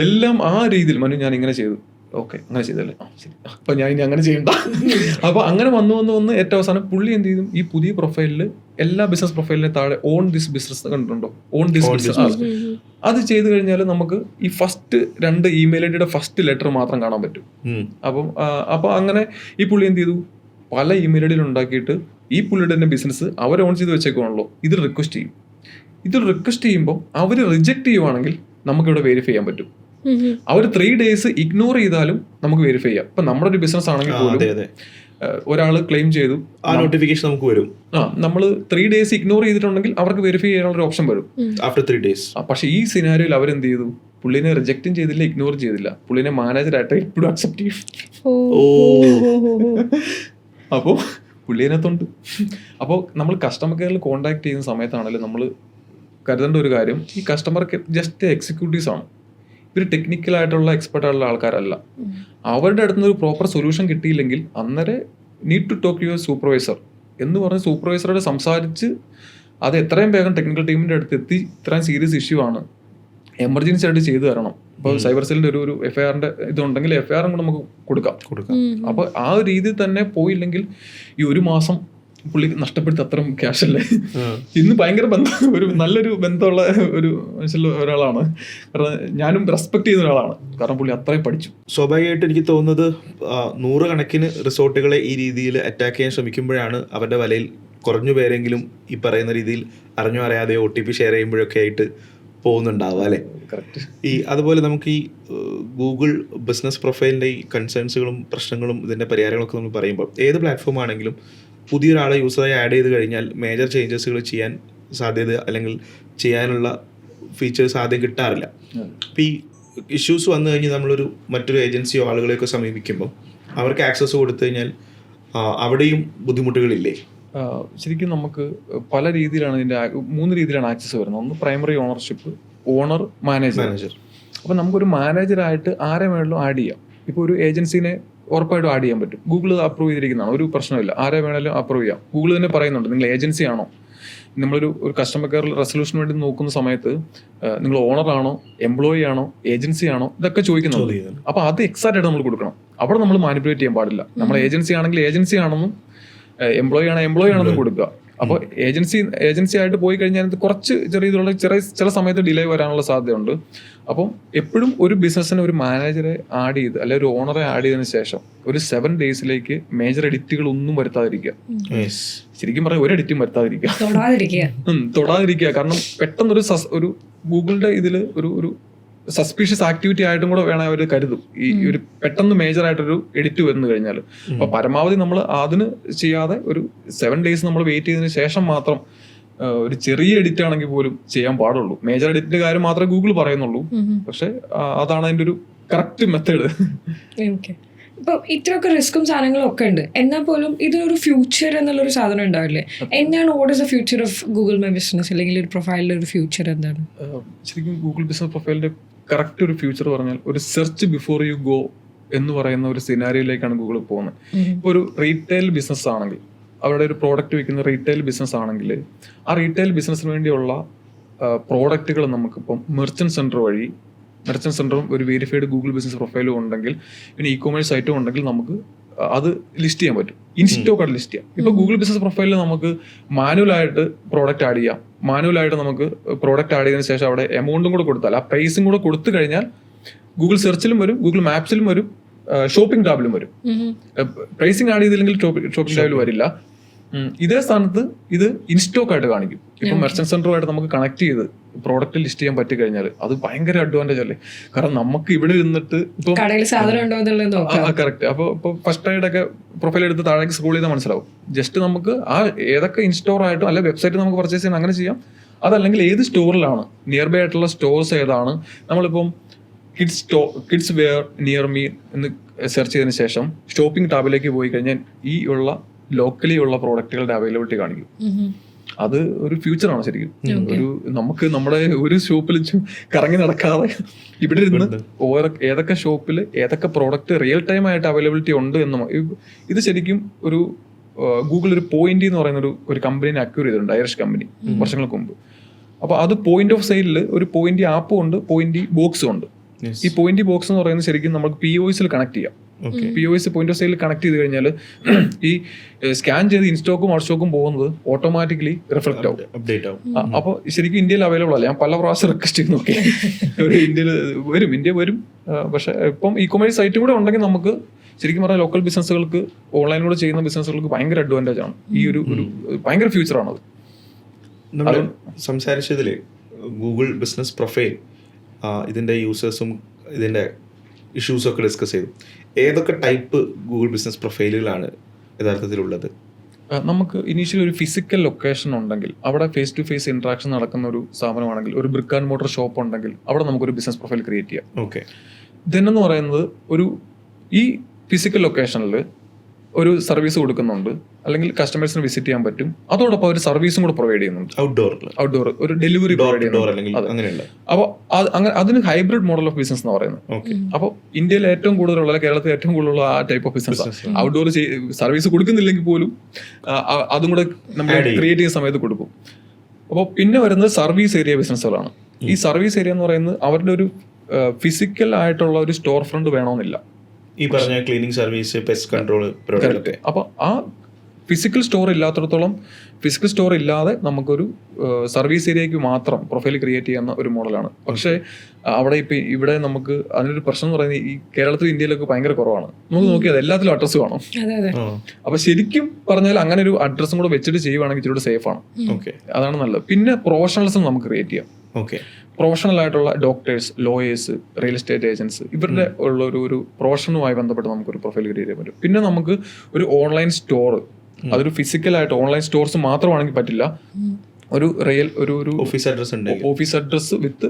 എല്ലാം ആ രീതിയിൽ. മനു ഞാൻ ഇങ്ങനെ ചെയ്തു, ഓക്കെ അങ്ങനെ ചെയ്തല്ലേ, ശരി, അപ്പൊ ഞാൻ ഇനി അങ്ങനെ ചെയ്യണ്ട. അപ്പൊ അങ്ങനെ വന്ന് ഏറ്റവും അവസാനം പുള്ളി എന്ത് ചെയ്തു, ഈ പുതിയ പ്രൊഫൈലിൽ എല്ലാ ബിസിനസ് പ്രൊഫൈലിനെ താഴെ ഓൺ ദിസ് ബിസിനസ് കണ്ടിട്ടുണ്ടോ, ഓൺ ദിസ് ബിസിനസ്, അത് ചെയ്ത് കഴിഞ്ഞാൽ നമുക്ക് ഈ ഫസ്റ്റ് 2 ഇമെയിൽ ഐഡിയുടെ ഫസ്റ്റ് ലെറ്റർ മാത്രം കാണാൻ പറ്റും. അപ്പൊ അങ്ങനെ ഈ പുള്ളി എന്ത് ചെയ്തു, പല ഇമെയിൽ ഐഡിയിൽ ഉണ്ടാക്കിയിട്ട് ഈ പുള്ളിയുടെ തന്നെ ബിസിനസ് അവർ ഓൺ ചെയ്ത് വെച്ചേക്കുവാണല്ലോ, ഇതിൽ റിക്വസ്റ്റ് ചെയ്യും. ഇതിൽ റിക്വസ്റ്റ് ചെയ്യുമ്പോൾ അവർ റിജക്ട് ചെയ്യുവാണെങ്കിൽ നമുക്കിവിടെ വെരിഫൈ ചെയ്യാൻ പറ്റും. അവർ 3 days ഇഗ്നോർ ചെയ്താലും നമുക്ക് വെരിഫൈ ചെയ്യാം. ഇപ്പൊ നമ്മുടെ ഒരു ബിസിനസ് ആണെങ്കിൽ പോലും ഒരാൾ ക്ലെയിം ചെയ്തു, ആ നോട്ടിഫിക്കേഷൻ നമുക്ക് വരും. നമ്മൾ 3 days ഇഗ്നോർ ചെയ്തിട്ടുണ്ടെങ്കിൽ അവർക്ക് വെരിഫൈ ചെയ്യാനുള്ള ഒരു ഓപ്ഷൻ വരും ആഫ്റ്റർ 3 days. പക്ഷെ ഈ സിനാരിയോയിൽ അവരെന്ത് ചെയ്തു, പുള്ളിനെ റിജക്റ്റും ചെയ്തില്ല, ഇഗ്നോർ ചെയ്തില്ല, പുള്ളിനെ മാനേജറായിട്ട് എപ്പോഴും അക്സെപ്റ്റ് ചെയ്യും. അപ്പോ പുള്ളിനകത്തുണ്ട്. അപ്പോൾ നമ്മൾ കസ്റ്റമർ കെയറിൽ കോൺടാക്ട് ചെയ്യുന്ന സമയത്താണെങ്കിലും നമ്മൾ കരുതേണ്ട ഒരു കാര്യം, ഈ കസ്റ്റമർ കെയർ ജസ്റ്റ് എക്സിക്യൂട്ടീവ്സ് ആണ്. ഇവർ ടെക്നിക്കലായിട്ടുള്ള എക്സ്പെർട്ട് ആയിട്ടുള്ള ആൾക്കാരല്ല. അവരുടെ അടുത്ത് നിന്ന് ഒരു പ്രോപ്പർ സൊല്യൂഷൻ കിട്ടിയില്ലെങ്കിൽ അന്നേരം need to talk your supervisor എന്ന് പറഞ്ഞ് സൂപ്പർവൈസറോട് സംസാരിച്ച് അത് എത്രയും വേഗം ടെക്നിക്കൽ ടീമിൻ്റെ അടുത്ത് എത്തി, ഇത്രയും സീരിയസ് ഇഷ്യൂ ആണ്, എമർജൻസി ആയിട്ട് ചെയ്തു തരണം. ഇപ്പോൾ സൈബർ സെല്ലിൻ്റെ ഒരു FIRന്റെ ഇതുണ്ടെങ്കിൽ FIR കൂടെ നമുക്ക് കൊടുക്കാം. അപ്പോൾ ആ ഒരു രീതിയിൽ തന്നെ പോയില്ലെങ്കിൽ ഈ 1 മാസം പുള്ളി നഷ്ടപ്പെടുത്തി അത്രയും ക്യാഷ് അല്ലേ. ഇന്ന് ഭയങ്കര ഒരു നല്ലൊരു ബന്ധമുള്ള ഒരു മനുഷ്യല്ല ഒരാളാണ്. കാരണം ഞാനും റെസ്പെക്ട് ചെയ്യുന്ന ഒരാളാണ്, കാരണം പുള്ളി അത്രയും പഠിച്ചു. സ്വാഭാവികമായിട്ട് എനിക്ക് തോന്നുന്നത് 100 കണക്കിന് റിസോർട്ടുകളെ ഈ രീതിയിൽ അറ്റാക്ക് ചെയ്യാൻ ശ്രമിക്കുമ്പോഴാണ് അവരുടെ വലയിൽ കുറഞ്ഞു പേരെങ്കിലും ഈ പറയുന്ന രീതിയിൽ അറിഞ്ഞോ അറിയാതെ OTP ഷെയർ ചെയ്യുമ്പോഴൊക്കെ ആയിട്ട് പോകുന്നുണ്ടാവുക അല്ലേ. അതുപോലെ നമുക്ക് ഈ ഗൂഗിൾ ബിസിനസ് പ്രൊഫൈലിൻ്റെ ഈ കൺസേൺസുകളും പ്രശ്നങ്ങളും ഇതിൻ്റെ പരിഹാരങ്ങളൊക്കെ നമ്മൾ പറയുമ്പോൾ ഏത് പ്ലാറ്റ്ഫോം ആണെങ്കിലും പുതിയൊരാളെ യൂസറായി ആഡ് ചെയ്ത് കഴിഞ്ഞാൽ മേജർ ചേഞ്ചസുകൾ ചെയ്യാൻ സാധ്യത അല്ലെങ്കിൽ ചെയ്യാനുള്ള ഫീച്ചേഴ്സ് ആദ്യം കിട്ടാറില്ല. അപ്പോൾ ഈ ഇഷ്യൂസ് വന്നു കഴിഞ്ഞ് നമ്മളൊരു മറ്റൊരു ഏജൻസിയോ ആളുകളെയൊക്കെ സമീപിക്കുമ്പോൾ അവർക്ക് ആക്സസ് കൊടുത്തു കഴിഞ്ഞാൽ അവിടെയും ബുദ്ധിമുട്ടുകളില്ലേ? ശരിക്കും നമുക്ക് പല രീതിയിലാണ് ഇതിൻ്റെ 3 രീതിയിലാണ് ആക്സസ് വരുന്നത്. ഒന്ന് പ്രൈമറി ഓണർഷിപ്പ്, ഓണർ, മാനേജർ. അപ്പോൾ നമുക്കൊരു മാനേജറായിട്ട് ആരെ വേണമെങ്കിലും ആഡ് ചെയ്യാം. ഇപ്പോൾ ഒരു ഏജൻസിനെ ഉറപ്പായിട്ടും ആഡ് ചെയ്യാൻ പറ്റും. ഗൂഗിൾ അപ്രൂവ് ചെയ്തിരിക്കുന്നതാണ്, ഒരു പ്രശ്നമില്ല, ആരെ വേണമെങ്കിലും അപ്രൂവ് ചെയ്യാം. ഗൂഗിൾ തന്നെ പറയുന്നുണ്ട്, നിങ്ങൾ ഏജൻസി ആണോ, നമ്മളൊരു കസ്റ്റമർ കെയർ റെസൊല്യൂഷന് വേണ്ടി നോക്കുന്ന സമയത്ത് നിങ്ങൾ ഓണറാണോ, എംപ്ലോയി ആണോ, ഏജൻസി ആണോ, ഇതൊക്കെ ചോദിക്കുന്നുണ്ട്. അപ്പോൾ അത് എക്സാക്റ്റ് ആയിട്ട് നമ്മൾ കൊടുക്കണം. അവിടെ നമ്മൾ മാനിപ്പുലേറ്റ് ചെയ്യാൻ പാടില്ല. നമ്മൾ ഏജൻസി ആണെങ്കിൽ ഏജൻസി ആണെന്നും എംപ്ലോയി ആണെന്നും കൊടുക്കുക. അപ്പോൾ ഏജൻസി ആയിട്ട് പോയി കഴിഞ്ഞാൽ കുറച്ച് ചില സമയത്ത് ഡിലേ വരാനുള്ള സാധ്യതയുണ്ട്. അപ്പം എപ്പോഴും ഒരു ബിസിനസ്സിന് ഒരു മാനേജറെ ആഡ് ചെയ്ത് അല്ലെങ്കിൽ ഒരു ഓണറെ ആഡ് ചെയ്തതിന് ശേഷം ഒരു 7 days മേജർ എഡിറ്റുകൾ ഒന്നും വരുത്താതിരിക്കുക. ശരിക്കും പറഞ്ഞാൽ ഒരു എഡിറ്റും വരുത്താതിരിക്കുക, തൊടാതിരിക്കുക. കാരണം പെട്ടെന്നൊരു ഒരു ഗൂഗിളിന്റെ ഇതിൽ ഒരു സസ്പീഷ്യസ് ആക്ടിവിറ്റി ആയിട്ടും കൂടെ വേണം അവർ കരുതും ഈ ഒരു പെട്ടെന്ന് മേജർ ആയിട്ടൊരു എഡിറ്റ് വന്നു കഴിഞ്ഞാൽ. അപ്പൊ പരമാവധി നമ്മൾ അതിന് ചെയ്യാതെ ഒരു 7 days നമ്മൾ വെയിറ്റ് ചെയ്തതിന് ശേഷം മാത്രം ഒരു ചെറിയ എഡിറ്റ് ആണെങ്കിൽ പോലും ചെയ്യാൻ പാടുള്ളൂ. മേജർ എഡിറ്റിന്റെ കാര്യം മാത്രമേ ഗൂഗിൾ പറയുന്നുള്ളൂ, പക്ഷെ അതാണ് അതിന്റെ ഒരു കറക്റ്റ് മെത്തേഡ്. ഇപ്പൊ ഇത്രയൊക്കെ റിസ്ക്കും സാധനങ്ങളും ഒക്കെ ഉണ്ട്, എന്നാൽ പോലും ഇതിനൊരു ഫ്യൂച്ചർ എന്നുള്ളൊരു സാധനം ഉണ്ടാവില്ലേ? എന്താണ് what is the future of Google my business അല്ലെങ്കിൽ ഒരു പ്രൊഫൈലിന്റെ ഒരു ഫ്യൂച്ചർ എന്താണ്? ശരിക്കും ഗൂഗിൾ ബിസിനസ് പ്രൊഫൈലിന്റെ കറക്റ്റ് ഒരു ഫ്യൂച്ചർ പറഞ്ഞാൽ ഒരു സെർച്ച് ബിഫോർ യു ഗോ എന്ന് പറയുന്ന ഒരു സിനാരിയോയിലേക്കാണ് ഗൂഗിൾ പോകുന്നത്. ഇപ്പോൾ ഒരു റീറ്റെയിൽ ബിസിനസ് ആണെങ്കിൽ, അവരുടെ ഒരു പ്രോഡക്റ്റ് വിൽക്കുന്ന റീറ്റെയിൽ ബിസിനസ് ആണെങ്കിൽ ആ റീറ്റെയിൽ ബിസിനസ്സിന് വേണ്ടിയുള്ള പ്രോഡക്റ്റുകൾ നമുക്കിപ്പം മെർച്ചന്റ് സെന്ററും ഒരു വെരിഫൈഡ് ഗൂഗിൾ ബിസിനസ് പ്രൊഫൈലും ഉണ്ടെങ്കിൽ, പിന്നെ ഇ-കൊമേഴ്സ് സൈറ്റും ഉണ്ടെങ്കിൽ നമുക്ക് അത് ലിസ്റ്റ് ചെയ്യാൻ പറ്റും. ഇൻസ്റ്റോക്ക് ലിസ്റ്റ് ചെയ്യാം. ഇപ്പൊ ഗൂഗിൾ ബിസിനസ് പ്രൊഫൈലിൽ നമുക്ക് മാനുവലായിട്ട് പ്രോഡക്റ്റ് ആഡ് ചെയ്യാം. മാനുവലായിട്ട് നമുക്ക് പ്രോഡക്റ്റ് ആഡ് ചെയ്തതിനു ശേഷം അവിടെ എമൗണ്ടും കൂടെ കൊടുത്താൽ, ആ പ്രൈസും കൂടെ കൊടുത്തു കഴിഞ്ഞാൽ ഗൂഗിൾ സെർച്ചിലും വരും, ഗൂഗിൾ മാപ്സിലും വരും, ഷോപ്പിംഗ് ടാബിലും വരും. പ്രൈസിങ് ആഡ് ചെയ്തില്ലെങ്കിൽ ഷോപ്പിംഗ് ടാബിൽ വരില്ല. ഇതേ സ്ഥാനത്ത് ഇത് ഇൻസ്റ്റോക്ക് ആയിട്ട് കാണിക്കും. ഇപ്പൊ മെർച്ചന്റ് സെന്ററുമായിട്ട് നമുക്ക് കണക്ട് ചെയ്ത് പ്രോഡക്റ്റ് ലിസ്റ്റ് ചെയ്യാൻ പറ്റി കഴിഞ്ഞാൽ അത് ഭയങ്കര അഡ്വാൻറ്റേജ് അല്ലേ. കാരണം നമുക്ക് ഇവിടെ ഇരുന്നിട്ട് ഇപ്പൊ കറക്റ്റ് അപ്പൊ ഇപ്പൊ ഫസ്റ്റ് ആയിട്ടൊക്കെ പ്രൊഫൈൽ എടുത്ത് താഴേക്ക് സ്ക്രോൾ ചെയ്താൽ മനസ്സിലാവും. ജസ്റ്റ് നമുക്ക് ആ ഏതൊക്കെ ഇൻസ്റ്റോർ ആയിട്ടോ അല്ലെ വെബ്സൈറ്റ് നമുക്ക് പർച്ചേസ് ചെയ്യാൻ അങ്ങനെ ചെയ്യാം. അതല്ലെങ്കിൽ ഏത് സ്റ്റോറിലാണ് നിയർ ബൈ ആയിട്ടുള്ള സ്റ്റോഴ്സ് ഏതാണ്, നമ്മളിപ്പം കിഡ്സ് വെയർ നിയർ മീ എന്ന് സെർച്ച് ചെയ്തതിന് ശേഷം ഷോപ്പിംഗ് ടാബിലേക്ക് പോയി കഴിഞ്ഞാൽ ഈ ഉള്ള ലോക്കലി ഉള്ള പ്രോഡക്റ്റുകളുടെ അവൈലബിലിറ്റി കാണിക്കും. അത് ഒരു ഫ്യൂച്ചറാണ് ശരിക്കും. ഒരു നമുക്ക് നമ്മുടെ ഒരു ഷോപ്പിൽ കറങ്ങി നടക്കാതെ ഇവിടെ ഇരുന്ന് ഏതൊക്കെ ഷോപ്പിൽ ഏതൊക്കെ പ്രോഡക്റ്റ് റിയൽ ടൈം ആയിട്ട് അവൈലബിലിറ്റി ഉണ്ട് എന്ന് ഇത് ശരിക്കും ഒരു ഗൂഗിൾ ഒരു പോയിന്റ് എന്ന് പറയുന്ന ഒരു കമ്പനിനെ അക്വയർ ചെയ്തിട്ടുണ്ട്, ഐറിഷ് കമ്പനി, വർഷങ്ങൾക്ക് മുമ്പ്. അപ്പോൾ അത് പോയിന്റ് ഓഫ് സെയിലിൽ ഒരു പോയിന്റ് ആപ്പും ഉണ്ട്, പോയിന്റ് ബോക്സും ഉണ്ട്. ഈ പോയിന്റ് ബോക്സ് എന്ന് പറയുന്നത് ശരിക്കും നമുക്ക് POSൽ കണക്ട് ചെയ്യാം. POS point of sale connect ചെയ്ത് കഴിഞ്ഞാൽ ഈ സ്കാൻ ചെയ്ത് ഇൻസ്റ്റോക്കും ഔട്ട് സ്റ്റോക്കും പോകുന്നത് ഓട്ടോമാറ്റിക്കലി റിഫ്ലക്ട് ആവും, അപ്ഡേറ്റ് ആവും. അപ്പോൾ ശരിക്കും ഇന്ത്യയിൽ അവൈലബിൾ അല്ല. ഞാൻ പല പ്രാവശ്യം റിക്വസ്റ്റ് ചെയ്ത് നോക്കി, ഇന്ത്യ വരും. പക്ഷെ ഇപ്പം ഇ-കൊമേഴ്സ് സൈറ്റ് കൂടെ ഉണ്ടെങ്കിൽ നമുക്ക് ശരിക്കും പറഞ്ഞാൽ ലോക്കൽ ബിസിനസ്സുകൾക്ക് ഓൺലൈനിലൂടെ ചെയ്യുന്ന ബിസിനസ്സുകൾക്ക് ഭയങ്കര അഡ്വാൻറ്റേജ് ആണ്. ഈ ഒരു ഭയങ്കര ഫ്യൂച്ചറാണത്. നമ്മൾ സംസാരിച്ചതിൽ ഗൂഗിൾ ബിസിനസ് പ്രൊഫൈൽ ഇതിൻ്റെ യൂസേഴ്സും ഇതിൻ്റെ ഇഷ്യൂസും ഒക്കെ ഡിസ്കസ് ചെയ്തു. ഏതൊക്കെ ടൈപ്പ് ഗൂഗിൾ ബിസിനസ് പ്രൊഫൈലുകളാണ് യഥാർത്ഥത്തിലുള്ളത്? നമുക്ക് ഇനീഷ്യലി ഒരു ഫിസിക്കൽ ലൊക്കേഷൻ ഉണ്ടെങ്കിൽ, അവിടെ ഫേസ് ടു ഫേസ് ഇന്ററാക്ഷൻ നടക്കുന്ന ഒരു സ്ഥാപനമാണെങ്കിൽ, ഒരു ബ്രിക്ക് ആൻഡ് മോട്ടർ ഷോപ്പ് ഉണ്ടെങ്കിൽ അവിടെ നമുക്കൊരു ബിസിനസ് പ്രൊഫൈൽ ക്രിയേറ്റ് ചെയ്യാം. ഓക്കെ. ദെൻ എന്ന് പറയുന്നത് ഈ ഫിസിക്കൽ ലൊക്കേഷനിൽ ഒരു സർവീസ് കൊടുക്കുന്നുണ്ട്, അല്ലെങ്കിൽ കസ്റ്റമേഴ്സിന് വിസിറ്റ് ചെയ്യാൻ പറ്റും. അതോടൊപ്പം ഒരു സർവീസും കൂടെ പ്രൊവൈഡ് ചെയ്യുന്നുണ്ട്. ഔട്ട്ഡോർ ഒരു ഡെലിവറി പ്രൊവൈഡ് ചെയ്യുന്നുണ്ട്. അപ്പോൾ അതിന് ഹൈബ്രിഡ് മോഡൽ ഓഫ് ബിസിനസ് എന്ന് പറയുന്നത്. അപ്പോൾ ഇന്ത്യയിൽ ഏറ്റവും കൂടുതലുള്ള, കേരളത്തിൽ ഏറ്റവും കൂടുതലുള്ള ആ type of business. Outdoor service കൊടുക്കുന്നില്ലെങ്കിൽ പോലും അതും കൂടെ നമ്മൾ ക്രിയേറ്റ് ചെയ്യുന്ന സമയത്ത് കൊടുക്കും. അപ്പോൾ പിന്നെ വരുന്നത് സർവീസ് ഏരിയ ബിസിനസ്സുകളാണ്. ഈ സർവീസ് ഏരിയ എന്ന് പറയുന്നത് അവരുടെ ഒരു ഫിസിക്കൽ ആയിട്ടുള്ള ഒരു സ്റ്റോർ ഫ്രണ്ട് വേണമെന്നില്ല. ഈ പറഞ്ഞ ക്ലീനിങ് സർവീസ്, പെസ്റ്റ് കൺട്രോൾ. അപ്പൊ ആ ഫിസിക്കൽ സ്റ്റോർ ഇല്ലാത്തടത്തോളം, ഫിസിക്കൽ സ്റ്റോർ ഇല്ലാതെ നമുക്കൊരു സർവീസ് ഏരിയക്ക് മാത്രം പ്രൊഫൈൽ ക്രിയേറ്റ് ചെയ്യുന്ന ഒരു മോഡലാണ്. പക്ഷേ അവിടെ ഇവിടെ നമുക്ക് അതിനൊരു പ്രശ്നം എന്ന് പറയുന്നത് ഈ കേരളത്തിലും ഇന്ത്യയിലൊക്കെ ഭയങ്കര കുറവാണ്. നമുക്ക് നോക്കിയാൽ എല്ലാത്തിലും അഡ്രസ്സ് വേണം. അപ്പൊ ശരിക്കും പറഞ്ഞാൽ അങ്ങനെ ഒരു അഡ്രസ്സും കൂടെ വെച്ചിട്ട് ചെയ്യുവാണെങ്കിൽ ഇച്ചിരി സേഫ് ആണ്. അതാണ് നല്ലത്. പിന്നെ പ്രൊഫഷണൽസും നമുക്ക് ക്രിയേറ്റ് ചെയ്യാം. പ്രൊഫഷണൽ ആയിട്ടുള്ള doctors, lawyers, real estate agents, ഇവരുടെ ഉള്ള ഒരു പ്രൊഫഷനുമായി ബന്ധപ്പെട്ട് നമുക്കൊരു പ്രൊഫൈൽ ക്രിയേറ്റ് ചെയ്യാൻ പറ്റും. പിന്നെ നമുക്ക് ഒരു ഓൺലൈൻ സ്റ്റോർ, അതൊരു ഫിസിക്കലായിട്ട് ഓൺലൈൻ സ്റ്റോർസ് മാത്രമാണെങ്കിൽ പറ്റില്ല. ഒരു റിയൽ ഒരു ഓഫീസ് അഡ്രസ് വിത്ത്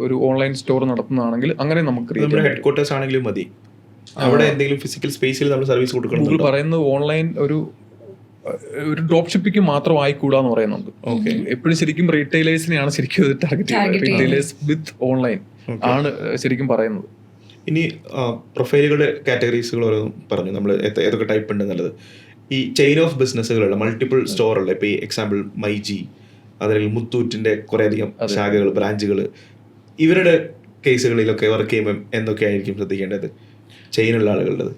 ഒരു ഓൺലൈൻ സ്റ്റോർ നടത്തുന്നതാണെങ്കിൽ അങ്ങനെ നമുക്ക് ഹെഡ്ക്വാർട്ടേഴ്സ് ആണെങ്കിലും മതി. അവിടെ എന്തെങ്കിലും ഫിസിക്കൽ സ്പേസിൽ നമ്മൾ സർവീസ് കൊടുക്കണം. ഗൂഗിൾ പറയുന്നത് ഓൺലൈൻ ഒരു ഡ്രോപ്പ് ഷിപ്പിംഗ് മാത്രം ആയിക്കൂടാന്ന് പറയുന്നുണ്ട്. എപ്പോഴും ശരിക്കും റീറ്റെയിലേഴ്സിനെയാണ് ശരിക്കും ടാർഗറ്റ് ചെയ്യുന്നത്. റീറ്റെയിലേഴ്സ് വിത്ത് ഓൺലൈൻ ആണ് ശരിക്കും പറയുന്നത്. ഇനി പ്രൊഫൈലുകളുടെ കാറ്റഗറീസുകൾ ഓരോന്നും പറഞ്ഞു നമ്മൾ, ഏതൊക്കെ ടൈപ്പ് ഉണ്ട് എന്നുള്ളത്. ഈ ചെയിൻ ഓഫ് ബിസിനസ്സുകളുള്ള മൾട്ടിപ്പിൾ സ്റ്റോറുള്ള, ഇപ്പോൾ ഈ എക്സാമ്പിൾ മൈജി, അതല്ലെങ്കിൽ മുത്തൂറ്റിൻ്റെ കുറേയധികം ശാഖകൾ, ബ്രാഞ്ചുകൾ, ഇവരുടെ കേസുകളിലൊക്കെ വർക്ക് ചെയ്യുമ്പോൾ എന്തൊക്കെയായിരിക്കും ശ്രദ്ധിക്കേണ്ടത് ചെയിനുള്ള ആളുകളുടെ?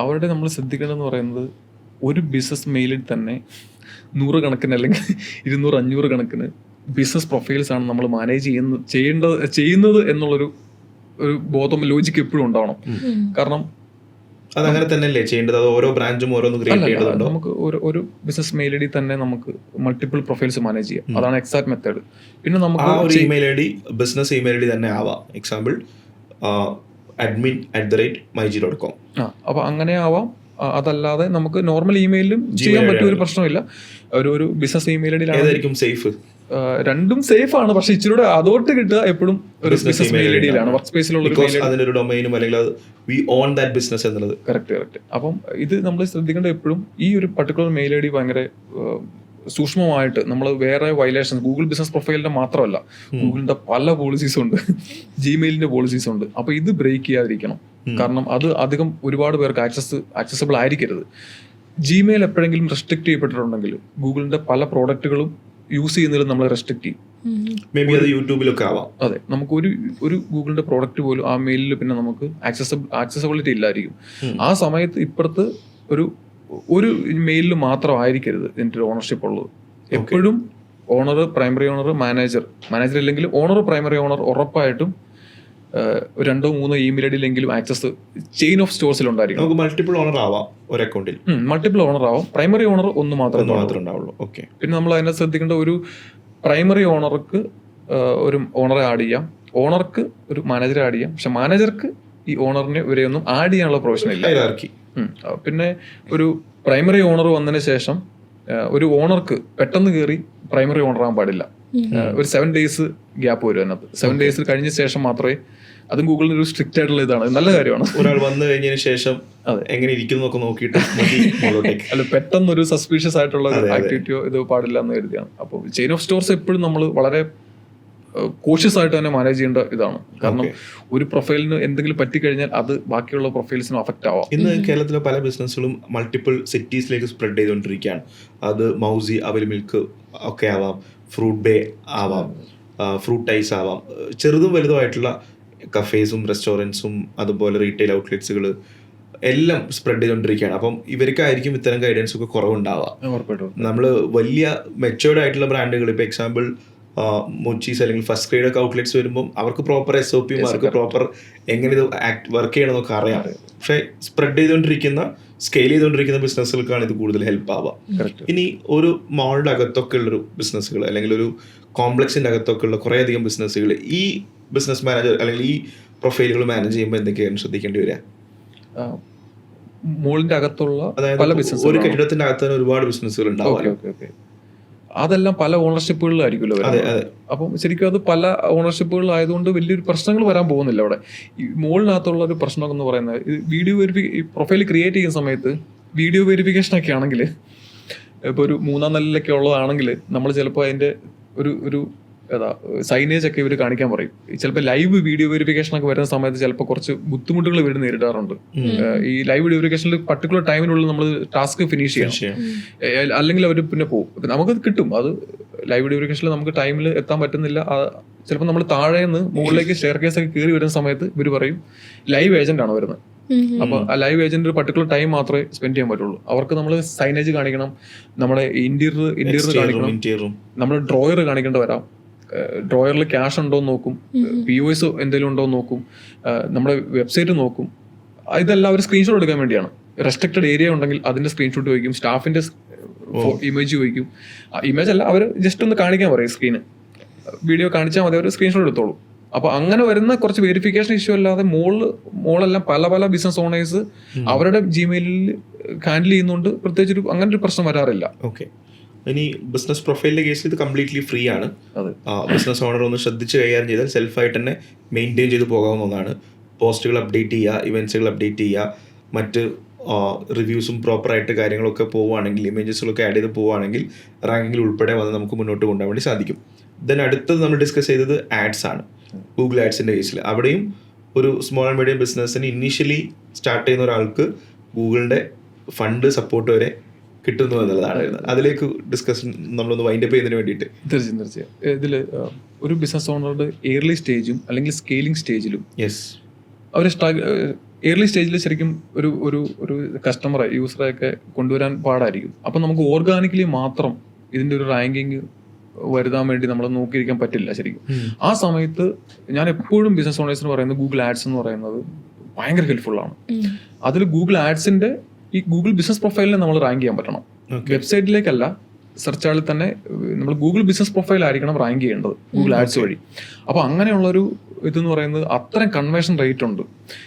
അവരുടെ നമ്മൾ ശ്രദ്ധിക്കേണ്ടതെന്ന് പറയുന്നത്, ഒരു ബിസിനസ് മെയിലിൽ തന്നെ 100 കണക്കിന് അല്ലെങ്കിൽ 200-500 കണക്കിന് ബിസിനസ് പ്രൊഫൈൽസ് ആണ് നമ്മൾ മാനേജ് ചെയ്യുന്നത് എന്നുള്ളൊരു ബോധം, ലോജിക്ക് എപ്പോഴും ഉണ്ടാവണം. കാരണം അതങ്ങനെ തന്നെയല്ലേ ചെയ്യേണ്ടത്? അത് ഓരോ ബ്രാഞ്ചും ഓരോന്ന് ക്രിയേറ്റ് ചെയ്യേണ്ടതുണ്ടോ? നമുക്ക് ഒരു ബിസിനസ് മെയിൽ ഐ ഡി തന്നെ നമുക്ക് മൾട്ടിപ്പിൾ പ്രൊഫൈൽസ് മാനേജ് ചെയ്യാം. അതാണ് എക്സാക്ട് മെത്തേഡ്. പിന്നെ നമുക്ക് email I D business email I D തന്നെ ആവാം. Example admin@myg.com. അപ്പൊ അങ്ങനെ ആവാം. അതല്ലാതെ നമുക്ക് നോർമൽ ഇമെയിലും ചെയ്യാൻ പറ്റിയ ഒരു പ്രശ്നമില്ല. ഒരു ബിസിനസ് ഇമെയിൽ ഐ ഡിയിലാണ് സേഫ്. രണ്ടും സേഫ് ആണ്. പക്ഷെ ഇച്ചിരി അതോട്ട് കിട്ടുക എപ്പോഴും ഒരു ബിസിനസ് മെയിൽ ഐ ഡിയിലാണ്, വർക്ക് സ്പേസിലുള്ള കറക്റ്റ്. അപ്പം ഇത് നമ്മൾ ശ്രദ്ധിക്കേണ്ടത് എപ്പോഴും ഈ ഒരു പർട്ടിക്കുലർ മെയിൽ ഐ ഡി ഭയങ്കര സൂക്ഷ്മമായിട്ട് നമ്മൾ വേറെ വയലേഷൻസ്, ഗൂഗിൾ ബിസിനസ് പ്രൊഫൈലിന്റെ മാത്രമല്ല, ഗൂഗിളിന്റെ പല പോളിസീസും ഉണ്ട്, ജിമെയിലിന്റെ പോളിസീസും ഉണ്ട്. അപ്പൊ ഇത് ബ്രേക്ക് ചെയ്യാതിരിക്കണം. കാരണം അത് അധികം ഒരുപാട് പേർക്ക് ആക്സസിബിൾ ആയിരിക്കരുത്. ജിമെയിൽ എപ്പോഴെങ്കിലും റെസ്ട്രിക്ട് ചെയ്യപ്പെട്ടിട്ടുണ്ടെങ്കിൽ ഗൂഗിളിന്റെ പല പ്രോഡക്റ്റുകളും യൂസ് ചെയ്യുന്നതിൽ നമ്മൾ റെസ്ട്രിക്ട് ചെയ്യും. മേബി അത് യൂട്യൂബിലൊക്കെ ആവാം. അതെ, നമുക്ക് ഒരു ഗൂഗിളിന്റെ പ്രോഡക്റ്റ് പോലും ആ മെയിലിൽ പിന്നെ നമുക്ക് ആക്സസിബിലിറ്റി ഇല്ലായിരിക്കും. ആ സമയത്ത് ഇപ്പുറത്ത് ഒരു മെയിലിൽ മാത്രമായിരിക്കരുത് ഇതിൻ്റെ ഒരു ഓണർഷിപ്പ് ഉള്ളത്. എപ്പോഴും ഓണർ, പ്രൈമറി ഓണർ, മാനേജർ ഇല്ലെങ്കിൽ ഓണർ, പ്രൈമറി ഓണർ ഉറപ്പായിട്ടും 2-3 ഇമെയിൽ ഐ ഡിയിലെങ്കിലും ആക്സസ് ചെയിൻ ഓഫ് സ്റ്റോഴ്സിൽ ഉണ്ടായിരിക്കും. നമുക്ക് മൾട്ടിപ്പിൾ ഓണർ ആവാം ഒരു അക്കൗണ്ടിൽ. മൾട്ടിപ്പിൾ ഓണർ ആവാം. പ്രൈമറി ഓണർ ഒന്ന് മാത്രമേ ഉണ്ടാവുള്ളൂ. ഓക്കെ. പിന്നെ നമ്മൾ അതിനെ ശ്രദ്ധിക്കേണ്ട, ഒരു പ്രൈമറി ഓണർക്ക് ഒരു ഓണറെ ആഡ് ചെയ്യാം, ഓണർക്ക് ഒരു മാനേജറെ ആഡ് ചെയ്യാം. പക്ഷെ മാനേജർക്ക് ഈ ഓണറിനെ ഇവരെയൊന്നും ആഡ് ചെയ്യാനുള്ള പ്രൊവിഷൻ ഇല്ല. പിന്നെ ഒരു പ്രൈമറി ഓണർ വന്നതിന് ശേഷം ഒരു ഓണർക്ക് പെട്ടെന്ന് കയറി പ്രൈമറി ഓണർ ആകാൻ പാടില്ല. ഒരു 7 days ഗ്യാപ്പ് വരും അതിനകത്ത്. 7 days കഴിഞ്ഞ ശേഷം മാത്രമേ അതും ഗൂഗിളിന് ഒരു സ്ട്രിക്റ്റ് ആയിട്ടുള്ള ഇതാണ്, നല്ല കാര്യമാണ്. ഒരാൾ വന്നു കഴിഞ്ഞതിന് ശേഷം എങ്ങനെ ഇരിക്കുന്നു ഒക്കെ നോക്കിയിട്ട് അല്ല, പെട്ടെന്നൊരു സസ്പീഷ്യസ് ആയിട്ടുള്ള ആക്ടിവിറ്റിയോ ഇത് പാടില്ല എന്ന് കരുതിയാണ്. അപ്പോൾ ചെയിൻ ഓഫ് സ്റ്റോർസ് എപ്പോഴും നമ്മൾ വളരെ കോഷ്യസ് ആയിട്ട് തന്നെ മാനേജ് ചെയ്യേണ്ട ഇതാണ്. കാരണം ഒരു പ്രൊഫൈലിന് എന്തെങ്കിലും പറ്റിക്കഴിഞ്ഞാൽ അത് ബാക്കിയുള്ള പ്രൊഫൈൽസിനും അഫക്റ്റ് ആവാം. ഇന്ന് കേരളത്തിലെ പല ബിസിനസ്സുകളും മൾട്ടിപ്പിൾ സിറ്റീസിലേക്ക് സ്പ്രെഡ് ചെയ്തുകൊണ്ടിരിക്കുകയാണ്. അത് മൗസി, അവൽ മിൽക്ക് ഒക്കെ ആവാം, ഫ്രൂട്ട് ബേ ആവാം, ഫ്രൂട്ട് ഐസ് ആവാം, ചെറുതും വലുതുമായിട്ടുള്ള കഫേസും റെസ്റ്റോറൻറ്റ്സും അതുപോലെ റീറ്റെയിൽ ഔട്ട്ലെറ്റ്സുകൾ എല്ലാം സ്പ്രെഡ് ചെയ്തുകൊണ്ടിരിക്കുകയാണ്. അപ്പം ഇവർക്കായിരിക്കും ഇത്തരം ഗൈഡൻസ് ഒക്കെ കുറവുണ്ടാവുക. നമ്മൾ വലിയ മെച്ചേർഡ് ആയിട്ടുള്ള ബ്രാൻഡുകൾ, ഇപ്പോൾ എക്സാമ്പിൾ മൊച്ചീസ് അല്ലെങ്കിൽ ഫസ്റ്റ് ഗ്രേഡ് ഒക്കെ ഔട്ട്ലെറ്റ്സ് വരുമ്പോൾ അവർക്ക് പ്രോപ്പർ SOP, അവർക്ക് പ്രോപ്പർ എങ്ങനെ ഇത് വർക്ക് ചെയ്യണമെന്നൊക്കെ അറിയാം. പക്ഷേ സ്പ്രെഡ് ചെയ്തുകൊണ്ടിരിക്കുന്ന, സ്കെയിൽ ചെയ്തുകൊണ്ടിരിക്കുന്ന ബിസിനസ്സുകൾക്കാണ് ഇത് കൂടുതൽ ഹെൽപ്പ് ആവുക. ഇനി ഒരു മാളിൻ്റെ അകത്തൊക്കെ ഉള്ളൊരു ബിസിനസ്സുകൾ അല്ലെങ്കിൽ ഒരു കോംപ്ലക്സിൻ്റെ അകത്തൊക്കെ ഉള്ള കുറേയധികം ബിസിനസ്സുകൾ ഈ ബിസിനസ് മാനേജർ അല്ലെങ്കിൽ ഈ പ്രൊഫൈലുകൾ മാനേജ് ചെയ്യുമ്പോൾ എന്തൊക്കെയാണ് ശ്രദ്ധിക്കേണ്ടി വരിക? മോളിന്റെ അകത്തുള്ള പല ബിസിനസ്, ഒരു കെട്ടിടത്തിന്റെ അകത്ത് തന്നെ ഒരുപാട് ബിസിനസ്സുകൾ ഉണ്ടാവും. അതെല്ലാം പല ഓണർഷിപ്പുകളിലായിരിക്കുമല്ലോ. അപ്പം ശരിക്കും അത് പല ഓണർഷിപ്പുകളിലായതുകൊണ്ട് വലിയൊരു പ്രശ്നങ്ങൾ വരാൻ പോകുന്നില്ല അവിടെ. ഈ മോളിനകത്തുള്ള ഒരു പ്രശ്നം എന്ന് പറയുന്നത്, വീഡിയോ പ്രൊഫൈൽ ക്രിയേറ്റ് ചെയ്യുന്ന സമയത്ത് വീഡിയോ വെരിഫിക്കേഷൻ ഒക്കെ ആണെങ്കിൽ, ഇപ്പോൾ ഒരു 3-ാം നിലയിലൊക്കെ ഉള്ളതാണെങ്കിൽ നമ്മൾ ചിലപ്പോൾ അതിൻ്റെ ഒരു സൈനേജ് ഒക്കെ ഇവർ കാണിക്കാൻ പറയും. ചിലപ്പോൾ ലൈവ് വീഡിയോ വെരിഫിക്കേഷൻ ഒക്കെ വരുന്ന സമയത്ത് ചിലപ്പോൾ കുറച്ച് ബുദ്ധിമുട്ടുകൾ ഇവർ നേരിടാറുണ്ട്. ഈ ലൈവ് വീഡിയോ വെരിഫിക്കേഷനിൽ പർട്ടിക്കുലർ ടൈമിനുള്ളിൽ നമ്മൾ ടാസ്ക് ഫിനിഷ് ചെയ്യണം, അല്ലെങ്കിൽ അവർ പിന്നെ പോകും. നമുക്കത് കിട്ടും. അത് ലൈവ് വീഡിയോ വെരിഫിക്കേഷനിൽ നമുക്ക് ടൈമിൽ എത്താൻ പറ്റുന്നില്ല. ചിലപ്പോൾ നമ്മൾ താഴെ നിന്ന് മുകളിലേക്ക് സ്റ്റെയർ കേസ് ഒക്കെ കയറി വരുന്ന സമയത്ത് ഇവർ പറയും ലൈവ് ഏജന്റ് ആണ് വരുന്നത്. അപ്പൊ ആ ലൈവ് ഏജന്റ് ഒരു പർട്ടിക്കുലർ ടൈം മാത്രമേ സ്പെൻഡ് ചെയ്യാൻ പറ്റുള്ളൂ. അവർക്ക് നമ്മൾ സൈനേജ് കാണിക്കണം, നമ്മുടെ ഇന്റീരിയർ കാണിക്കണം, നമ്മൾ ഡ്രോയർ കാണിക്കേണ്ട വരാം, ഡ്രോയറിൽ ക്യാഷ് ഉണ്ടോ എന്ന് നോക്കും, POS എന്തെങ്കിലും ഉണ്ടോ എന്ന് നോക്കും, നമ്മുടെ വെബ്സൈറ്റ് നോക്കും. ഇതെല്ലാം അവർ സ്ക്രീൻഷോട്ട് എടുക്കാൻ വേണ്ടിയാണ്. റെസ്ട്രിക്റ്റഡ് ഏരിയ ഉണ്ടെങ്കിൽ അതിന്റെ സ്ക്രീൻഷോട്ട് ചോദിക്കും, സ്റ്റാഫിന്റെ ഇമേജ് ചോദിക്കും. ഇമേജ് അല്ല, അവർ ജസ്റ്റ് ഒന്ന് കാണിക്കാൻ പറയും, സ്ക്രീന് വീഡിയോ കാണിച്ചാൽ മതി, അവർ സ്ക്രീൻഷോട്ട് എടുത്തോളൂ. അപ്പൊ അങ്ങനെ വരുന്ന കുറച്ച് വെരിഫിക്കേഷൻ ഇഷ്യൂ അല്ലാതെ മോളെല്ലാം പല ബിസിനസ് ഓണേഴ്സ് അവരുടെ ജിമെയിലിൽ ഹാൻഡിൽ ചെയ്യുന്നതുകൊണ്ട് പ്രത്യേകിച്ച് അങ്ങനെ ഒരു പ്രശ്നം വരാറില്ല. ഓക്കെ. ഇനി ബിസിനസ് പ്രൊഫൈലിന്റെ കേസിൽ ഇത് കംപ്ലീറ്റ്ലി ഫ്രീ ആണ്. ബിസിനസ് ഓണർ ഒന്ന് ശ്രദ്ധിച്ച് കൈകാര്യം ചെയ്താൽ സെൽഫായിട്ട് തന്നെ മെയിൻറ്റെയിൻ ചെയ്ത് പോകാവുന്ന ഒന്നാണ്. പോസ്റ്റുകൾ അപ്ഡേറ്റ് ചെയ്യുക, ഇവൻറ്റ്സുകൾ അപ്ഡേറ്റ് ചെയ്യുക, മറ്റ് റിവ്യൂസും പ്രോപ്പറായിട്ട് കാര്യങ്ങളൊക്കെ പോവുകയാണെങ്കിൽ, ഇമേജസുകളൊക്കെ ആഡ് ചെയ്ത് പോവുകയാണെങ്കിൽ റാങ്കിങ്ങിൽ ഉൾപ്പെടെ വന്ന് നമുക്ക് മുന്നോട്ട് കൊണ്ടുപോകാൻ വേണ്ടി സാധിക്കും. ദെൻ അടുത്തത് നമ്മൾ ഡിസ്കസ് ചെയ്തത് ആഡ്സ് ആണ്. ഗൂഗിൾ ആഡ്സിൻ്റെ കേസിൽ അവിടെയും ഒരു സ്മോൾ ആൻഡ് മീഡിയം ബിസിനസ്സിന് ഇനീഷ്യലി സ്റ്റാർട്ട് ചെയ്യുന്ന ഒരാൾക്ക് ഗൂഗിളിൻ്റെ ഫണ്ട് സപ്പോർട്ട് വരെ കിട്ടുന്നു എന്നുള്ളതാണ്. അതിലേക്ക് ഡിസ്കഷൻ നമ്മളൊന്ന് വൈൻഡപ്പ് ചെയ്യുന്നതിന് വേണ്ടിയിട്ട് തീർച്ചയായും ഇതിൽ ഒരു ബിസിനസ് ഓണറുടെ ഏർലി സ്റ്റേജും അല്ലെങ്കിൽ സ്കെയിലിംഗ് സ്റ്റേജിലും അവർ ഏർലി സ്റ്റേജിൽ ശരിക്കും ഒരു കസ്റ്റമറെ, യൂസറെയൊക്കെ കൊണ്ടുവരാൻ പാടായിരിക്കും. അപ്പം നമുക്ക് ഓർഗാനിക്കലി മാത്രം ഇതിൻ്റെ ഒരു റാങ്കിങ് വരുത്താൻ വേണ്ടി നമ്മൾ നോക്കിയിരിക്കാൻ പറ്റില്ല ശരിക്കും. ആ സമയത്ത് ഞാൻ എപ്പോഴും ബിസിനസ് ഓണേഴ്സിന് പറയുന്നത് ഗൂഗിൾ ആഡ്സ് എന്ന് പറയുന്നത് ഭയങ്കര ഹെൽപ്ഫുള്ളാണ്. അതിൽ ഗൂഗിൾ ആഡ്സിന്റെ ഈ ഗൂഗിൾ ബിസിനസ് പ്രൊഫൈലിനെ നമ്മൾ റാങ്ക് ചെയ്യാൻ പറ്റണം. വെബ്സൈറ്റിലേക്കല്ല, സെർച്ചാളിൽ തന്നെ നമ്മൾ ഗൂഗിൾ ബിസിനസ് പ്രൊഫൈൽ ആയിരിക്കണം റാങ്ക് ചെയ്യേണ്ടത് ഗൂഗിൾ ആഡ്സ് വഴി. അപ്പോൾ അങ്ങനെയുള്ളൊരു ഇതെന്ന് പറയുന്നത് അത്രയും കൺവേർഷൻ റേറ്റ് ഉണ്ട്.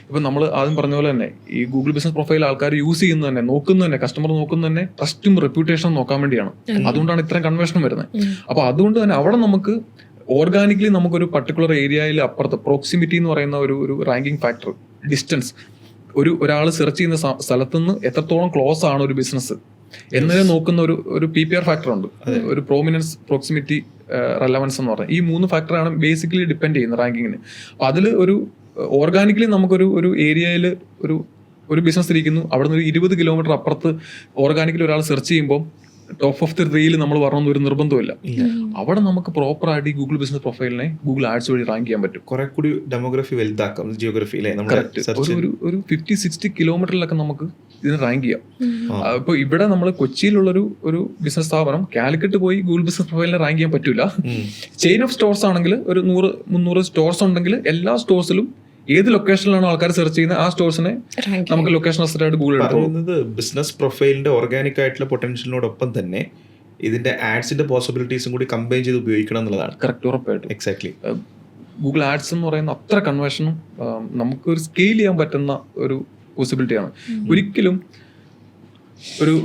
ഇപ്പം നമ്മൾ ആദ്യം പറഞ്ഞ പോലെ തന്നെ ഈ ഗൂഗിൾ ബിസിനസ് പ്രൊഫൈൽ ആൾക്കാർ യൂസ് ചെയ്യുന്നത് തന്നെ, നോക്കുന്നത് തന്നെ, കസ്റ്റമർ നോക്കുന്നത് തന്നെ ട്രസ്റ്റും റെപ്യൂട്ടേഷനും നോക്കാൻ വേണ്ടിയാണ്. അതുകൊണ്ടാണ് ഇത്രയും കൺവേർഷനും വരുന്നത്. അപ്പോൾ അതുകൊണ്ട് തന്നെ അവിടെ നമുക്ക് ഓർഗാനിക്കലി നമുക്കൊരു പർട്ടിക്കുലർ ഏരിയയിൽ അപ്പുറത്ത് പ്രോക്സിമിറ്റി എന്ന് പറയുന്ന ഒരു റാങ്കിങ് ഫാക്ടർ, ഡിസ്റ്റൻസ്, ഒരാൾ സെർച്ച് ചെയ്യുന്ന സ്ഥലത്തുനിന്ന് എത്രത്തോളം ക്ലോസ് ആണ് ഒരു ബിസിനസ് എന്നതിനെ നോക്കുന്ന ഒരു PPR ഫാക്ടർ ഉണ്ട്. ഒരു പ്രോമിനൻസ്, പ്രോക്സിമിറ്റി, റെലവൻസ് എന്ന് പറഞ്ഞാൽ ഈ 3 ഫാക്ടറാണ് ബേസിക്കലി ഡിപ്പെൻഡ് ചെയ്യുന്നത് റാങ്കിങ്ങിന്. അപ്പോൾ അതിൽ ഓർഗാനിക്കലി നമുക്കൊരു ഏരിയയിൽ ഒരു ബിസിനസ് ഇരിക്കുന്നു, അവിടെ നിന്ന് 20 കിലോമീറ്റർ അപ്പുറത്ത് ഓർഗാനിക്കലി ഒരാൾ സെർച്ച് ചെയ്യുമ്പോൾ ടോപ്പ് ഓഫ് ദി റീൽ നമ്മൾ വരണമെന്ന് ഒരു നിർബന്ധമില്ല. അവിടെ നമുക്ക് പ്രോപ്പർ ആയിട്ട് ഈ ഗൂഗിൾ ബിസിനസ് പ്രൊഫൈലിനെ ഗൂഗിൾ ആഡ്സ് വഴി റാങ്ക് ചെയ്യാൻ പറ്റും. കുറെ കൂടി ഡെമോഗ്രഫി വലുതാക്കാം, ജിയോഗ്രഫി. ഒരു 50-60 കിലോമീറ്ററിലൊക്കെ നമുക്ക് ഇതിന് റാങ്ക് ചെയ്യാം. ഇപ്പൊ ഇവിടെ നമ്മൾ കൊച്ചിയിലുള്ളൊരു ബിസിനസ് സ്ഥാപനം കാലിക്കറ്റ് പോയി ഗൂഗിൾ ബിസിനസ് പ്രൊഫൈലിനെ റാങ്ക് ചെയ്യാൻ പറ്റൂല. ചെയിൻ ഓഫ് സ്റ്റോർസ് ആണെങ്കിൽ ഒരു 100-300 സ്റ്റോർസ് ഉണ്ടെങ്കിൽ എല്ലാ സ്റ്റോഴ്സിലും ഏത് ലൊക്കേഷനിലാണോ ആൾക്കാർ സെർച്ച് ചെയ്യുന്നത് ആ സ്റ്റോഴ്സിനെ നമുക്ക് ലൊക്കേഷൻ ആയിട്ട് ഗൂഗിൾ എടുക്കുന്നത്. ബിസിനസ് പ്രൊഫൈലിന്റെ ഓർഗാനിക് ആയിട്ടുള്ള പൊട്ടൻഷ്യലിനോടൊപ്പം തന്നെ ഇതിന്റെ ആഡ്സിന്റെ പോസിബിലിറ്റീസും കൂടി കമ്പൈൻ ചെയ്ത് ഉപയോഗിക്കണം എന്നുള്ളതാണ്. കറക്റ്റ്, ഉറപ്പായിട്ടും. എക്സാക്ട്ലി. ഗൂഗിൾ ആഡ്സ് എന്ന് പറയുന്ന അത്ര കൺവേർഷനും നമുക്ക് ഒരു സ്കെയിൽ ചെയ്യാൻ പറ്റുന്ന ഒരു പോസിബിലിറ്റിയാണ്. ഒരിക്കലും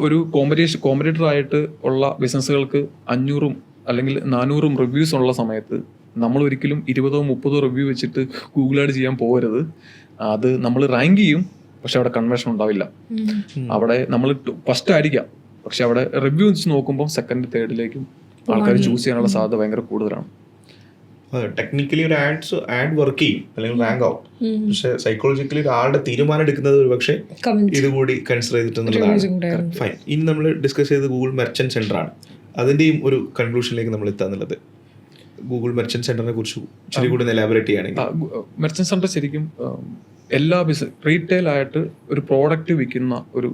ഒരു കോമ്പറ്റേറ്റർ ആയിട്ട് ഉള്ള ബിസിനസ്സുകൾക്ക് 500 അല്ലെങ്കിൽ 400 റിവ്യൂസ് ഉള്ള സമയത്ത് നമ്മൾ ഒരിക്കലും 20-30 റിവ്യൂ വെച്ചിട്ട് ഗൂഗിൾ ആഡ് ചെയ്യാൻ പോകരുത്. അത് നമ്മൾ റാങ്ക് ചെയ്യും, പക്ഷെ അവിടെ കൺവേർഷൻ ഉണ്ടാവില്ല. അവിടെ നമ്മൾ ഫസ്റ്റ് ആയിരിക്കാം, പക്ഷെ അവിടെ റിവ്യൂ വെച്ച് നോക്കുമ്പോൾ സെക്കൻഡ് തേർഡിലേക്കും ആൾക്കാർ ചൂസ് ചെയ്യാനുള്ള സാധ്യത ഭയങ്കര കൂടുതലാണ്. ടെക്നിക്കലി ഒരു ആഡ് വർക്ക് ചെയ്യും അല്ലെങ്കിൽ റാങ്ക് ആവും, പക്ഷെ സൈക്കോളജിക്കലി ഒരാളുടെ തീരുമാനം എടുക്കുന്നത് ഒരു പക്ഷേ ഇതുകൂടി കൺസിഡർ ചെയ്തിട്ടുള്ളതാണ്. ഫൈൻ. ഇനി നമ്മൾ ഡിസ്കസ് ചെയ്തത് ഗൂഗിൾ മെർച്ചന്റ് സെന്റർ ആണ്. അതിന്റെയും ഒരു കൺക്ലൂഷനിലേക്ക് നമ്മൾ എത്താന്നുള്ളത് ഗൂഗിൾ മെർച്ചന്റ് സെന്ററിനെ കുറിച്ച് ഇച്ചിരി കൂടി എലാബറേറ്റ് ചെയ്യുകയാണെങ്കിൽ. മെർച്ചന്റ് സെന്റർ ശരിക്കും എല്ലാ റീറ്റെയിൽ ആയിട്ട് ഒരു പ്രോഡക്റ്റ് വിൽക്കുന്ന ഒരു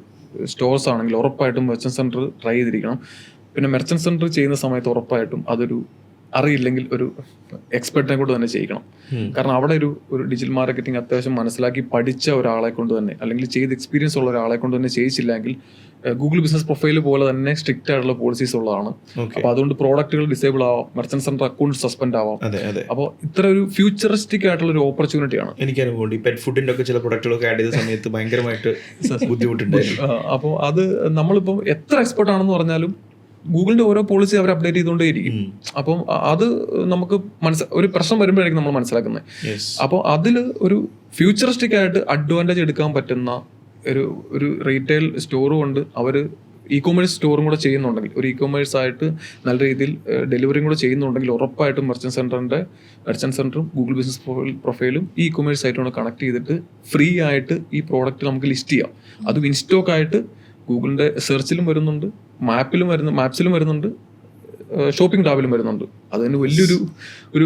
സ്റ്റോഴ്സ് ആണെങ്കിൽ ഉറപ്പായിട്ടും മെർച്ചന്റ് സെന്റർ ട്രൈ ചെയ്തിരിക്കണം. പിന്നെ മെർച്ചന്റ് സെന്റർ ചെയ്യുന്ന സമയത്ത് ഉറപ്പായിട്ടും അതൊരു അറിയില്ലെങ്കിൽ ഒരു എക്സ്പെർട്ടിനെ കൊണ്ട് തന്നെ ചെയ്യിക്കണം. കാരണം അവിടെ ഒരു ഡിജിറ്റൽ മാർക്കറ്റിംഗ് അത്യാവശ്യം മനസ്സിലാക്കി പഠിച്ച ഒരാളെ കൊണ്ട് തന്നെ, അല്ലെങ്കിൽ ചെയ്ത് എക്സ്പീരിയൻസ് ഉള്ള ഒരാളെ കൊണ്ട് തന്നെ ചെയ്യിച്ചില്ലെങ്കിൽ ഗൂഗിൾ ബിസിനസ് പ്രൊഫൈൽ പോലെ തന്നെ സ്ട്രിക്റ്റ് ആയിട്ടുള്ള പോളിസീസ് ഉള്ളതാണ്. അപ്പൊ അതുകൊണ്ട് പ്രോഡക്റ്റുകൾ ഡിസേബിൾ ആവാം, മെർച്ചന്റ് സെന്റർ അക്കൗണ്ട് സസ്പെൻഡ് ആവാം. അപ്പോൾ ഇത്ര ഒരു ഫ്യൂച്ചറിസ്റ്റിക് ആയിട്ടുള്ള ഒരു ഓപ്പർച്യൂണിറ്റിയാണ്. എനിക്ക് അനുഭവം പെറ്റ് ഫുഡിന്റെ ഒക്കെ ചില പ്രൊഡക്റ്റുകളൊക്കെ ആഡ് ചെയ്ത സമയത്ത് ഭയങ്കരമായിട്ട് ബുദ്ധിമുട്ടുണ്ടായിരുന്നു. അപ്പോൾ അത് നമ്മളിപ്പോൾ എത്ര എക്സ്പെർട്ട് ആണെന്ന് പറഞ്ഞാലും ഗൂഗിളിന്റെ ഓരോ പോളിസി അവർ അപ്ഡേറ്റ് ചെയ്തുകൊണ്ടേയിരിക്കും. അപ്പം അത് നമുക്ക് ഒരു പ്രശ്നം വരുമ്പോഴായിരിക്കും നമ്മൾ മനസ്സിലാക്കുന്നത്. അപ്പോൾ അതിൽ ഒരു ഫ്യൂച്ചറിസ്റ്റിക് ആയിട്ട് അഡ്വാൻറ്റേജ് എടുക്കാൻ പറ്റുന്ന ഒരു റീറ്റെയിൽ സ്റ്റോറും കൊണ്ട് അവർ ഇ കൊമേഴ്സ് സ്റ്റോറും കൂടെ ചെയ്യുന്നുണ്ടെങ്കിൽ, ഒരു ഇ കൊമേഴ്സ് ആയിട്ട് നല്ല രീതിയിൽ ഡെലിവറിയും കൂടെ ചെയ്യുന്നുണ്ടെങ്കിൽ ഉറപ്പായിട്ടും മെർച്ചന്റ് സെന്ററും ഗൂഗിൾ ബിസിനസ് പ്രൊഫൈലും ഈ കൊമേഴ്സ് സൈറ്റും കണക്ട് ചെയ്തിട്ട് ഫ്രീ ആയിട്ട് ഈ പ്രോഡക്റ്റ് നമുക്ക് ലിസ്റ്റ് ചെയ്യാം. അതും ഇൻസ്റ്റോക്ക് ആയിട്ട് ഗൂഗിളിന്റെ സെർച്ചിലും വരുന്നുണ്ട്, മാപ്സിലും വരുന്നുണ്ട്, ഷോപ്പിംഗ് ടാബിലും വരുന്നുണ്ട്. അത് തന്നെ വലിയൊരു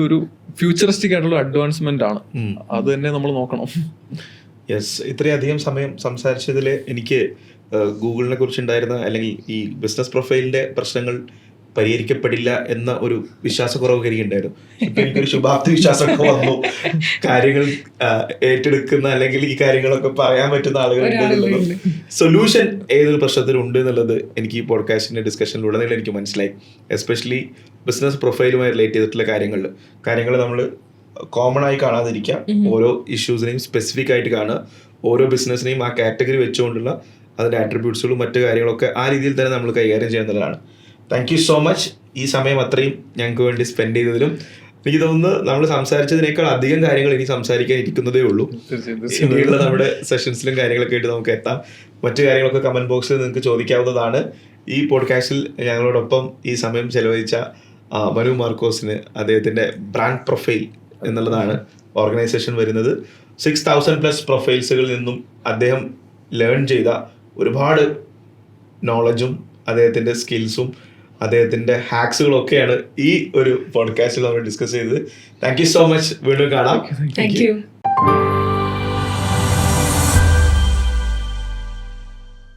ഒരു ഫ്യൂച്ചറിസ്റ്റിക് ആയിട്ടുള്ള അഡ്വാൻസ്മെന്റ് ആണ്. അത് തന്നെ നമ്മൾ നോക്കണം. യെസ്, ഇത്രയധികം സമയം സംസാരിച്ചതിൽ എനിക്ക് ഗൂഗിളിനെ കുറിച്ചുണ്ടായിരുന്ന അല്ലെങ്കിൽ ഈ ബിസിനസ് പ്രൊഫൈലിന്റെ പ്രശ്നങ്ങൾ പരിഹരിക്കപ്പെടില്ല എന്ന ഒരു വിശ്വാസക്കുറവ് എനിക്കുണ്ടായിരുന്നു. ഇപ്പൊ എനിക്കൊരു ശുഭാപ്തി വിശ്വാസമൊക്കെ വന്നു. കാര്യങ്ങൾ ഏറ്റെടുക്കുന്ന അല്ലെങ്കിൽ ഈ കാര്യങ്ങളൊക്കെ പറയാൻ പറ്റുന്ന ആളുകളുണ്ട്. സൊല്യൂഷൻ ഏതൊരു പ്രശ്നത്തിനും ഉണ്ട് എന്നുള്ളത് എനിക്ക് ഈ പോഡ്കാസ്റ്റിന്റെ ഡിസ്കഷനിലൂടെ എനിക്ക് മനസ്സിലായി. എസ്പെഷ്യലി ബിസിനസ് പ്രൊഫൈലുമായി റിലേറ്റ് ചെയ്തിട്ടുള്ള കാര്യങ്ങൾ നമ്മൾ കോമൺ ആയി കാണാതിരിക്കാം. ഓരോ ഇഷ്യൂസിനെയും സ്പെസിഫിക് ആയിട്ട് കാണുക, ഓരോ ബിസിനസ്സിനെയും ആ കാറ്റഗറി വെച്ചുകൊണ്ടുള്ള അതിന്റെ ആട്രിബ്യൂട്ട്സുകളും മറ്റു കാര്യങ്ങളൊക്കെ ആ രീതിയിൽ തന്നെ നമ്മൾ കൈകാര്യം ചെയ്യുന്നതാണ്. Thank you so much. ഈ സമയം അത്രയും ഞങ്ങൾക്ക് വേണ്ടി സ്പെൻഡ് ചെയ്തതിലും എനിക്ക് തോന്നുന്നു നമ്മൾ സംസാരിച്ചതിനേക്കാൾ അധികം കാര്യങ്ങൾ ഇനി സംസാരിക്കാൻ ഇരിക്കുന്നതേ ഉള്ളൂ. ഇനിയുള്ള നമ്മുടെ സെഷൻസിലും കാര്യങ്ങളൊക്കെ ആയിട്ട് നമുക്ക് എത്താം. മറ്റു കാര്യങ്ങളൊക്കെ കമന്റ് ബോക്സിൽ നിങ്ങൾക്ക് ചോദിക്കാവുന്നതാണ്. ഈ പോഡ്കാസ്റ്റിൽ ഞങ്ങളോടൊപ്പം ഈ സമയം ചെലവഴിച്ച മനു മാർക്കോസിന് അദ്ദേഹത്തിന്റെ ബ്രാൻഡ് പ്രൊഫൈൽ എന്നുള്ളതാണ് ഓർഗനൈസേഷൻ വരുന്നത്. 6,000+ പ്രൊഫൈൽസുകളിൽ നിന്നും അദ്ദേഹം ലേൺ ചെയ്ത ഒരുപാട് നോളജും അദ്ദേഹത്തിൻ്റെ സ്കിൽസും അദ്ദേഹത്തിൻ്റെ ഹാക്സുകളൊക്കെയാണ് ഈ ഒരു പോഡ്കാസ്റ്റിൽ നമ്മൾ ഡിസ്കസ് ചെയ്തത്. Thank you so much. വീണ്ടും കാണാം. Thank you.